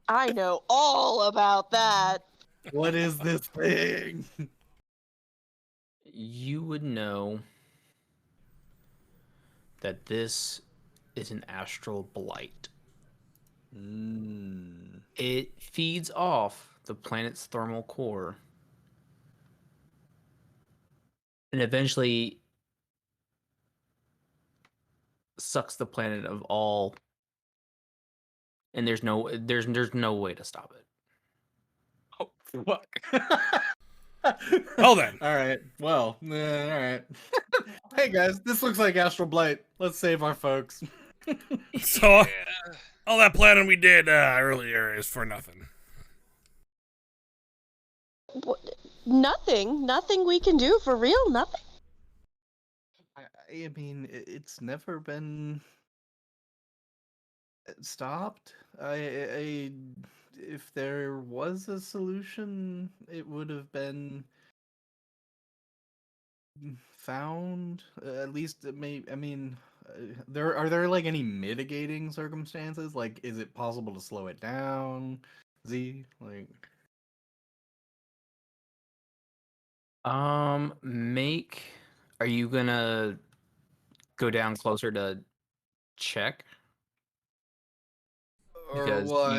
I know all about that. What is this thing? You would know that this is an astral blight. It feeds off the planet's thermal core and eventually sucks the planet of all, and there's no way to stop it. Oh, fuck. Well then. All right. Well, all right. Hey guys, this looks like Astral Blight. Let's save our folks. So Yeah. all that planning we did earlier is for nothing. Nothing we can do for real. Nothing. I mean, it's never been stopped. If there was a solution, it would have been found. At least it may. I mean, are there like any mitigating circumstances? Like, is it possible to slow it down? Z, like. Make. Are you gonna go down closer to check? Because Well,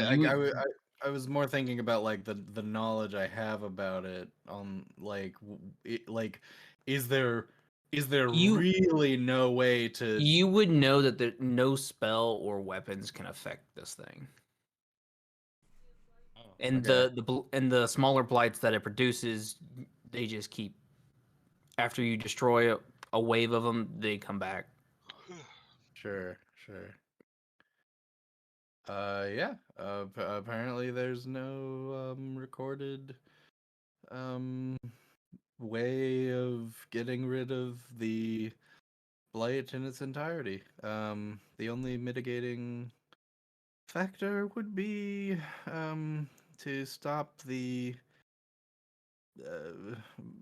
I was more thinking about like the knowledge I have about it on is there You- really no way to You would know that no spell or weapons can affect this thing. And okay. the smaller blights that it produces, they just keep. After you destroy a wave of them, they come back. Sure. Yeah. Apparently there's no recorded way of getting rid of the blight in its entirety. The only mitigating factor would be to stop the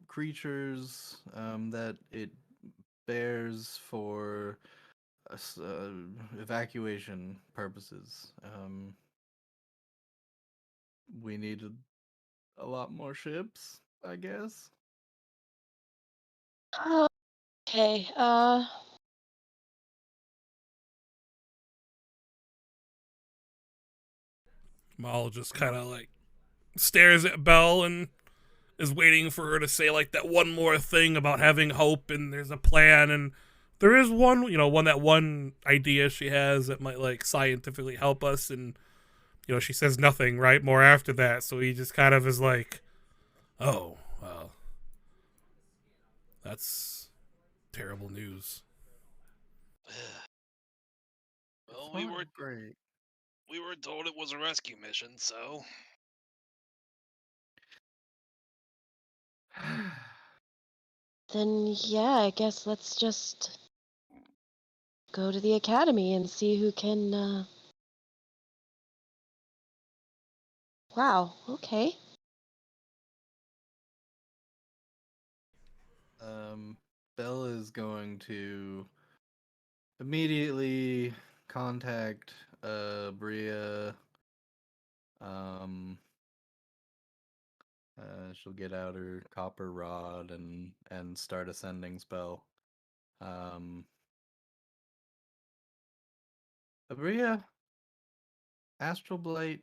creatures that it bears for evacuation purposes. we needed a lot more ships, I guess. Okay. Maul just kind of like stares at Belle and is waiting for her to say like that one more thing about having hope and there's a plan and there is one, one idea she has that might like scientifically help us, and she says nothing right more after that, so he just kind of is like, oh well, that's terrible news. Well, It's not great. we were told it was a rescue mission, so Then yeah, I guess let's just go to the academy and see who can. Wow. Okay. Belle is going to immediately contact Bria. Um, she'll get out her copper rod and start a sending spell. Bria, Astral Blight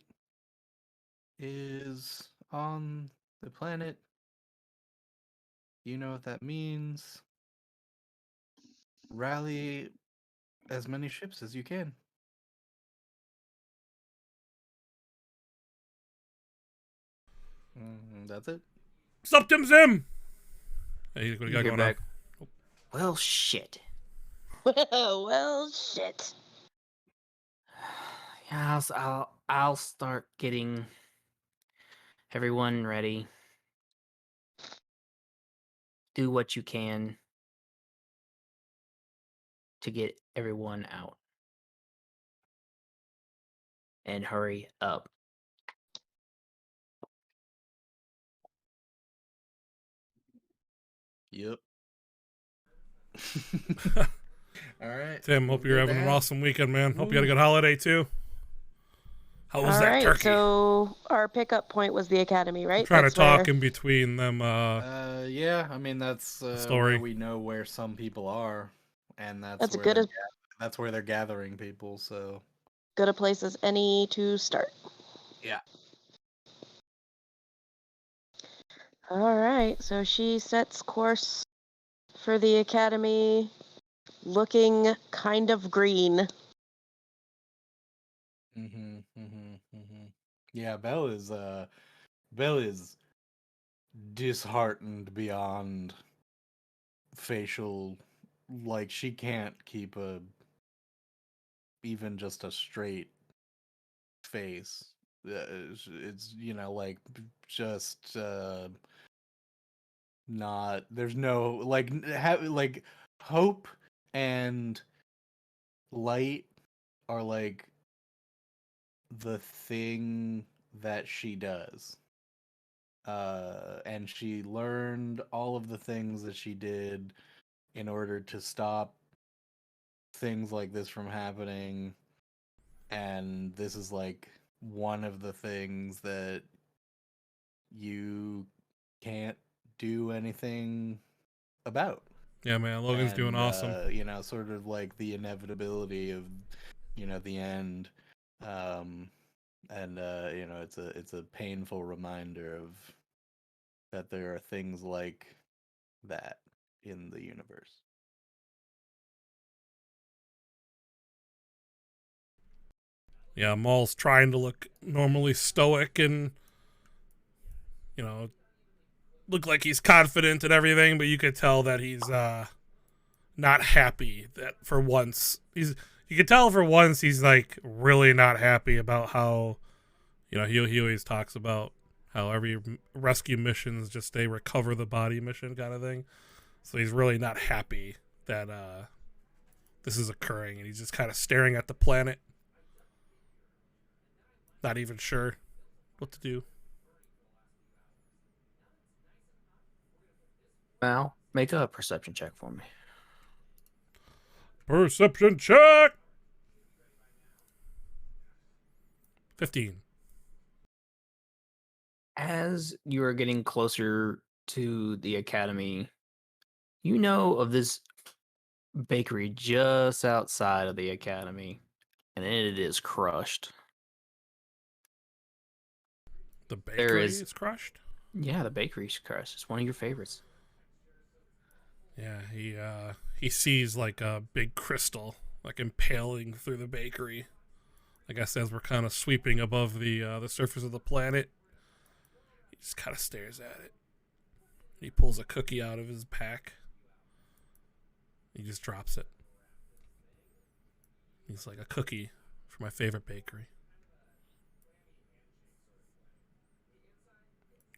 is on the planet. You know what that means. Rally as many ships as you can. That's it. Septum Zim! Hey, what do you got Get going on? back. Well, shit. Well, shit. Yeah, I'll start getting everyone ready. Do what you can to get everyone out. And hurry up. Yep. All right. Tim, hope you're having an awesome weekend, man. Hope you had a good holiday too. How was All that right. turkey? So our pickup point was the academy, right? I'm trying That's to talk where... in between them. Yeah. I mean, that's story. where we know where some people are, and That's a that's where they're gathering people. So good a place as any to start. yeah. All right. So she sets course for the academy, looking kind of green. Yeah. Belle is disheartened beyond facial. Like she can't keep even just a straight face. It's like just not. There's no like like hope and light are like the thing that she does. And she learned all of the things that she did in order to stop things like this from happening, and this is like one of the things that you can't do anything about. Yeah, man, Logan's doing awesome. Sort of like the inevitability of the end. It's a painful reminder of that there are things like that in the universe. Yeah, Maul's trying to look normally stoic and look like he's confident and everything, but you could tell that he's not happy. That for once you could tell for once he's like really not happy about how he always talks about how every rescue mission is just a recover the body mission kind of thing. So he's really not happy that this is occurring, and he's just kind of staring at the planet, not even sure what to do. Mal, make a perception check for me. Perception check. 15. As you are getting closer to the academy, you know of this bakery just outside of the academy, and it is crushed. The There bakery is, is crushed. yeah, the bakery's crushed. It's one of your favorites. Yeah, he sees like a big crystal like impaling through the bakery. I guess as we're kind of sweeping above the surface of the planet, he just kind of stares at it. He pulls a cookie out of his pack. He just drops it. He's like, a cookie for my favorite bakery.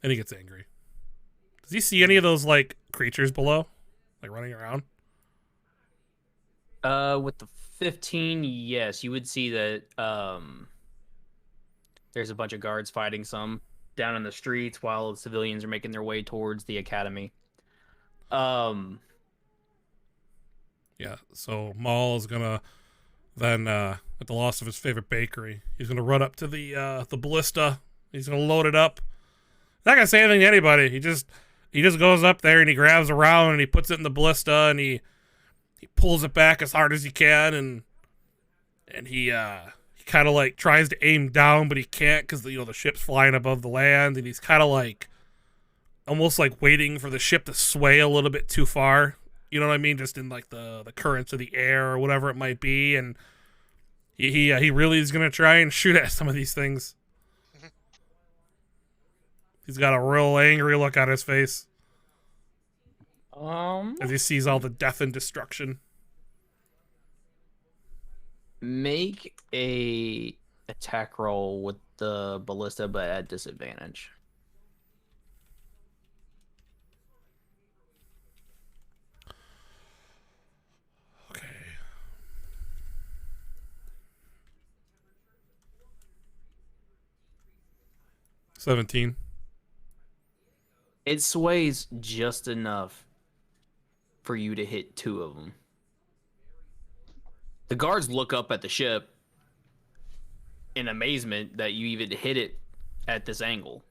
And he gets angry. Does he see any of those like creatures below, like running around? With the 15, yes, you would see that there's a bunch of guards fighting some down in the streets while civilians are making their way towards the academy. Yeah. So Maul is gonna then, at the loss of his favorite bakery, he's gonna run up to the ballista. He's gonna load it up. Not gonna say anything to anybody. He just goes up there and he grabs a round and he puts it in the ballista and he pulls it back as hard as he can and he kind of like tries to aim down but he can't because the ship's flying above the land and he's kind of like almost like waiting for the ship to sway a little bit too far. You know what I mean? Just in like the currents of the air or whatever it might be, and he really is gonna try and shoot at some of these things. He's got a real angry look on his face as he sees all the death and destruction. Make a attack roll with the ballista, but at disadvantage. Okay. $17. It sways just enough for you to hit 2 of them. The guards look up at the ship in amazement that you even hit it at this angle.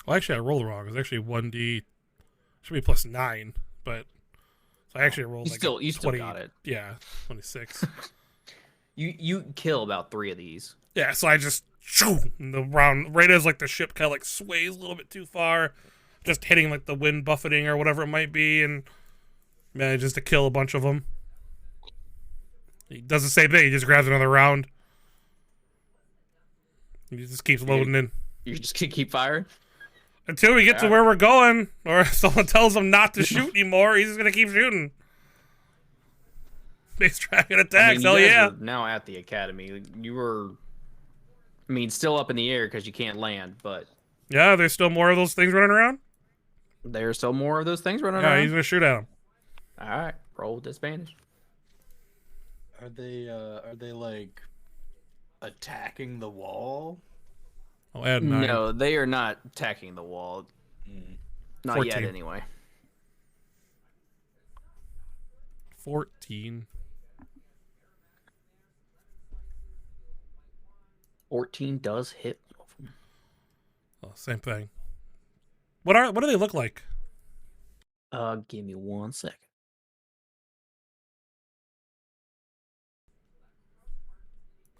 Well, actually, I rolled wrong. It was actually 1d. Should be plus 9, but so I actually rolled You like still, a you 20. still got it. Yeah, 26. You kill about 3 of these. Yeah, so I just shoo the round right as like the ship kind of like sways a little bit too far, just hitting like the wind buffeting or whatever it might be, and manages to kill a bunch of them. He does the same thing. He just grabs another round. He just keeps loading in You just keep firing. until we get to where we're going, or someone tells him not to shoot anymore. He's just gonna keep shooting. Base dragon attacks. you Hell guys yeah! are now at the academy. You were, still up in the air because you can't land, but Yeah, there's still more of those things running around. there's still more of those things running Yeah, around. he's gonna shoot at him. All right, roll with disadvantage. Are they like attacking the wall? I'll add 9. No, they are not attacking the wall. Not 14. yet, anyway. 14. 14 does hit one of them. Oh, same thing. What do they look like? Give me 1 second.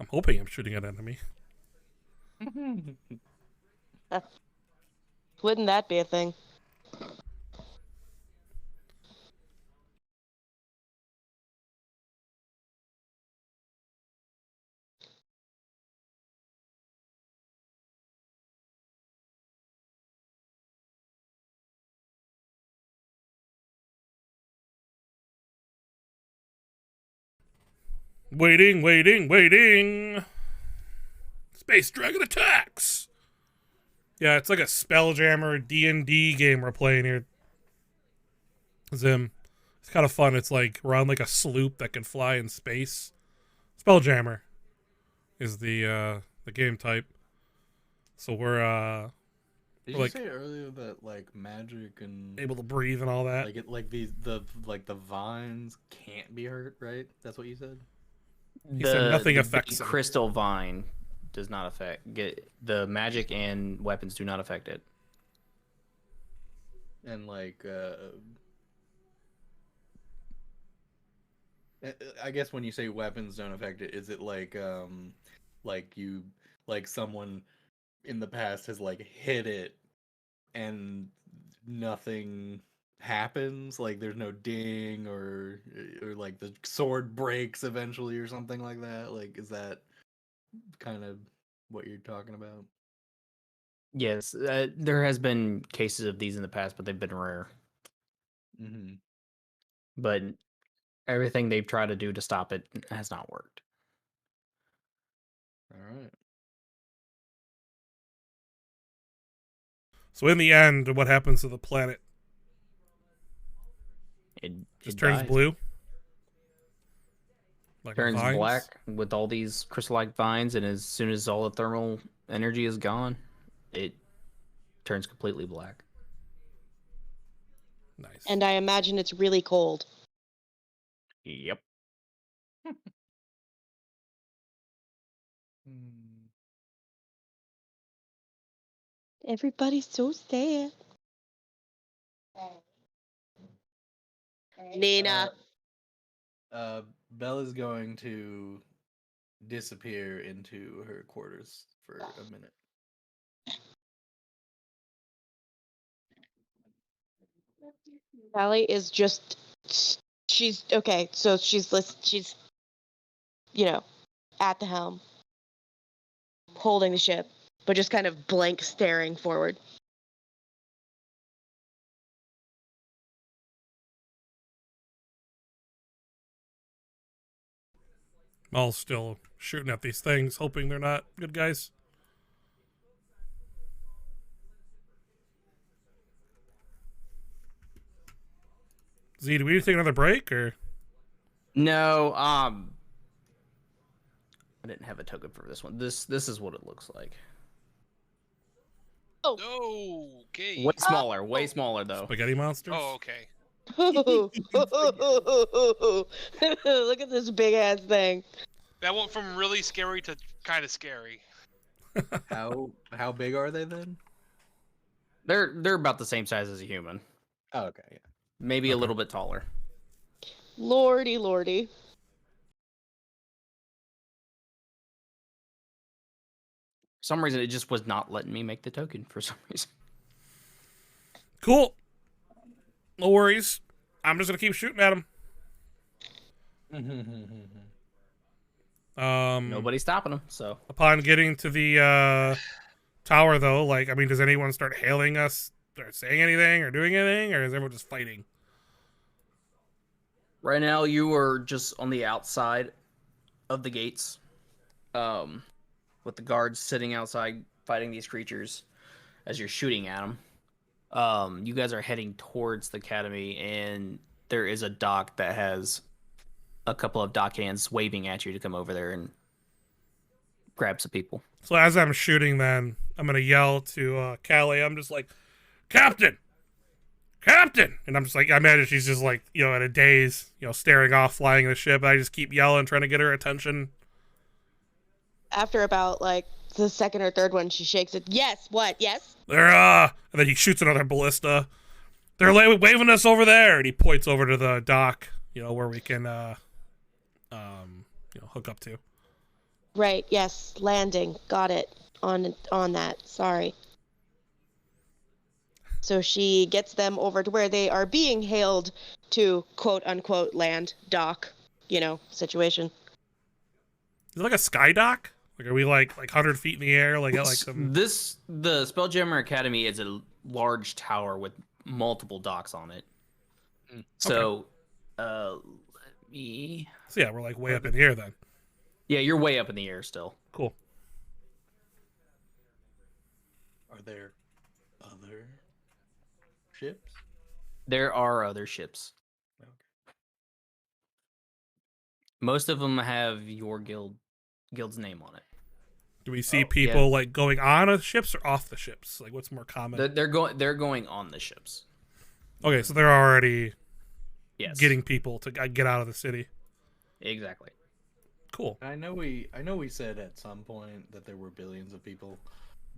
I'm hoping I'm shooting at enemy. Wouldn't that be a thing? Waiting. Space Dragon attacks. Yeah, it's like a Spelljammer D&D game we're playing here. Zim. It's kind of fun. It's like we're on like a sloop that can fly in space. Spelljammer is the game type. So we're Did like- you say earlier that like magic and able to breathe and all that. like it like the vines can't be hurt, right? That's what you said. He said nothing the affects big them. crystal vine does not affect the magic, and weapons do not affect it. And I guess when you say weapons don't affect it, is it like you like someone in the past has like hit it and nothing happens, like there's no ding or like the sword breaks eventually or something like that? Like, is that kind of what you're talking about? Yes, there has been cases of these in the past, but they've been rare. Mm-hmm. But everything they've tried to do to stop it has not worked. All right. So in the end, what happens to the planet? It Just it turns dies. blue? Like Turns vines? black with all these crystal-like vines, and as soon as all the thermal energy is gone, it turns completely black. Nice. And I imagine it's really cold. Yep. Hmm. Everybody's so sad. Nina. Bella's going to disappear into her quarters for a minute. Sally is just she's okay, so she's you know, at the helm, holding the ship, but just kind of blank staring forward. Maul's still shooting at these things, hoping they're not good guys. Z, do we need to take another break, or? No, I didn't have a token for this one. This is what it looks like. No, okay. Way smaller though. Spaghetti monsters? Oh, okay. Look at this big ass thing. That went from really scary to kind of scary. How big are they then? They're about the same size as a human. Oh, okay, yeah. Maybe a Okay. little bit taller. Lordy, lordy. For some reason, it just was not letting me make the token for some reason. Cool. No worries. I'm just gonna keep shooting at him. Nobody's stopping them, so. Upon getting to the tower, though, like, I mean, does anyone start hailing us, or saying anything, or doing anything, or is everyone just fighting? Right now, you are just on the outside of the gates, with the guards sitting outside fighting these creatures as you're shooting at them. You guys are heading towards the academy, and there is a dock that has a couple of dock hands waving at you to come over there and grab some people. So as I'm shooting, then, I'm gonna yell to Callie. I'm just like, Captain! Captain! And I'm just like, I imagine she's just like, in a daze, staring off, flying the ship. I just keep yelling, trying to get her attention. After about like the second or third one, she shakes it. Yes, what? Yes? They're, and then he shoots another ballista. They're waving us over there. And he points over to the dock, where we can, hook up to. Right, yes. Landing. Got it. On that. Sorry. So she gets them over to where they are being hailed to quote unquote land, dock, situation. Is it like a sky dock? Like, are we like 100 feet in the air? Like, some... The Spelljammer Academy is a large tower with multiple docks on it. Okay. So, let me. So yeah, we're like way up in the air then. Yeah, you're way up in the air still. Cool. Are there other ships? There are other ships. Okay. Most of them have your guild's name on it. Do we see people yeah. like going on the ships or off the ships? Like, what's more common? They're going on the ships. Okay, so they're already Getting people to get out of the city. Exactly. Cool. I know we said at some point that there were billions of people,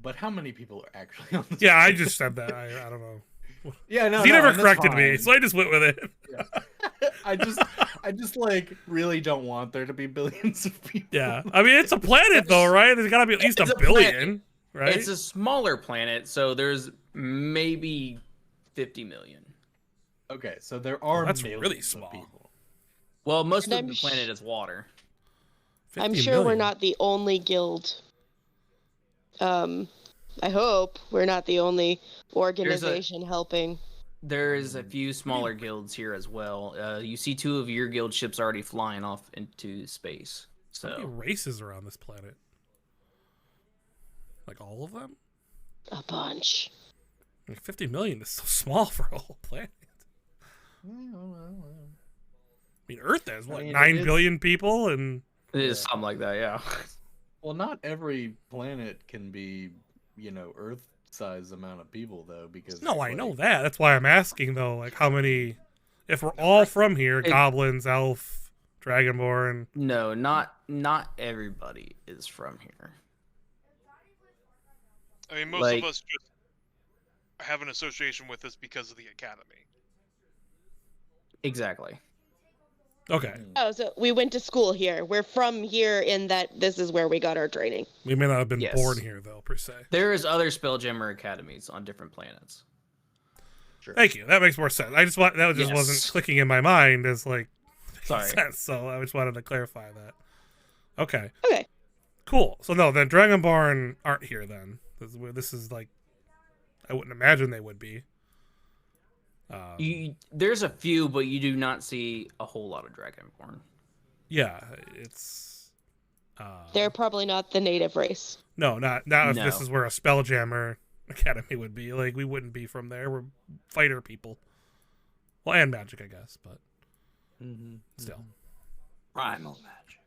but how many people are actually on the Yeah, I just said that. I don't know. Yeah, no, he no, never and that's corrected me, fine. so I just went with it. I just like really don't want there to be billions of people. Yeah, I mean it's a planet though, right? There's got to be at least It's a a planet. billion, right? It's a smaller planet, so there's maybe 50 million. Okay, so there are that's millions really of small. people. Well, most And of I'm the planet is water. 50 I'm sure we're million. not the only guild. I hope we're not the only organization helping. There's a few smaller guilds here as well. You see 2 of your guild ships already flying off into space. How many So races are on this planet? Like all of them? A bunch. Like 50 million is so small for a whole planet. I mean, Earth has what, I mean, 9 it is- billion people, and it is something like that, yeah. Well, not every planet can be, Earth-size amount of people though, because no, it's I know like- that. That's why I'm asking though. Like, how many? If we're all from here, goblins, elf, dragonborn. No, not everybody is from here. I mean, most Like- of us just have an association with this because of the academy. Exactly. Okay, Oh, so we went to school here. We're from here in that this is where we got our training. we may not have been Yes. born here though, per se. There is other Spelljammer academies on different planets. Thank you. That makes more sense. I just want that just wasn't Yes. clicking in my mind as like Sorry. sense. So I just wanted to clarify that. Okay. Okay. Cool. So no, then Dragonborn aren't here then. This is like, I wouldn't imagine they would be. There's a few, but you do not see a whole lot of Dragonborn. Yeah, it's. They're probably not the native race. No, not if this No. is where a Spelljammer Academy would be. Like, we wouldn't be from there. We're fighter people. Well, and magic, I guess, but still. Primal magic.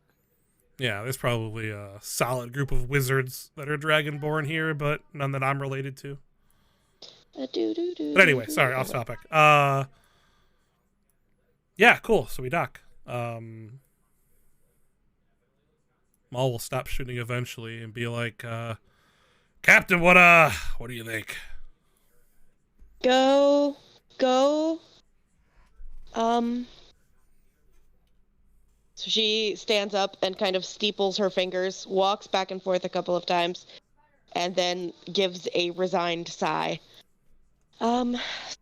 Yeah, there's probably a solid group of wizards that are Dragonborn here, but none that I'm related to. But anyway, sorry, off topic. Yeah, cool. So we dock. Maul will stop shooting eventually and be like, Captain, what do you think? Go. So she stands up and kind of steeples her fingers, walks back and forth a couple of times, and then gives a resigned sigh.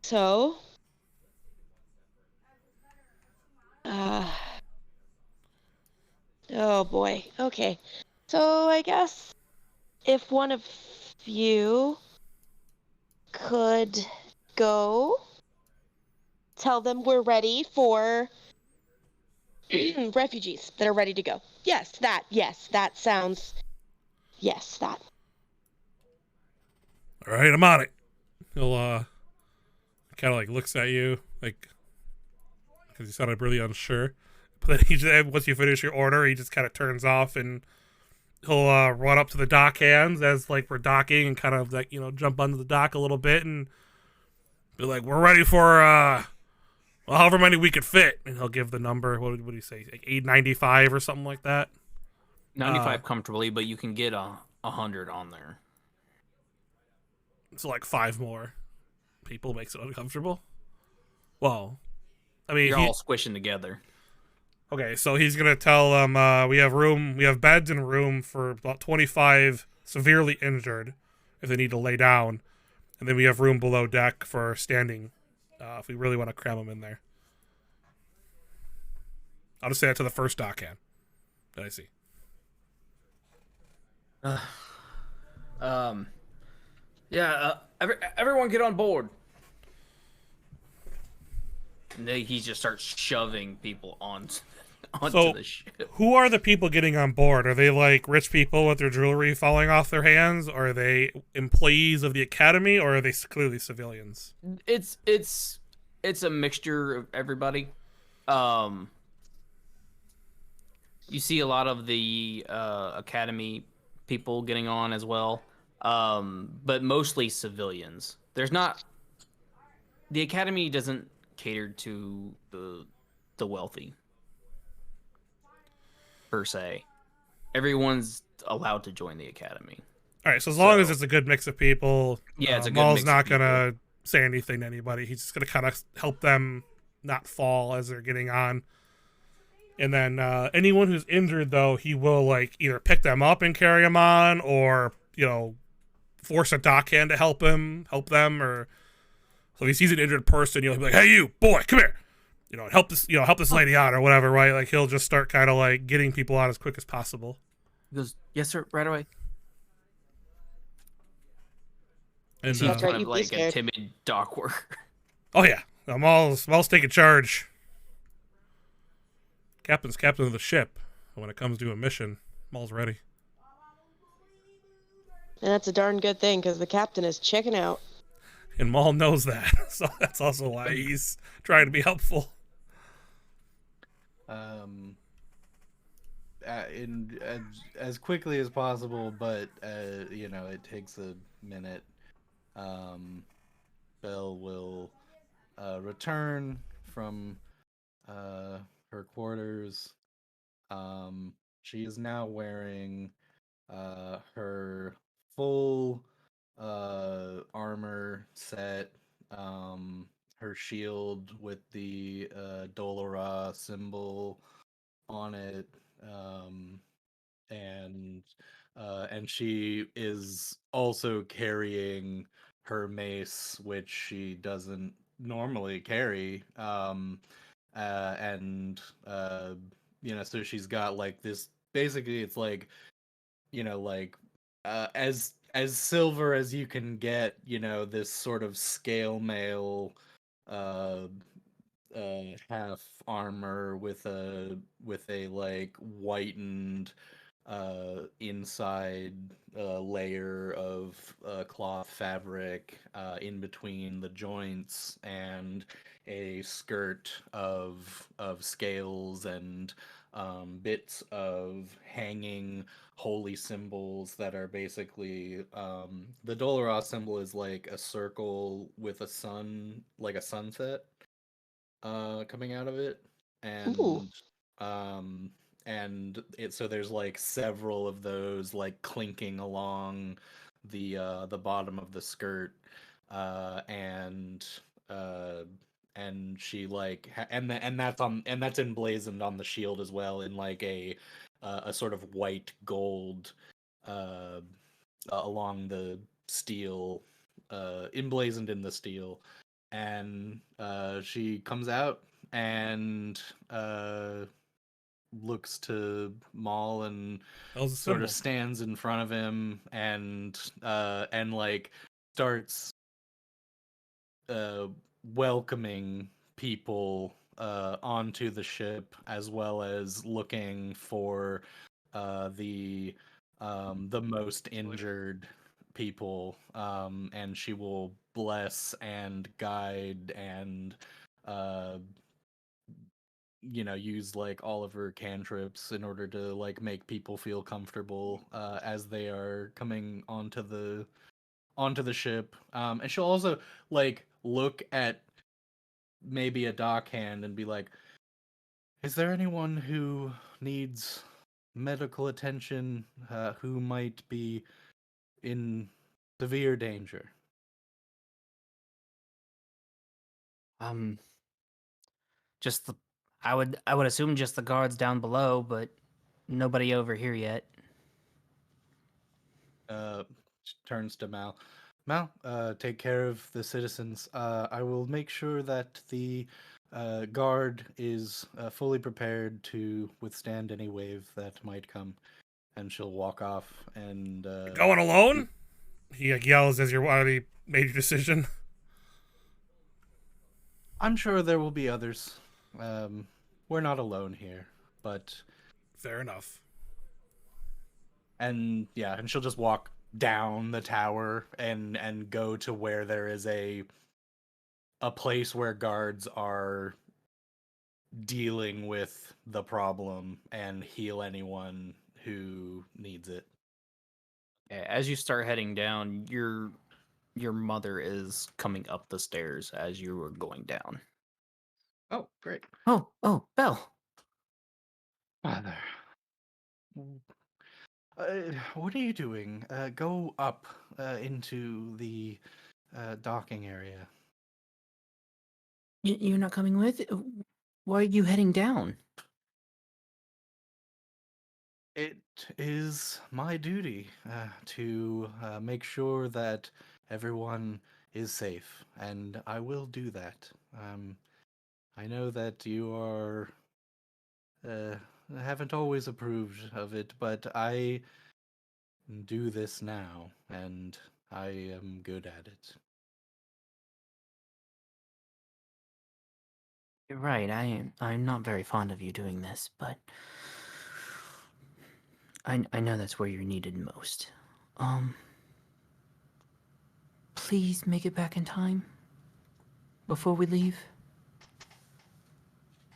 So. Oh boy. Okay. So I guess if one of you could go tell them we're ready for refugees that are ready to go. Yes, that sounds. Yes, that. All right, I'm on it. He'll kind of like looks at you like because you sounded really unsure. But then he just, once you finish your order, he just kind of turns off and he'll run up to the dock hands as like we're docking and kind of like jump onto the dock a little bit and be like, we're ready for well, however many we could fit, and he'll give the number. What do you say, like 895 or something like that? 95 comfortably, but you can get 100 on there. So like 5 more people makes it uncomfortable. Well, I mean, You're all squishing together. okay, so he's gonna tell them we have beds and room for about 25 severely injured if they need to lay down, and then we have room below deck for standing if we really want to cram them in there. I'll just say that to the first dockhand that I see. Everyone get on board. And then he just starts shoving people onto So, the ship. who are the people getting on board? Are they like rich people with their jewelry falling off their hands? Or are they employees of the academy? Or are they clearly civilians? It's a mixture of everybody. You see a lot of the academy people getting on as well, but mostly civilians. The academy doesn't cater to the wealthy per se. Everyone's allowed to join the academy. All right, so as long as it's a good mix of people, Yeah, it's a good Maul's mix of not gonna say anything to anybody. He's just gonna kind of help them not fall as they're getting on. And then anyone who's injured, though, he will like either pick them up and carry them on, or force a dockhand to help them, or so if he sees an injured person, he'll be like, "Hey, you boy, come here, help this lady out or whatever," right? Like he'll just start kind of like getting people out as quick as possible. He goes, "Yes, sir, right away." And He's That's right, kind you'd of be like a scared. timid dock worker. oh yeah, Maul's taking charge. Captain's captain of the ship. When it comes to a mission, Maul's ready. And that's a darn good thing, because the captain is checking out. And Maul knows that, so that's also why he's trying to be helpful. In as quickly as possible, but it takes a minute. Belle will return from her quarters. She is now wearing her full armor set, her shield with the Dolora symbol on it, and she is also carrying her mace, which she doesn't normally carry. And so she's got like this. Basically, it's like as silver as you can get. This sort of scale mail uh half armor with a like whitened inside layer of cloth fabric in between the joints, and a skirt of scales and bits of hanging holy symbols that are basically the Doloros symbol is like a circle with a sun, like a sunset coming out of it, Ooh. and so there's like several of those like clinking along the bottom of the skirt, and she like and that's emblazoned on the shield as well in like a sort of white gold along the steel, emblazoned in the steel. And she comes out and looks to Maul and How's the sort symbol? of stands in front of him and like starts welcoming people onto the ship, as well as looking for the most injured people, and she will bless and guide and use like all of her cantrips in order to like make people feel comfortable as they are coming onto the ship. And she'll also like look at maybe a dockhand and be like, "Is there anyone who needs medical attention, who might be in severe danger?" Just the, I would assume just the guards down below, but nobody over here yet. Turns to Mal. Mal, take care of the citizens. I will make sure that the guard is fully prepared to withstand any wave that might come. And she'll walk off and Going alone? He like yells as you're already made your decision. I'm sure there will be others. We're not alone here, but Fair enough. and she'll just walk down the tower and go to where there is a place where guards are dealing with the problem and heal anyone who needs it. As you start heading down, your mother is coming up the stairs as you were going down. Oh, great. Oh, Belle. Mother. What are you doing? Go up into the docking area. You're not coming with? Why are you heading down? It is my duty to make sure that everyone is safe, and I will do that. I know that you are haven't always approved of it, but I do this now, and I am good at it. You're right. I'm not very fond of you doing this, but I know that's where you're needed most. Please make it back in time before we leave.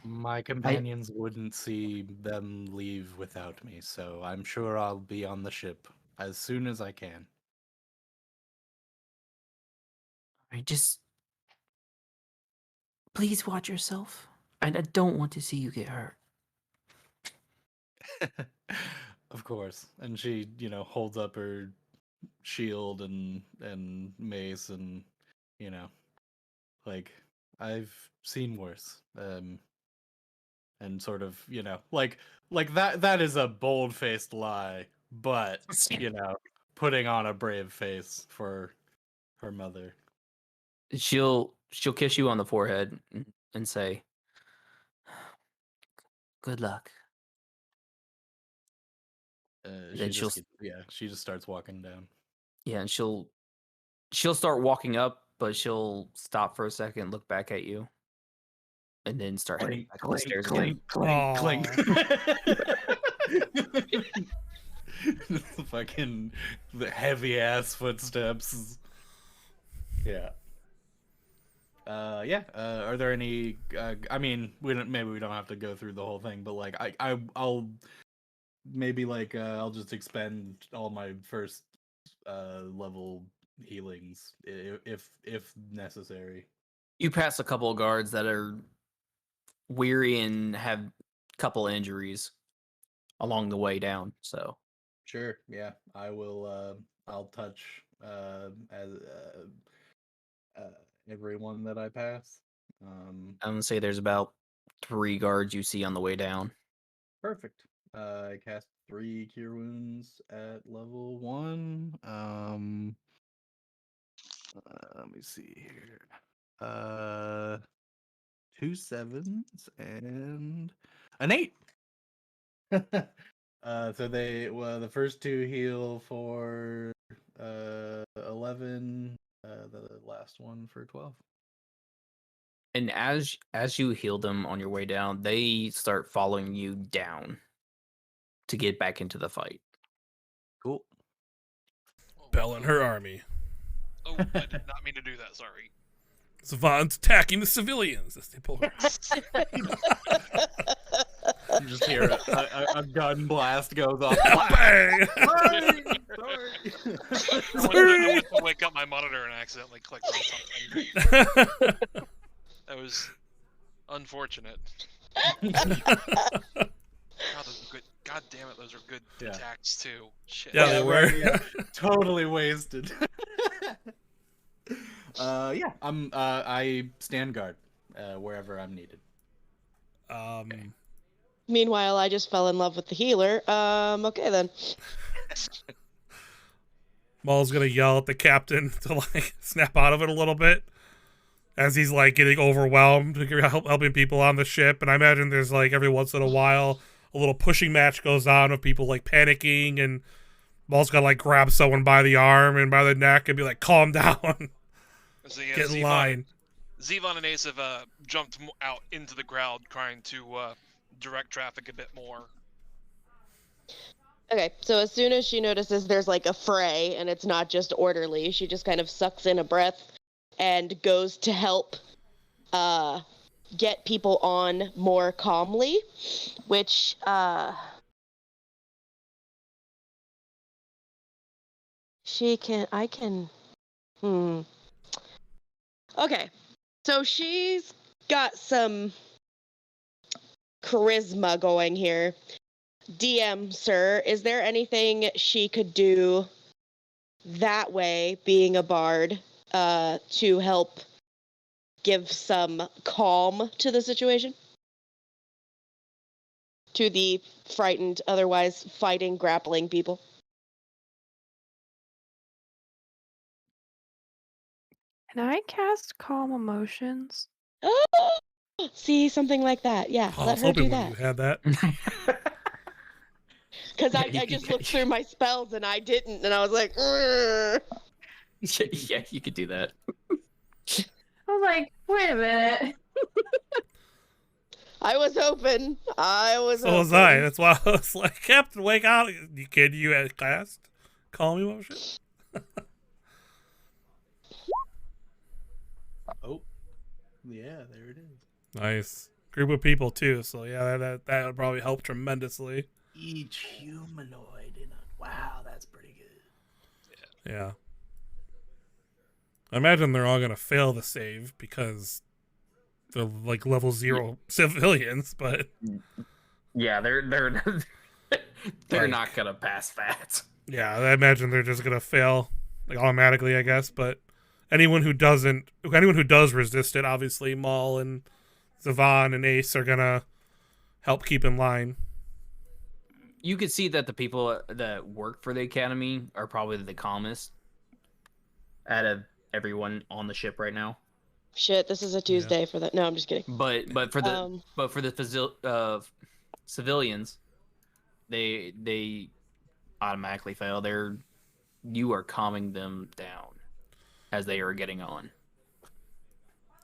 My companions wouldn't see them leave without me, so I'm sure I'll be on the ship as soon as I can. Alright, just please watch yourself. I don't want to see you get hurt. Of course. And she, holds up her shield and mace and, like, I've seen worse. And sort of, like that is a bold-faced lie, but, putting on a brave face for her mother. She'll kiss you on the forehead and say, "Good luck." She Then just she just starts walking down. Yeah, and she'll start walking up, but she'll stop for a second, look back at you, and then start heading back up the stairs again. Clink. Fucking the heavy ass footsteps. Yeah. Are there any? I mean, maybe we don't have to go through the whole thing, but like, I'll maybe like I'll just expend all my first level healings if necessary. You pass a couple of guards that are weary and have a couple injuries along the way down. So Sure. Yeah, I will. I'll touch as everyone that I pass. I'm gonna say there's about 3 guards you see on the way down. Perfect. I cast 3 cure wounds at level 1. Let me see here. 2 7s and an 8. So the first 2 heal for 11, the last one for 12. And as you heal them on your way down, they start following you down to get back into the fight. Cool. Belle and her army. Oh, I did not mean to do that. Sorry. Savant's attacking the civilians as they pull her. You just hear a gun blast goes off. Bang! Sorry. I went to wake up my monitor and accidentally clicked on something. That was unfortunate. God damn it, those are good attacks too. Shit. Yeah, they were. Yeah, totally wasted. I stand guard wherever I'm needed. Meanwhile, I just fell in love with the healer. Okay then. Maul's gonna yell at the captain to like snap out of it a little bit as he's like getting overwhelmed, helping people on the ship. And I imagine there's like every once in a while a little pushing match goes on of people like panicking, and Maul's gonna like grab someone by the arm and by the neck and be like, "Calm down, So, get in line." Zevon and Ace have jumped out into the crowd, trying to direct traffic a bit more. Okay, so as soon as she notices there's like a fray and it's not just orderly, she just kind of sucks in a breath and goes to help get people on more calmly, which Okay, so she's got some charisma going here. DM, sir, is there anything she could do that way, being a bard, to help give some calm to the situation? To the frightened, otherwise fighting, grappling people? Can I cast Calm Emotions? See, something like that. Yeah, Oh, I let was her do hoping one of that. you had that. Because Yeah, I you just can- looked through my spells and I didn't, and I was like, "Ugh." Yeah, you could do that. I was like, wait a minute. I was hoping. I was So hoping. was I. That's why I was like, Captain, wake out. You had cast Calm Emotion? Oh, yeah, there it is. Nice. Group of people, too. So, yeah, that would probably help tremendously. Each humanoid in a... Wow, that's pretty good. Yeah. I imagine they're all going to fail the save because they're like level 0 civilians, but Yeah, they're Like- not gonna pass that. yeah, I imagine they're just going to fail like automatically, I guess. But anyone who does resist it, obviously, Maul and Zavon and Ace are going to help keep in line. You could see that the people that work for the academy are probably the calmest out of everyone on the ship right now. Shit, this is a Tuesday for that. No, I'm just kidding. But for the civilians, they automatically fail. You are calming them down as they are getting on.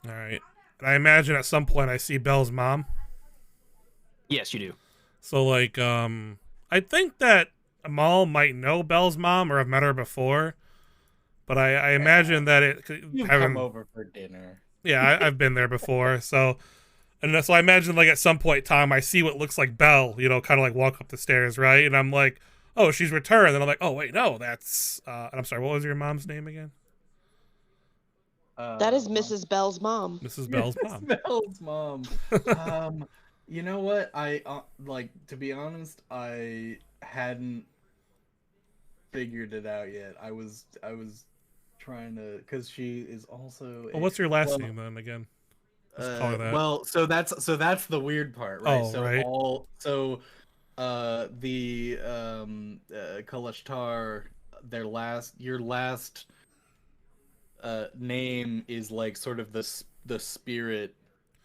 All right. And I imagine at some point I see Belle's mom. Yes, you do. So, like, I think that Amal might know Belle's mom or have met her before. But I imagine that it... You come over for dinner. Yeah, I've been there before. So I imagine, like, at some point in time, I see what looks like Belle, kind of, like, walk up the stairs, right? And I'm like, oh, she's returned. And I'm like, oh, wait, no, that's... and I'm sorry, what was your mom's name again? That is Mrs. Bell's mom. Mrs. Bell's mom. Bell's mom. You know what? To be honest, I hadn't figured it out yet. I was trying to, because she is also. Well, what's your last name then again? Let's call her that. Well, so that's the weird part, right? Oh, right. The Kalashtar, your last name is like sort of the spirit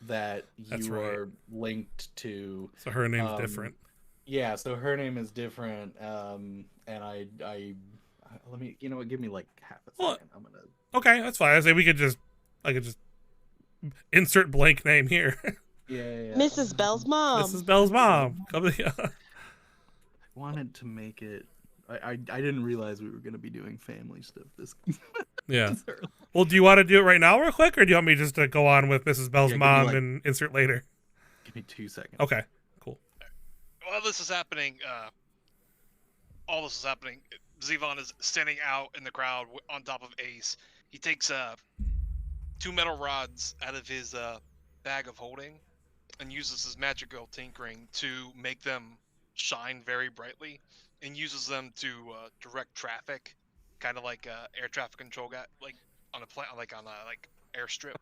that That's you right. are linked to. So her name's different. Yeah, so her name is different. And I let me, give me like half a Well, second. I'm gonna. Okay, that's fine. I say I could just insert blank name here. Yeah. Mrs. Bell's mom. Mrs. Bell's mom. I wanted to make it. I didn't realize we were gonna be doing family stuff this. Yeah. this early. Well, do you want to do it right now, real quick, or do you want me just to go on with Mrs. Bell's Yeah, give me, mom like- and insert later? Give me 2 seconds. Okay, cool. While this is happening, all this is happening, Zevon is standing out in the crowd on top of Ace. He takes 2 metal rods out of his bag of holding and uses his magical tinkering to make them shine very brightly, and uses them to direct traffic, kind of like air traffic control guy, like on a airstrip.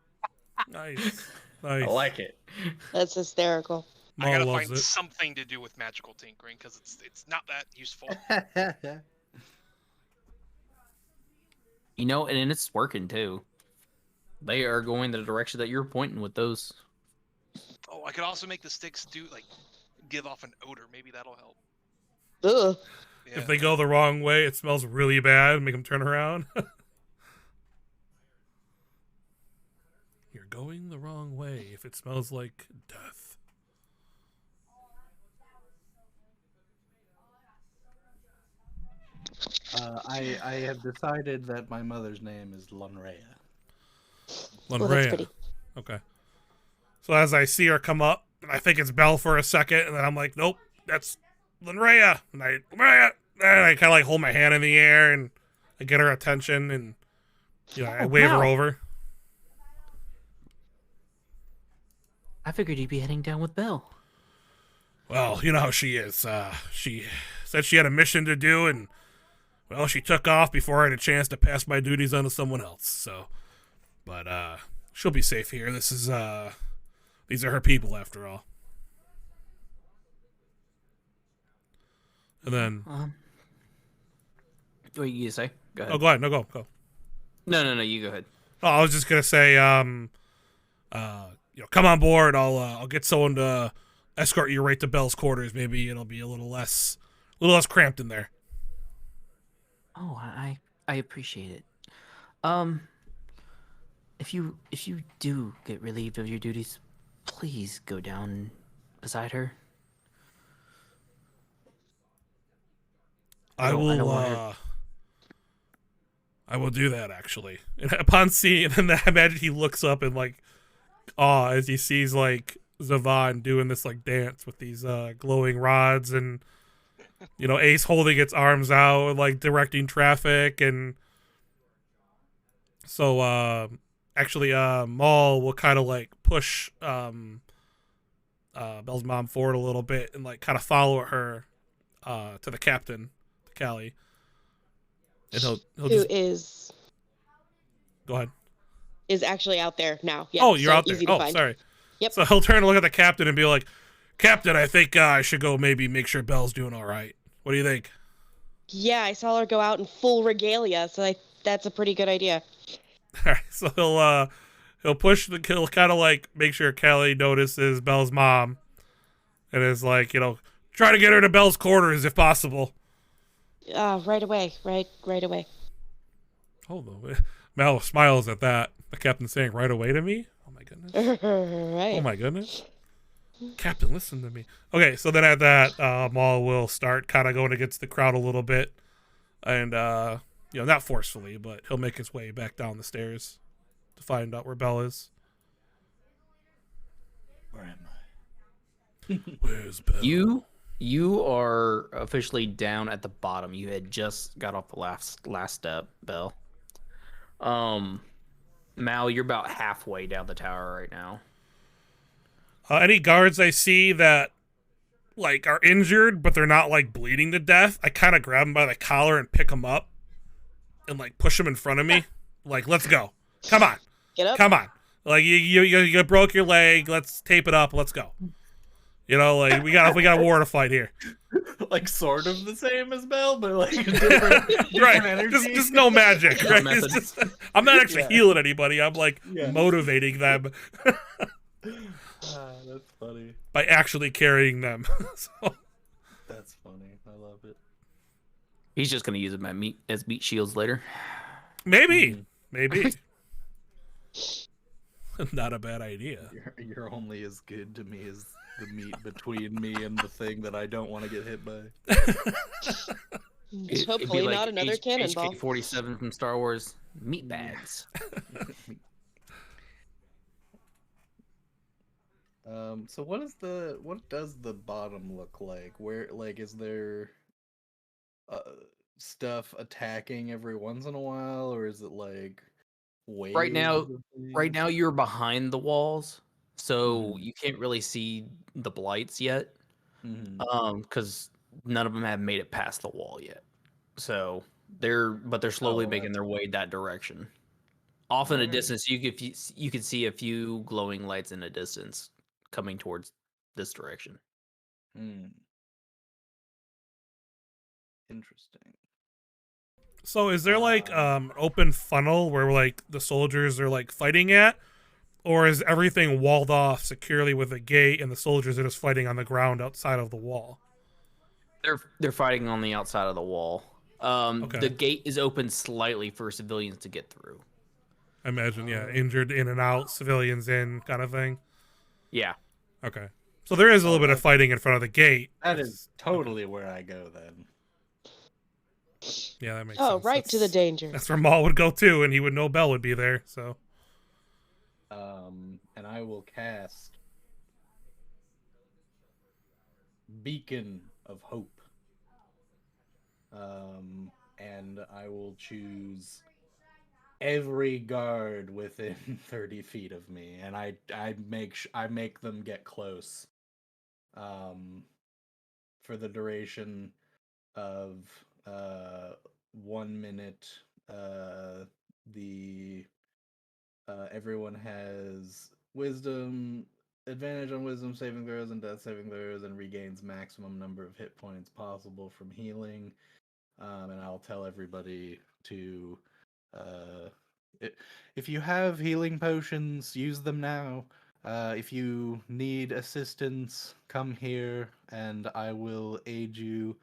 Nice. I like it. That's hysterical. Maul I gotta loves find it. something to do with magical tinkering because it's not that useful. And it's working too. They are going the direction that you're pointing with those. Oh, I could also make the sticks give off an odor. Maybe that'll help. Ugh. Yeah. If they go the wrong way, it smells really bad. Make them turn around. You're going the wrong way if it smells like death. I have decided that my mother's name is Lonrea. Well, that's Lonrea. pretty. Okay. So as I see her come up, and I think it's Belle for a second, and then I'm like, nope, that's Lonrea. And I kind of like hold my hand in the air, and I get her attention, and I wave her wow. over. I figured you'd be heading down with Belle. Well, you know how she is. She said she had a mission to do, and well, she took off before I had a chance to pass my duties on to someone else. So, but she'll be safe here. These are her people after all. And then, What are you gonna say? Go ahead. oh, go ahead. No, go. No. You go ahead. Oh, I was just gonna say, come on board. I'll get someone to escort you right to Bell's quarters. Maybe it'll be a little less cramped in there. Oh, I appreciate it. If you do get relieved of your duties, please go down beside her. I don't want her. I will do that actually. And upon seeing, and I imagine he looks up in like awe as he sees like Zavan doing this like dance with these glowing rods, and Ace holding its arms out and like directing traffic. And so actually Maul will kind of like push Belle's mom forward a little bit and like kind of follow her to the captain, to Callie. And he'll Who is go ahead. actually out there now. Yeah, Oh, you're so out there. easy to Oh, find. sorry. Yep. So he'll turn and look at the captain and be like, Captain, I think I should go maybe make sure Belle's doing all right. What do you think? Yeah, I saw her go out in full regalia, so that's a pretty good idea. All right. So he'll kind of like make sure Callie notices Belle's mom and is like, try to get her to Belle's quarters if possible. Right away. Right away. Hold on. Mal smiles at that. The captain saying right away to me? Oh my goodness. Right. Oh my goodness. Captain, listen to me. Okay, so then at that, Maul will start kind of going against the crowd a little bit. And, not forcefully, but he'll make his way back down the stairs to find out where Belle is. Where am I? Where's Belle? You are officially down at the bottom. You had just got off the last step, Belle. Mal, you're about halfway down the tower right now. Any guards I see that like are injured, but they're not like bleeding to death, I kind of grab them by the collar and pick them up and like push them in front of me. Like, let's go. Come on. Get up. Come on. Like you broke your leg. Let's tape it up. Let's go. Like we got a war to fight here. Like sort of the same as Belle, but like different Right. energy. Just no magic. Right. Method. It's just, I'm not actually healing anybody. I'm like Yeah. motivating them That's funny. by actually carrying them. So, That's funny. I love it. He's just gonna use them as meat shields later. maybe. Not a bad idea. You're only as good to me as the meat between me and the thing that I don't want to get hit by. It'd be Hopefully like not another cannonball. HK-47 from Star Wars. Meat bags. So what does the bottom look like? Where like is there stuff attacking every once in a while, or is it like waves Right now of things? you're behind the walls, so Mhm. you can't really see the blights yet. Mhm. Because none of them have made it past the wall yet. So they're slowly Oh, making their that's way that direction. Off in a Alright. distance, you could see a few glowing lights in the distance coming towards this direction. Hmm. Interesting. So is there like an open funnel where like the soldiers are like fighting at, or is everything walled off securely with a gate and the soldiers are just fighting on the ground outside of the wall? They're fighting on the outside of the wall. Okay. The gate is open slightly for civilians to get through. I imagine, yeah, injured in and out, civilians in kind of thing. Yeah. Okay. So there is a Oh, little bit of that- fighting in front of the gate. That is totally where I go then. Yeah, that makes Oh, sense. right to the danger. That's where Maul would go too, and he would know Belle would be there, so. And I will cast Beacon of Hope. And I will choose every guard within 30 feet of me, and I make them get close. For the duration of 1 minute. The everyone has wisdom advantage on wisdom saving throws and death saving throws, and regains maximum number of hit points possible from healing. And I'll tell everybody to, uh, if you have healing potions, use them now. If you need assistance, come here and I will aid you.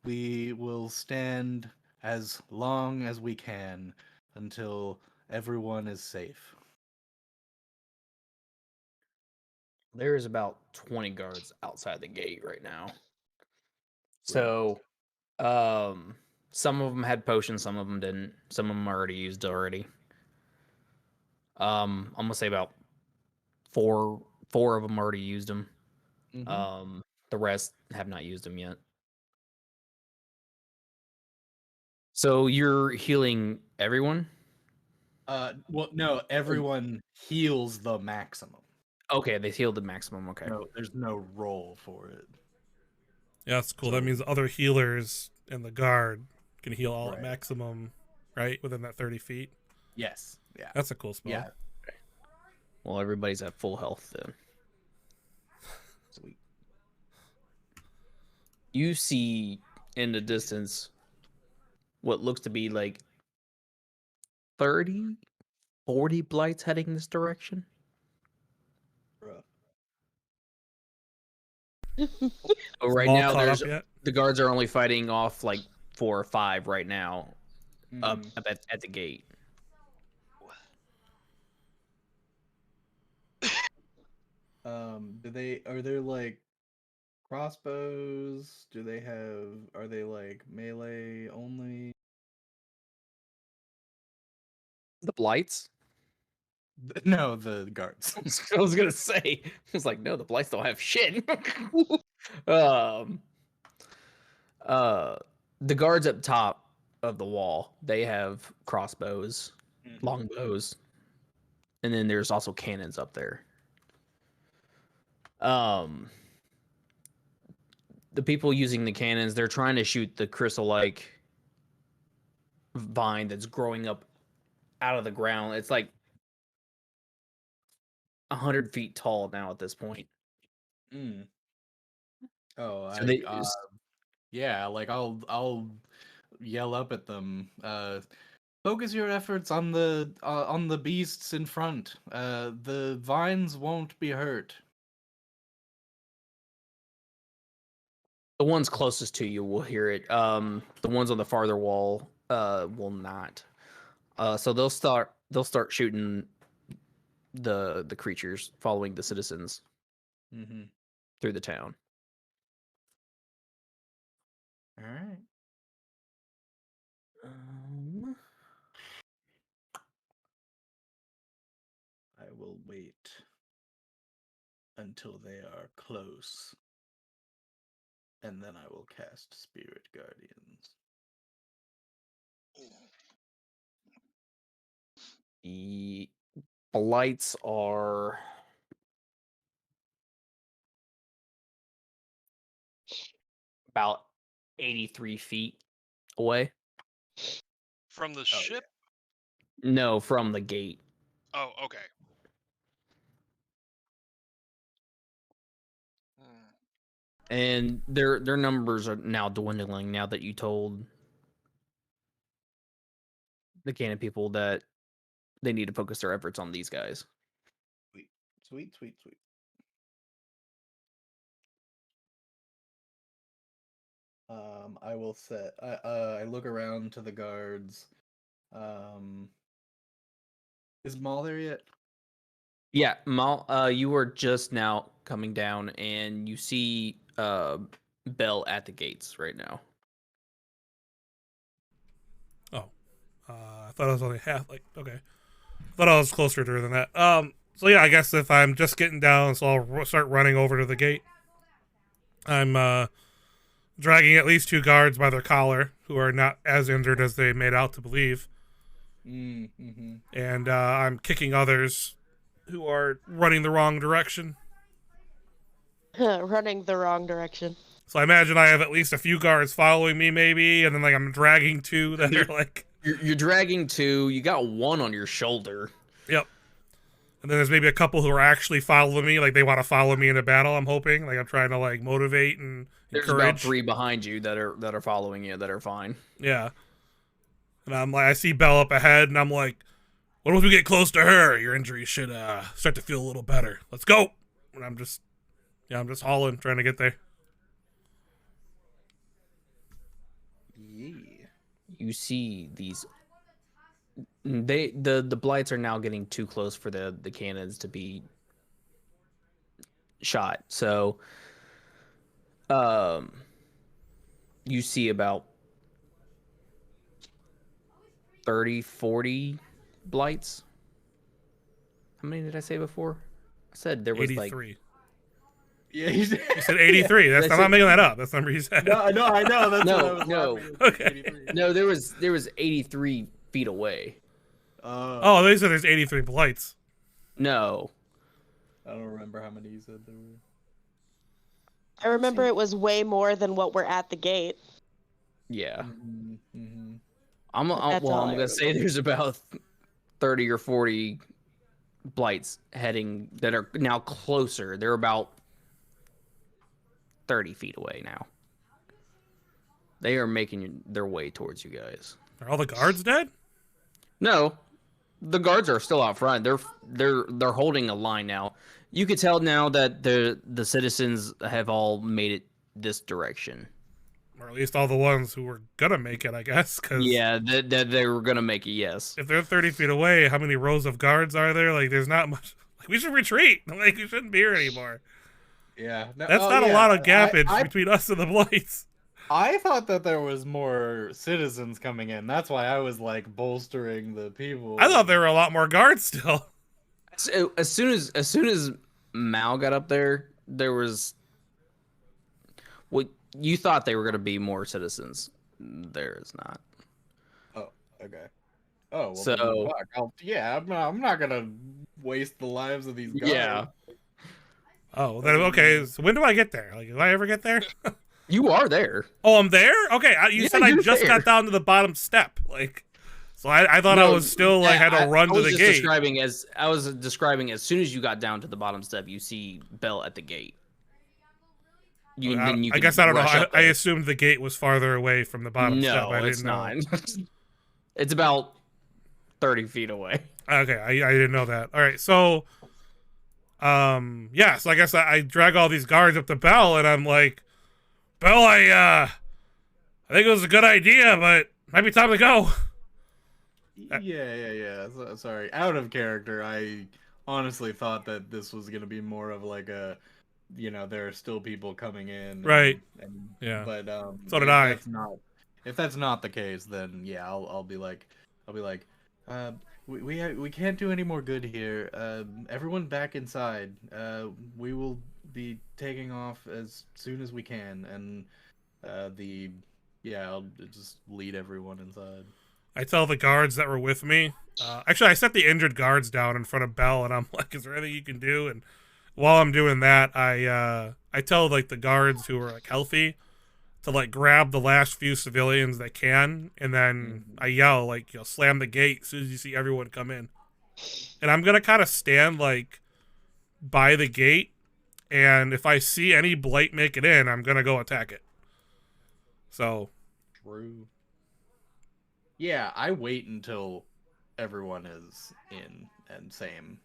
We will stand as long as we can until everyone is safe. There's about 20 guards outside the gate right now. Right. So, some of them had potions, some of them didn't. Some of them already used already. I'm gonna say about four of them already used them. Mhm. The rest have not used them yet. So you're healing everyone? Well, no, everyone heals the maximum. Okay, they healed the maximum. Okay. No, there's no roll for it. Yeah, that's cool. So- That means the other healers in the guard can heal all at Right. maximum, right? Within that 30 feet. Yes. Yeah. That's a cool spell. Yeah. Well, everybody's at full health then. Sweet. You see in the distance what looks to be like 30, 40 blights heading this direction. Bruh. But right All now, caught there's up yet? the guards are only fighting off like 4 or 5 right now, up Mhm. at the gate. Are there like crossbows? Are they like melee only? The blights? No, the guards. I was gonna say, I was like, no, the blights don't have shit. um, the guards up top of the wall, they have crossbows, Mhm. longbows, and then there's also cannons up there. Um, the people using the cannons, they're trying to shoot the crystal-like vine that's growing up out of the ground. It's like 100 feet tall now at this point. Mm. Oh, So they, yeah, like I'll yell up at them. Focus your efforts on the beasts in front. The vines won't be hurt. the ones closest to you will hear it. The ones on the farther wall, will not. So they'll start shooting the creatures following the citizens Mm-hmm. through the town. All right. I will wait until they are close, and then I will cast Spirit Guardians. The blights are about 83 feet away. From the yeah. ship? No, from the gate. Oh, okay. Hmm. And their numbers are now dwindling now that you told the cannon people that they need to focus their efforts on these guys. Sweet, sweet, sweet, sweet. I will set. I look around to the guards. Is Maul there yet? Yeah, Mal, you were just now coming down and you see Bell at the gates right now. Oh. I thought I was only half. Like, okay. I thought I was closer to her than that. So yeah, I guess if I'm just getting down, so I'll start running over to the gate. I'm dragging at least 2 guards by their collar, who are not as injured as they made out to believe. Mm-hmm. And I'm kicking others who are running the wrong direction. Running the wrong direction. So I imagine I have at least a few guards following me, maybe, and then like I'm dragging 2 that are like. You're dragging 2. You got 1 on your shoulder. Yep. And then there's maybe a couple who are actually following me, like they want to follow me in the battle. I'm hoping, like I'm trying to like motivate and There's encourage. about 3 behind you that are following you that are fine. Yeah. And I'm like, I see Belle up ahead, and I'm like, what if we get close to her? Your injuries should start to feel a little better. Let's go. And I'm just hauling, trying to get there. Yeah. You see these. The blights are now getting too close for the cannons to be shot. So, you see about 30, 40 blights. How many did I say before? I said there was 83. like. Yeah, you You said 83. That's I'm not making that up. That's the number you said. No, I know. That's No, what I was no. laughing at, Okay. 83. No, there was 83 feet away. Oh, they said there's 83 blights. No. I don't remember how many you said there were. I remember it was way more than what were at the gate. Yeah. Mm-hmm. I'm That's all I gonna say remember. there's about 30 or 40 blights heading that are now closer. They're about 30 feet away now. They are making their way towards you guys. Are all the guards dead? No, the guards are still out front. They're holding a line now. You could tell now that the citizens have all made it this direction. Or at least all the ones who were gonna make it, I guess. Cause Yeah, that they were gonna make it. Yes. if they're 30 feet away, how many rows of guards are there? Like, there's not much. Like, we should retreat. Like, we shouldn't be here anymore. Yeah. No, That's not a lot of gappage between us and the blights. I thought that there was more citizens coming in. That's why I was like bolstering the people. I thought there were a lot more guards still. So as soon as Mal got up there, there was. Well, you thought they were gonna be more citizens. There is not. Oh, okay. Oh, well, So- then, fuck, I'm not gonna waste the lives of these guys. Yeah, Oh, then okay. So when do I get there? Like, do I ever get there? you are there. Oh, I'm there. Okay, you Yeah, said I you're just there. got down to the bottom step. Like, so I thought I No, was still like had to run I to was the just gate. I was describing as soon as you got down to the bottom step, you see Belle at the gate. I guess I don't know. I assumed the gate was farther away from the bottom step. No, I it's didn't know. not. It's about 30 feet away. Okay, I didn't know that. All right, so, yeah, so I guess I drag all these guards up to Belle, and I'm like, Belle, I think it was a good idea, but might be time to go. Yeah. Sorry, out of character. I honestly thought that this was gonna be more of like a, there are still people coming in. Right. And Yeah. But So did if I. If that's not the case, then yeah, I'll be like, we can't do any more good here. Everyone back inside. We will be taking off as soon as we can, and I'll just lead everyone inside. I tell the guards that were with me. Actually, I set the injured guards down in front of Belle, and I'm like, "Is there anything you can do?" And while I'm doing that, I tell like the guards who are like healthy to like grab the last few civilians they can, and then I yell like, "Slam the gate as soon as you see everyone come in." And I'm gonna kind of stand like by the gate, and if I see any blight make it in, I'm gonna go attack it. So. True. Yeah, I wait until everyone is in, and same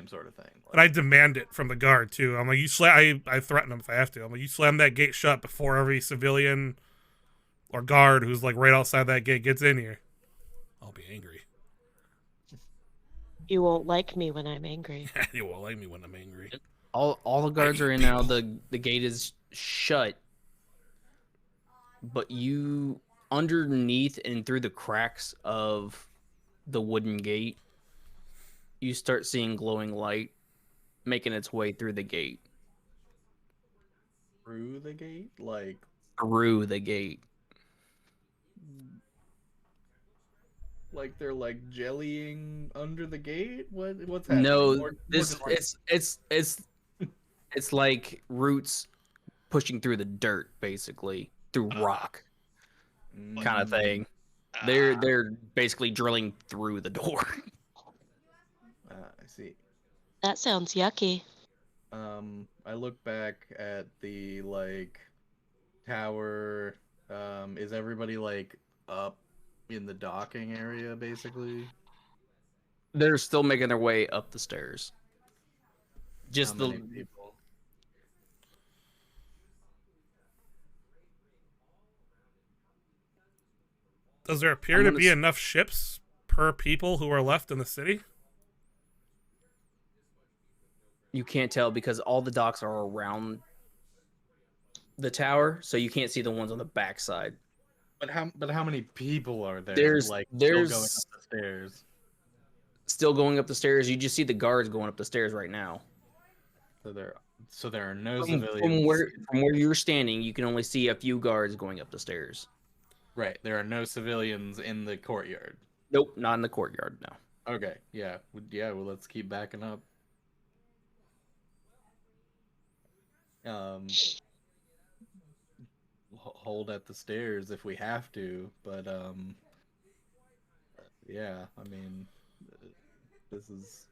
sort of thing. And I demand it from the guard too. I'm like, I threaten them if I have to. I'm like, you slam that gate shut before every civilian or guard who's like right outside that gate gets in here. I'll be angry. You won't like me when I'm angry. You won't like me when I'm angry. All the guards are in now. The gate is shut, but you underneath and through the cracks of the wooden gate, you start seeing glowing light making its way through the gate. Through the gate, like Through the gate. like they're like jellying under the gate. What's happening? No, More this just like- it's like roots pushing through the dirt, basically through rock kind of Mm. thing. They're basically drilling through the door. I see. That sounds yucky. I look back at the tower. Is everybody up in the docking area basically? They're still making their way up the stairs. How Just many people? Does there appear to be enough ships per people who are left in the city? You can't tell because all the docks are around the tower, so you can't see the ones on the backside. But how many people are there? There's still there's going up the stairs. Still going up the stairs. You just see the guards going up the stairs right now. So there are no From civilians. from where you're standing, you can only see a few guards going up the stairs. Right, there are no civilians in the courtyard. Nope, not in the courtyard. No. Okay, yeah, well, let's keep backing up. Hold at the stairs if we have to, but yeah, I mean, this is,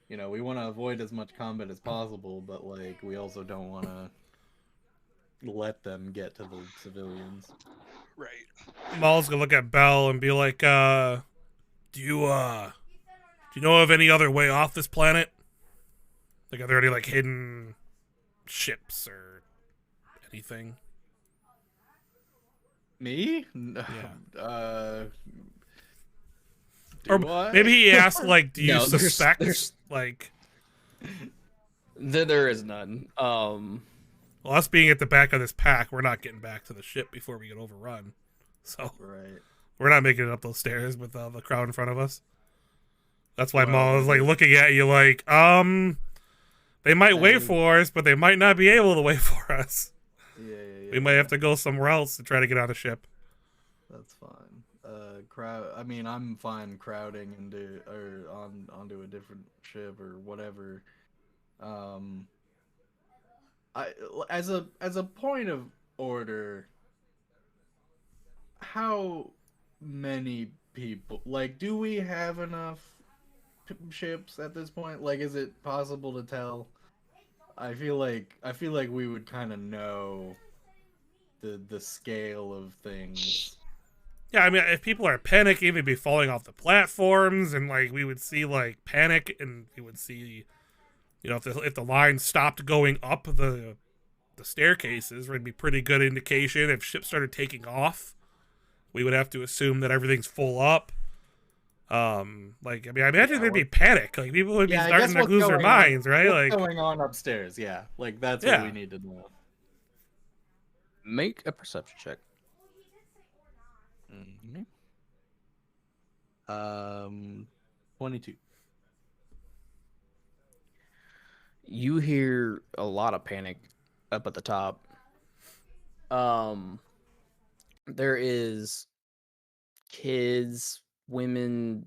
we want to avoid as much combat as possible, but we also don't want to let them get to the civilians. Right. Maul's gonna look at Bell and be like, do you know of any other way off this planet? Like, are there any hidden ships or anything? Me? Yeah. Or maybe he asked, do you No, suspect? There is none. Well, us being at the back of this pack, we're not getting back to the ship before we get overrun. So right. We're not making it up those stairs with the crowd in front of us. That's why Maul is looking at you they might wait for us, but they might not be able to wait for us. Yeah. We might have to go somewhere else to try to get on the ship. That's fine. I'm fine crowding onto a different ship or whatever. As a point of order, how many people? Do we have enough ships at this point? Is it possible to tell? I feel like we would kind of know the scale of things. Yeah, I mean, if people are panicking, they'd be falling off the platforms, and we would see panic, and we would see, if the line stopped going up the staircases, would be pretty good indication. If ships started taking off, we would have to assume that everything's full up. I imagine there'd be panic. People would be starting to lose their minds, right? What's going on upstairs? Yeah, that's what we need to know. Make a perception check. 22. You hear a lot of panic up at the top. There is kids, women.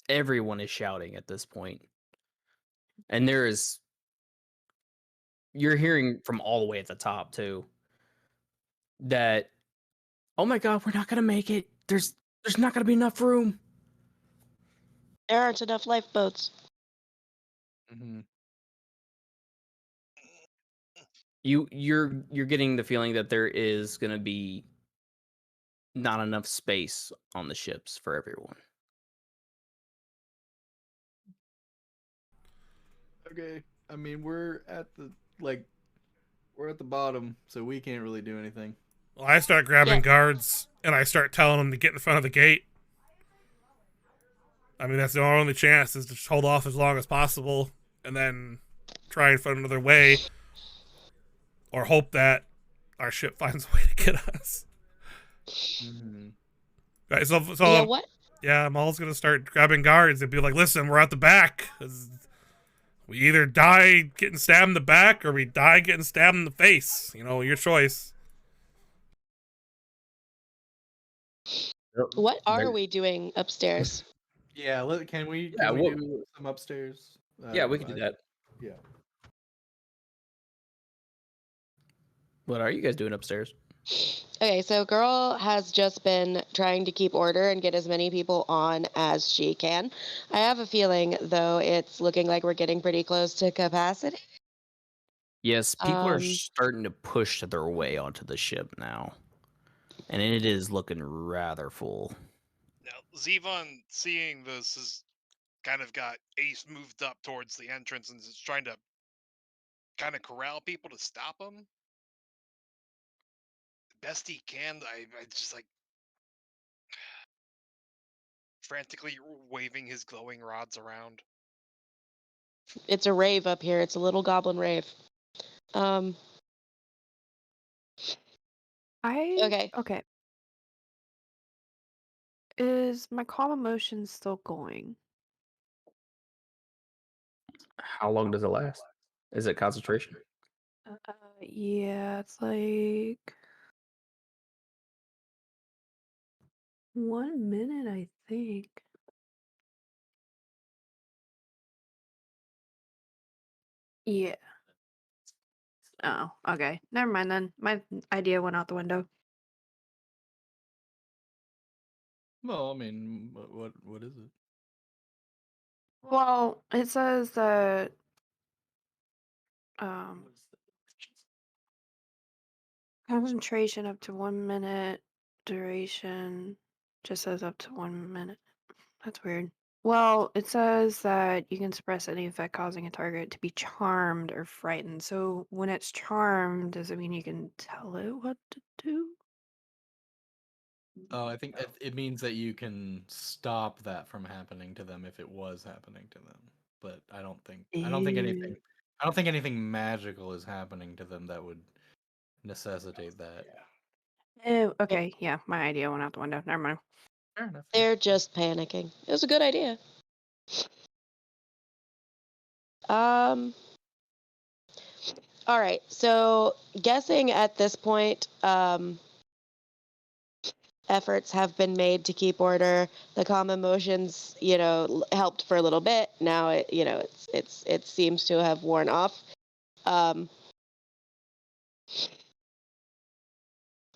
Everyone is shouting at this point. And you're hearing from all the way at the top too, that, oh my God, we're not going to make it. There's not going to be enough room. There aren't enough lifeboats. Mm-hmm. You're getting the feeling that there is going to be not enough space on the ships for everyone. Okay, I mean we're at the bottom, so we can't really do anything. Well, I start grabbing guards, and I start telling them to get in front of the gate. I mean, that's the only chance, is to just hold off as long as possible, and then try and find another way, or hope that our ship finds a way to get us. Mm-hmm. Right, so Yeah, what? Yeah, Maul's gonna start grabbing guards and be like, listen, we're at the back. We either die getting stabbed in the back, or we die getting stabbed in the face. Your choice. What are we doing upstairs? Yeah, can we do some upstairs? Yeah, we can do that. Yeah. What are you guys doing upstairs? Okay, so girl has just been trying to keep order and get as many people on as she can. I have a feeling, though, it's looking like we're getting pretty close to capacity. Yes, people are Um, starting to push their way onto the ship now. And it is looking rather full. Now, Zevon, seeing this, has kind of got Ace moved up towards the entrance and is trying to kind of corral people to stop him. Best he can. I just like frantically waving his glowing rods around. it's a rave up here. It's a little goblin rave. Um, Okay. Okay. Is my calm emotion still going? How long does it last? Is it concentration? Yeah, it's like 1 minute, I think. Yeah. Oh, okay. Never mind then. My idea went out the window. Well, I mean, what is it? Well, it says that concentration up to 1 minute, duration just says up to 1 minute. That's weird. Well, it says that you can suppress any effect causing a target to be charmed or frightened. So when it's charmed, does it mean you can tell it what to do? Oh, I think it means that you can stop that from happening to them if it was happening to them. But I don't think Ew. anything magical is happening to them that would necessitate that. Ew. Okay, yeah, my idea went out the window. Never mind. Fair enough. they're just panicking. It was a good idea. Um, all right. So guessing at this point, efforts have been made to keep order. The calm emotions, helped for a little bit. Now it seems to have worn off.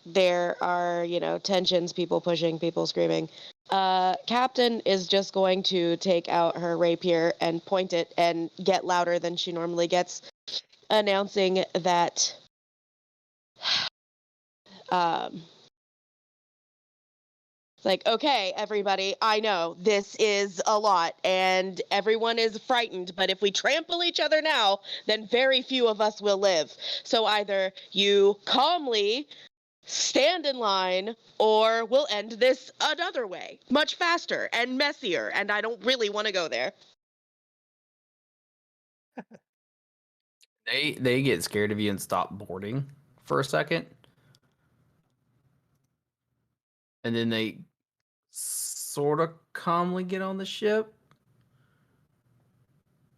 There are, tensions, people pushing, people screaming. Captain is just going to take out her rapier and point it and get louder than she normally gets, announcing that like, okay, everybody, I know this is a lot and everyone is frightened, but if we trample each other now, then very few of us will live. So either you calmly stand in line or we'll end this another way, much faster and messier, and I don't really want to go there. They get scared of you and stop boarding for a second. And then they sort of calmly get on the ship.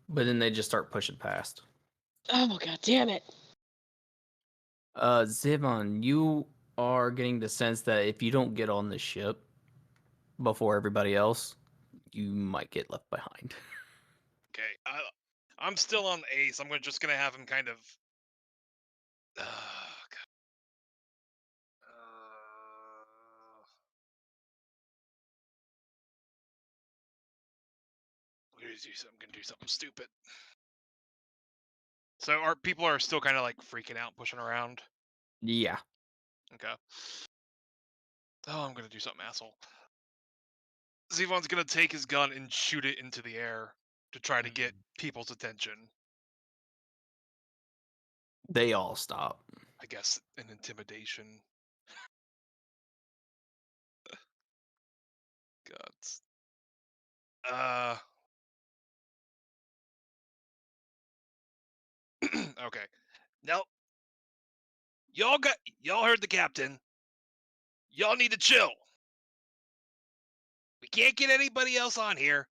But then they just start pushing past. Oh, god damn it. Zivon, you are getting the sense that if you don't get on the ship before everybody else, you might get left behind. Okay, I'm still on Ace. I'm just gonna have him kind of. God. I'm gonna do something stupid. So people are still kind of like freaking out, pushing around. Yeah. Okay. Oh, I'm gonna do something asshole. Zevon's gonna take his gun and shoot it into the air to try to get people's attention. They all stop. I guess an intimidation. Gods. Okay. Now, y'all heard the captain. Y'all need to chill. We can't get anybody else on here.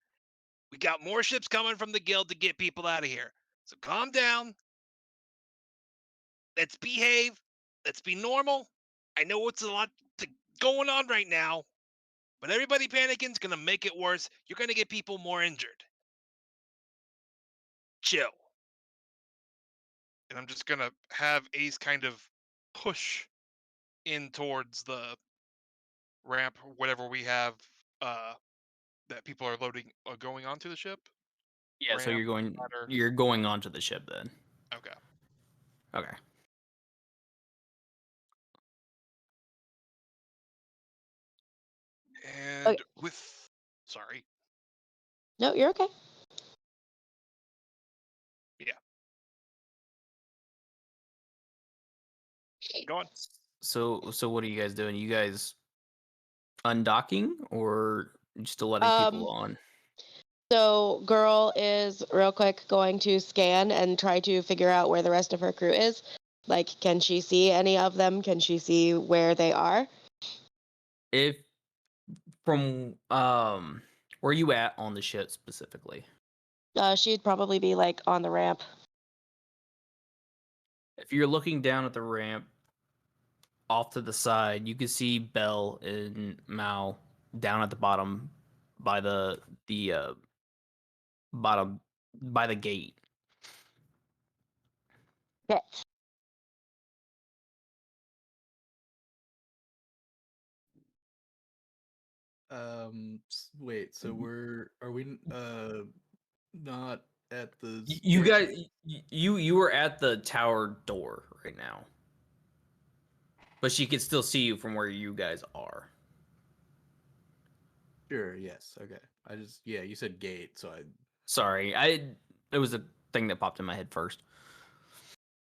We got more ships coming from the guild to get people out of here. So calm down. Let's behave. Let's be normal. I know it's a lot going on right now, but everybody panicking's gonna make it worse. You're gonna get people more injured. Chill. And I'm just gonna have Ace kind of push in towards the ramp, whatever we have that people are loading going onto the ship. Yeah, so Ramp, ladder. you're going onto the ship then. Okay. Okay. And with sorry. No, you're okay. Yeah. Go on. So what are you guys doing? You guys undocking or still letting people on? So, girl is real quick going to scan and try to figure out where the rest of her crew is. Like, can she see any of them? Can she see where they are? If from where you at on the ship specifically? She'd probably be like on the ramp. If you're looking down at the ramp off to the side, you can see Belle and Mao down at the bottom by the bottom by the gate. Okay. Wait, so are we not at the You guys, staircase? you were at the tower door right now, but she can still see you from where you guys are. Sure, yes, okay. Yeah, you said gate, so Sorry, it was a thing that popped in my head first.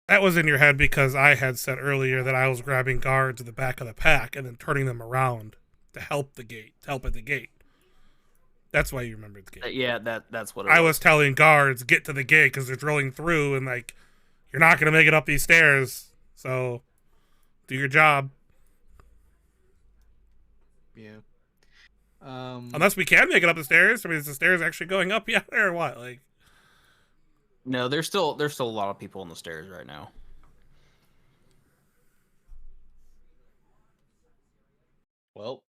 That was in your head because I had said earlier that I was grabbing guards at the back of the pack and then turning them around to help at the gate. That's why you remembered the gate. Yeah, that's what it I was telling guards, get to the gate because they're drilling through and like, you're not going to make it up these stairs. So do your job. yeah. Unless we can make it up the stairs. I mean, is the stairs actually going up yet or what? Like, No, there's still a lot of people on the stairs right now. Well,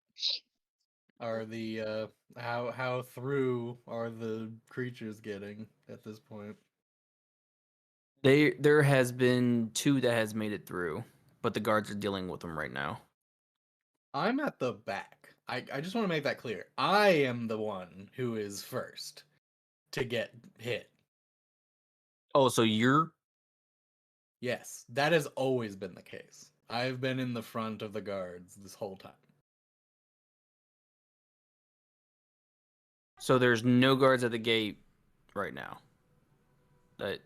are the how through are the creatures getting at this point? There has been 2 that has made it through, but the guards are dealing with them right now. I'm at the back. I just want to make that clear. I am the one who is first to get hit. Oh, so you're Yes, that has always been the case. I've been in the front of the guards this whole time. so there's no guards at the gate right now.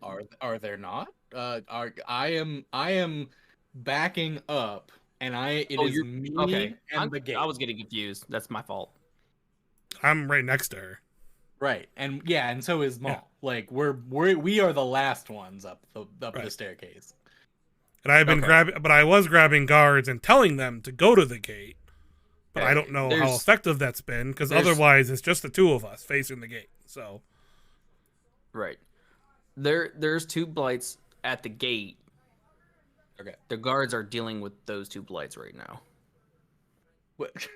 Are there not? I am backing up, and it is you're me okay. and the gate. I was getting confused. That's my fault. I'm right next to her. Right, and yeah, and so is Maul. Yeah. Like we are the last ones up the Right. staircase. And I've been but I was grabbing guards and telling them to go to the gate. But I don't know how effective that's been because otherwise it's just the 2 of us facing the gate. So, right. There's 2 blights at the gate. Okay. The guards are dealing with those 2 blights right now. What?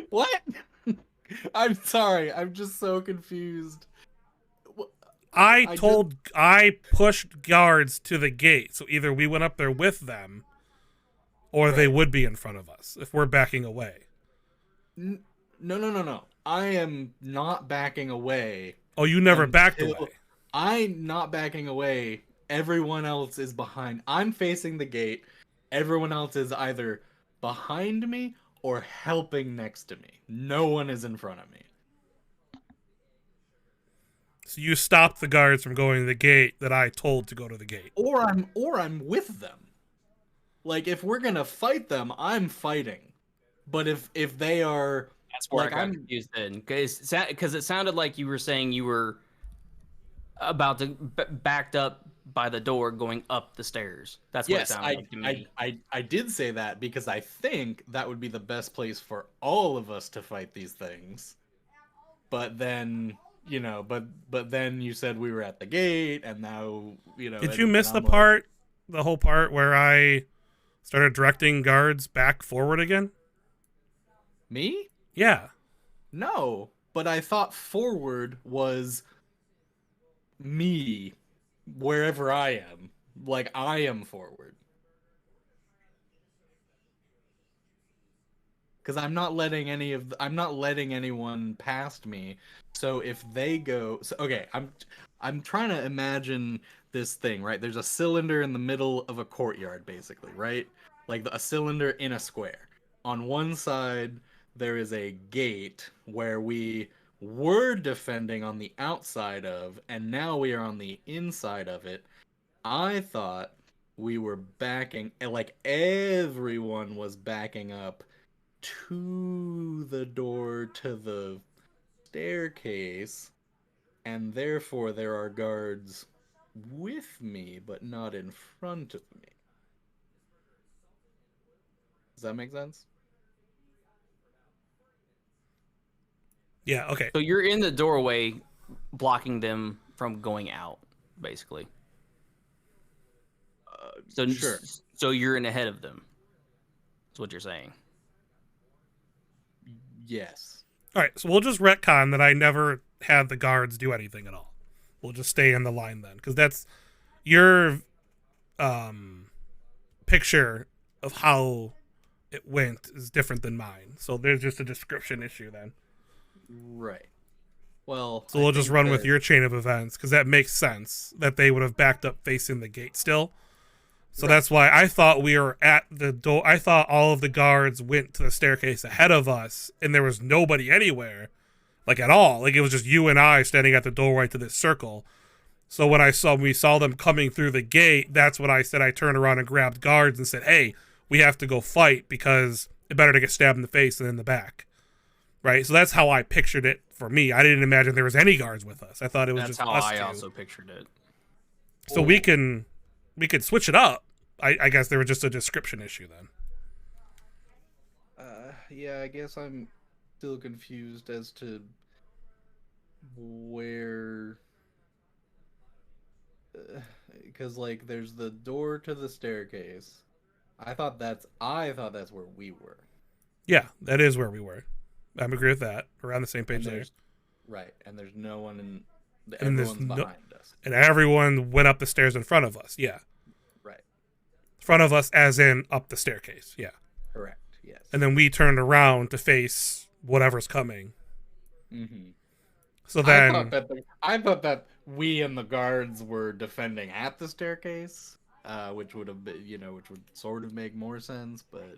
What? I'm sorry. I'm just so confused. I pushed guards to the gate. So either we went up there with them or they would be in front of us if we're backing away. No. I am not backing away. Oh, you never backed away. I'm not backing away. Everyone else is behind. I'm facing the gate. Everyone else is either behind me or helping next to me. No one is in front of me. So you stopped the guards from going to the gate that I told to go to the gate. Or I'm with them. Like if we're gonna fight them, I'm fighting. But if they are, that's where I got confused then, because it sounded like you were saying you were about to backed up by the door going up the stairs. That's what it sounded like to me. I did say that because I think that would be the best place for all of us to fight these things. But then, but then you said we were at the gate, and now, Did you miss the whole part where I started directing guards back forward again? Me? Yeah. No, but I thought forward was me, wherever I am. Like, I am forward. because I'm not letting anyone past me. So if they go, so, okay, I'm trying to imagine this thing, right? There's a cylinder in the middle of a courtyard, basically, right? Like a cylinder in a square. On one side, there is a gate where we were defending on the outside of, and now we are on the inside of it. I thought we were backing, like everyone was backing up to the door to the staircase, and therefore there are guards with me, but not in front of me. Does that make sense? Yeah, okay. So you're in the doorway, blocking them from going out, basically. Sure. So you're in ahead of them. That's what you're saying. Yes. All right, so we'll just retcon that I never had the guards do anything at all. We'll just stay in the line then, because that's your picture of how it went is different than mine. So there's just a description issue then. Right. Well, So we'll just run with your chain of events, because that makes sense that they would have backed up facing the gate still. So that's why I thought we were at the door. I thought all of the guards went to the staircase ahead of us, and there was nobody anywhere, like at all. Like it was just you and I standing at the doorway to this circle. So when we saw them coming through the gate, that's when I said I turned around and grabbed guards and said, "Hey, we have to go fight because it's better to get stabbed in the face than in the back." Right? So that's how I pictured it for me. I didn't imagine there was any guards with us. I thought it was That's just how us I two. also pictured it. So we could switch it up. I guess there was just a description issue then. Yeah, I guess I'm still confused as to where, because like there's the door to the staircase. I thought that's where we were. Yeah, that is where we were. I agree with that. We're on the same page there. Right, and there's no one in. And there's Everyone's behind us. And everyone went up the stairs in front of us. Yeah. Right. Front of us, as in up the staircase. Yeah. Correct. Yes. And then we turned around to face whatever's coming. Mm-hmm. So then I thought that we and the guards were defending at the staircase, which would have been, which would sort of make more sense, but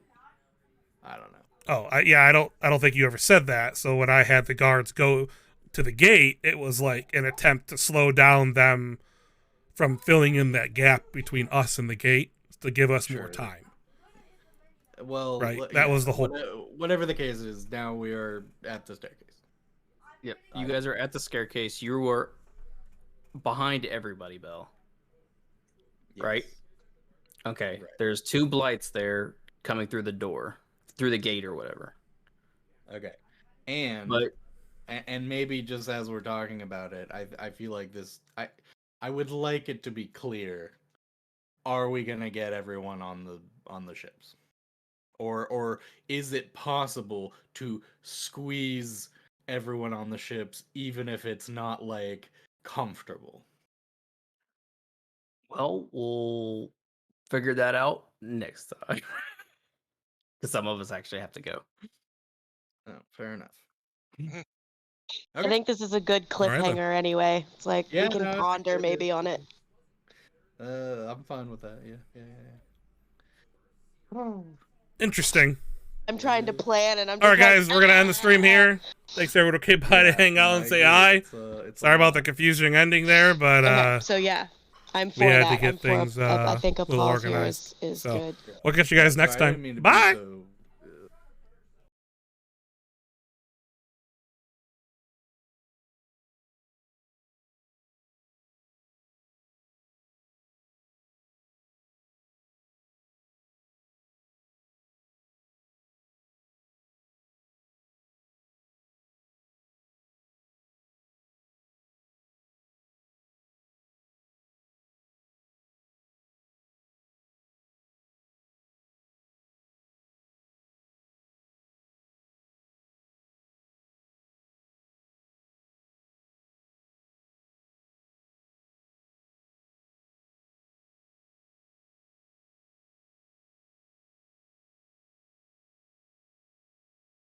I don't know. Oh, I don't think you ever said that. So when I had the guards go to the gate, it was like an attempt to slow down them from filling in that gap between us and the gate to give us more time. Well, right. That was the whole. Whatever the case is, now we are at the staircase. Yep. You guys are at the staircase. You were behind everybody, Bell. Yes. Right? Okay. Right. There's two blights there coming through the door, through the gate or whatever. Okay. And maybe just as we're talking about it, I feel like this. I would like it to be clear. Are we gonna get everyone on the ships, or is it possible to squeeze everyone on the ships even if it's not like comfortable? Well, we'll figure that out next time. Because some of us actually have to go. Oh, fair enough. I think this is a good cliffhanger anyway. It's like we can ponder maybe on it. I'm fine with that. Yeah. Interesting. I'm trying to plan, and I'm just all right, guys. We're gonna end the stream here. Thanks everyone who came by to hang out and say hi. Sorry about the confusing ending there, but okay, so yeah, I'm for we had that. to get things I think a little pause here organized. is so good. we'll catch you guys next time. Bye.